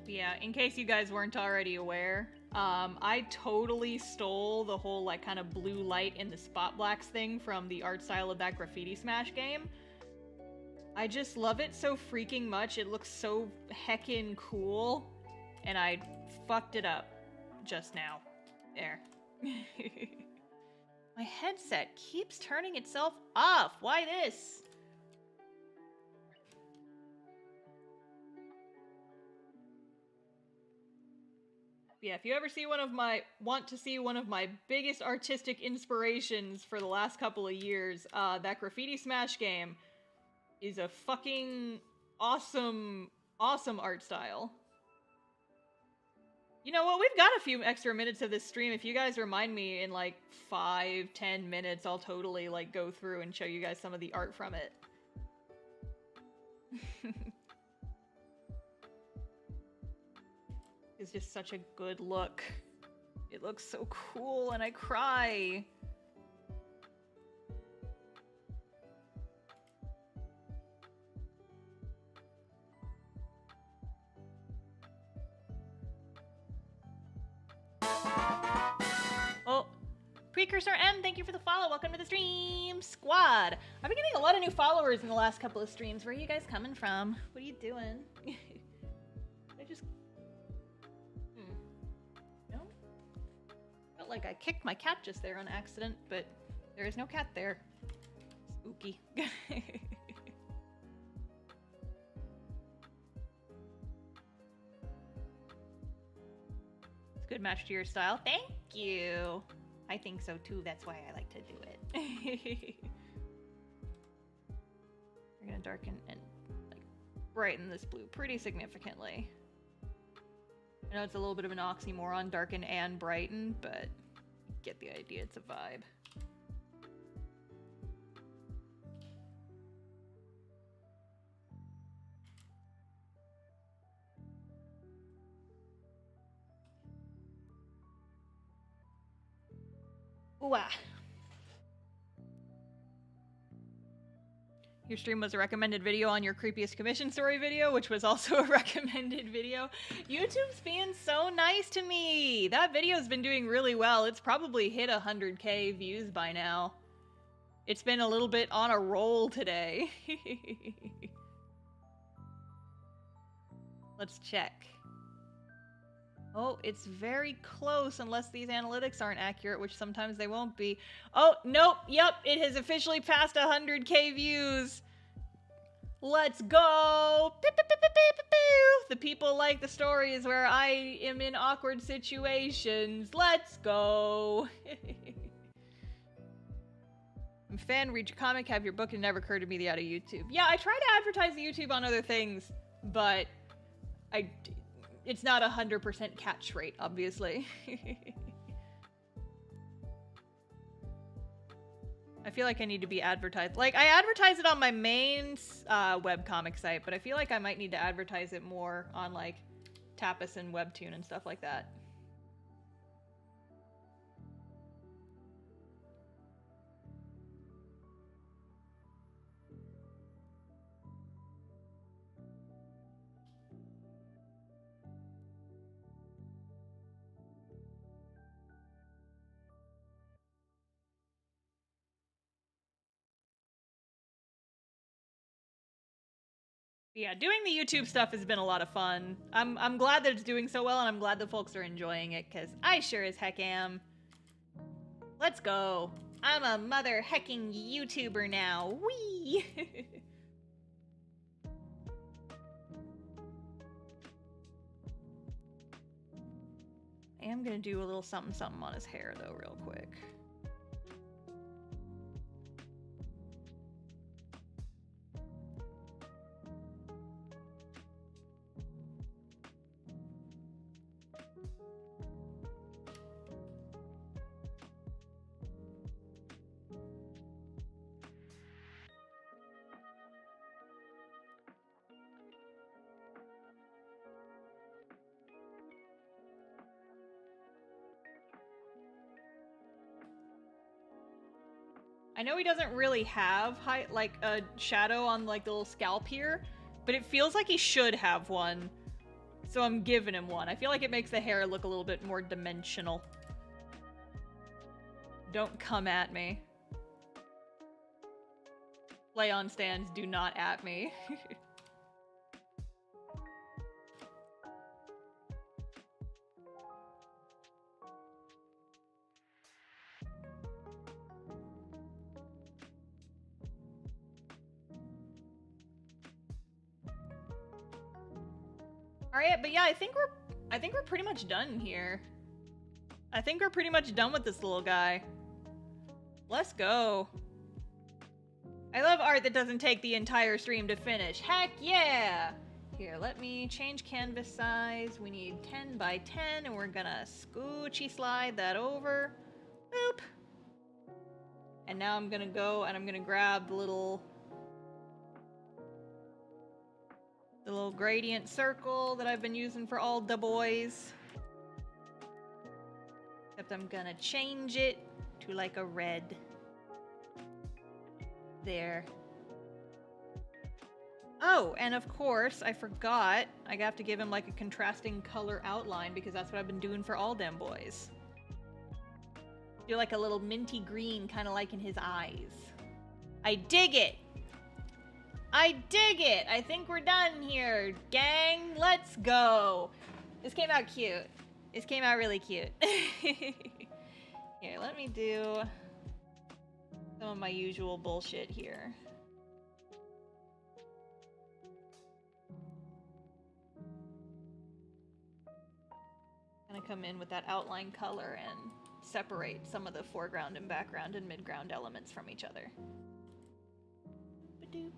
Yeah, in case you guys weren't already aware, I totally stole the whole, like, kind of blue light in the spot blacks thing from the art style of that Graffiti Smash game. I just love it so freaking much. It looks so heckin' cool, and I fucked it up just now. There. My headset keeps turning itself off. Why this? Yeah, if you ever see want to see one of my biggest artistic inspirations for the last couple of years, that Graffiti Smash game is a fucking awesome, awesome art style. You know what? We've got a few extra minutes of this stream. If you guys remind me in like 5-10 minutes, I'll totally like go through and show you guys some of the art from it. It's just such a good look. It looks so cool and I cry. Oh, Precursor M, thank you for the follow. Welcome to the stream squad. I've been getting a lot of new followers in the last couple of streams. Where are you guys coming from? What are you doing? I just... No? Felt like I kicked my cat just there on accident, but there is no cat there. Spooky. Good match to your style. Thank you. I think so too. That's why I like to do it. We're gonna darken and like brighten this blue pretty significantly. I know it's a little bit of an oxymoron, darken and brighten, but get the idea. It's a vibe. Ooh, ah. Your stream was a recommended video on your creepiest commission story video, which was also a recommended video. YouTube's being so nice to me. That video's been doing really well. It's probably hit 100K views by now. It's been a little bit on a roll today. Let's check. Oh, it's very close unless these analytics aren't accurate, which sometimes they won't be. Oh, nope, yep, it has officially passed 100K views. Let's go! Pew, pew, pew, pew, pew, pew, pew. The people like the stories where I am in awkward situations. Let's go! I'm a fan, read your comic, have your book, and never occurred to me the out of YouTube. Yeah, I try to advertise the YouTube on other things, but it's not 100% catch rate, obviously. I feel like I need to be advertised. Like, I advertise it on my main webcomic site, but I feel like I might need to advertise it more on, like, Tempus and Webtoon and stuff like that. Yeah, doing the YouTube stuff has been a lot of fun. I'm glad that it's doing so well, and I'm glad that folks are enjoying it, because I sure as heck am. Let's go. I'm a mother hecking YouTuber now. Whee! I am gonna do a little something something on his hair, though, real quick. I know he doesn't really have like a shadow on like the little scalp here, but it feels like he should have one. So I'm giving him one. I feel like it makes the hair look a little bit more dimensional. Don't come at me. Flayon stands, do not at me. Alright, but yeah, I think we're pretty much done here. I think we're pretty much done with this little guy. Let's go. I love art that doesn't take the entire stream to finish. Heck yeah! Here, let me change canvas size. We need 10 by 10, and we're gonna scoochy slide that over. Boop. And now I'm gonna go and I'm gonna grab the little gradient circle that I've been using for all the boys. Except I'm gonna change it to like a red. There. Oh, and of course, I forgot, I have to give him like a contrasting color outline because that's what I've been doing for all them boys. Do like a little minty green, kind of like in his eyes. I dig it! I dig it! I think we're done here, gang. Let's go. This came out cute. This came out really cute. Here, let me do some of my usual bullshit here. Gonna come in with that outline color and separate some of the foreground and background and midground elements from each other. Ba-doop.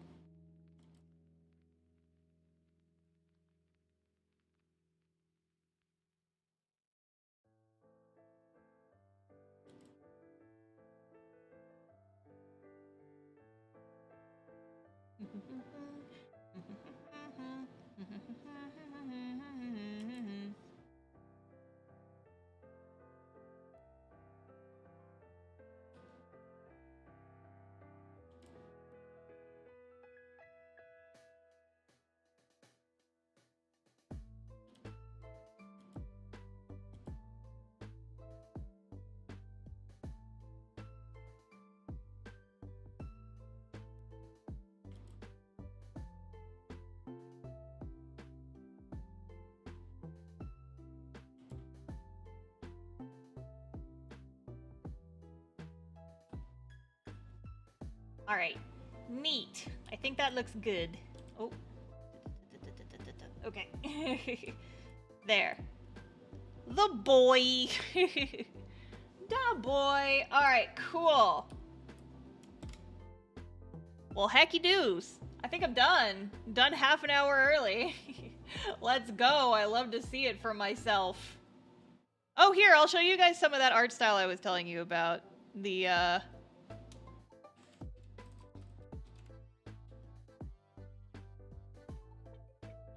All right, neat. I think that looks good. Oh, okay. There. The boy. Da boy. All right, cool. Well, hecky doos. I think I'm done. Done half an hour early. Let's go. I love to see it for myself. Oh, here, I'll show you guys some of that art style I was telling you about. The,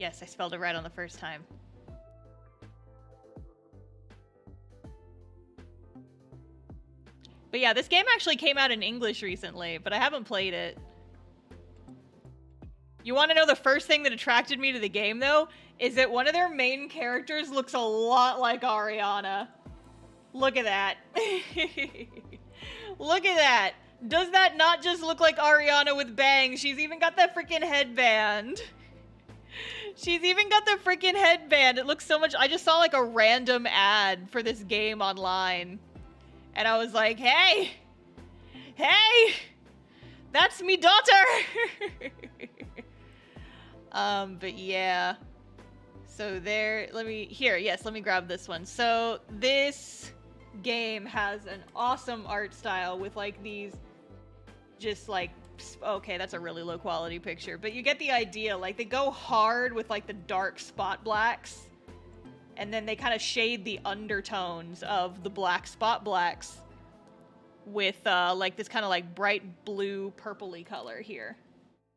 Yes, I spelled it right on the first time. But yeah, this game actually came out in English recently, but I haven't played it. You want to know the first thing that attracted me to the game, though? Is that one of their main characters looks a lot like Ariana. Look at that. Look at that. Does that not just look like Ariana with bangs? She's even got that freaking headband. She's even got the freaking headband. It looks so much. I just saw like a random ad for this game online. And I was like, hey, that's me daughter. But yeah. So there, let me grab this one. So this game has an awesome art style with like these just like, okay, that's a really low quality picture, but you get the idea. Like they go hard with like the dark spot blacks, and then they kind of shade the undertones of the black spot blacks with like this kind of like bright blue purpley color here.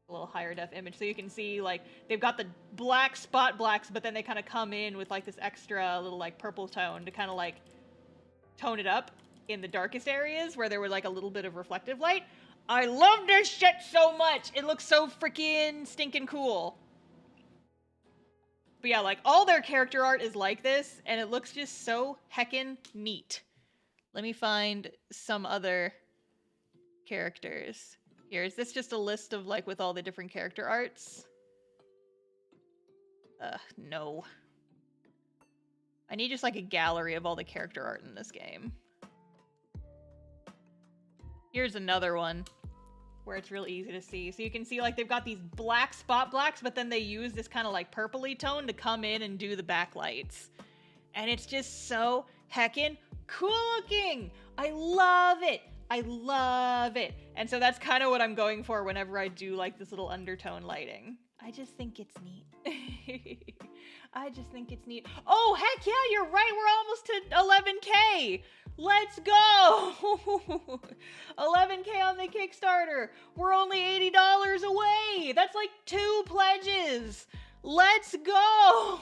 A little higher def image, so you can see like they've got the black spot blacks, but then they kind of come in with like this extra little like purple tone to kind of like tone it up in the darkest areas where there was like a little bit of reflective light. I love this shit so much. It looks so freaking stinking cool. But yeah, like all their character art is like this, and it looks just so heckin' neat. Let me find some other characters. Here, is this just a list of like with all the different character arts? No. I need just like a gallery of all the character art in this game. Here's another one where it's real easy to see. So you can see like they've got these black spot blacks, but then they use this kind of like purpley tone to come in and do the backlights. And it's just so heckin' cool looking. I love it. I love it. And so that's kind of what I'm going for whenever I do like this little undertone lighting. I just think it's neat. I just think it's neat. Oh, heck yeah, you're right. We're almost to 11K. Let's go. 11K on the Kickstarter. We're only $80 away. That's like 2 pledges. Let's go.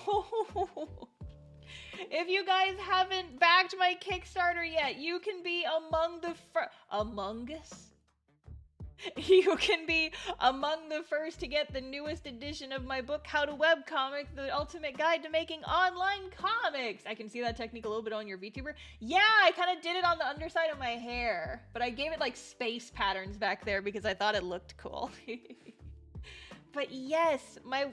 If you guys haven't backed my Kickstarter yet, you can be among us? You can be among the first to get the newest edition of my book, How to Webcomic, the ultimate guide to making online comics. I can see that technique a little bit on your VTuber. Yeah, I kind of did it on the underside of my hair, but I gave it like space patterns back there because I thought it looked cool. But yes, my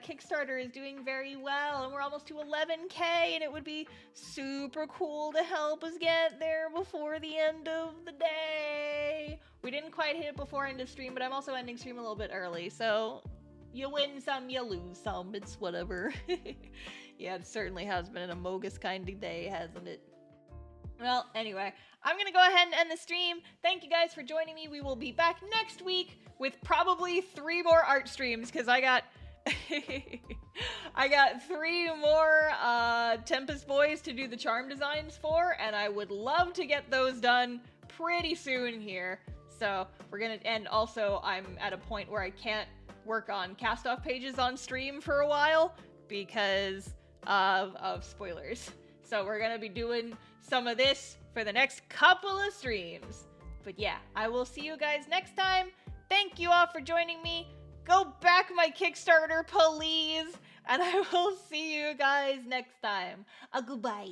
Kickstarter is doing very well, and we're almost to 11K, and it would be super cool to help us get there before the end of the day. We didn't quite hit it before end of stream, but I'm also ending stream a little bit early, so you win some, you lose some. It's whatever. Yeah, it certainly has been an amogus kind of day, hasn't it? Well, anyway, I'm gonna go ahead and end the stream. Thank you guys for joining me. We will be back next week with probably 3 more art streams, because I got I got 3 more Tempus boys to do the charm designs for, and I would love to get those done pretty soon here. So we're gonna, and also I'm at a point where I can't work on cast-off pages on stream for a while because of spoilers. So we're gonna be doing some of this for the next couple of streams. But yeah, I will see you guys next time. Thank you all for joining me. Go back my Kickstarter, please. And I will see you guys next time. Goodbye.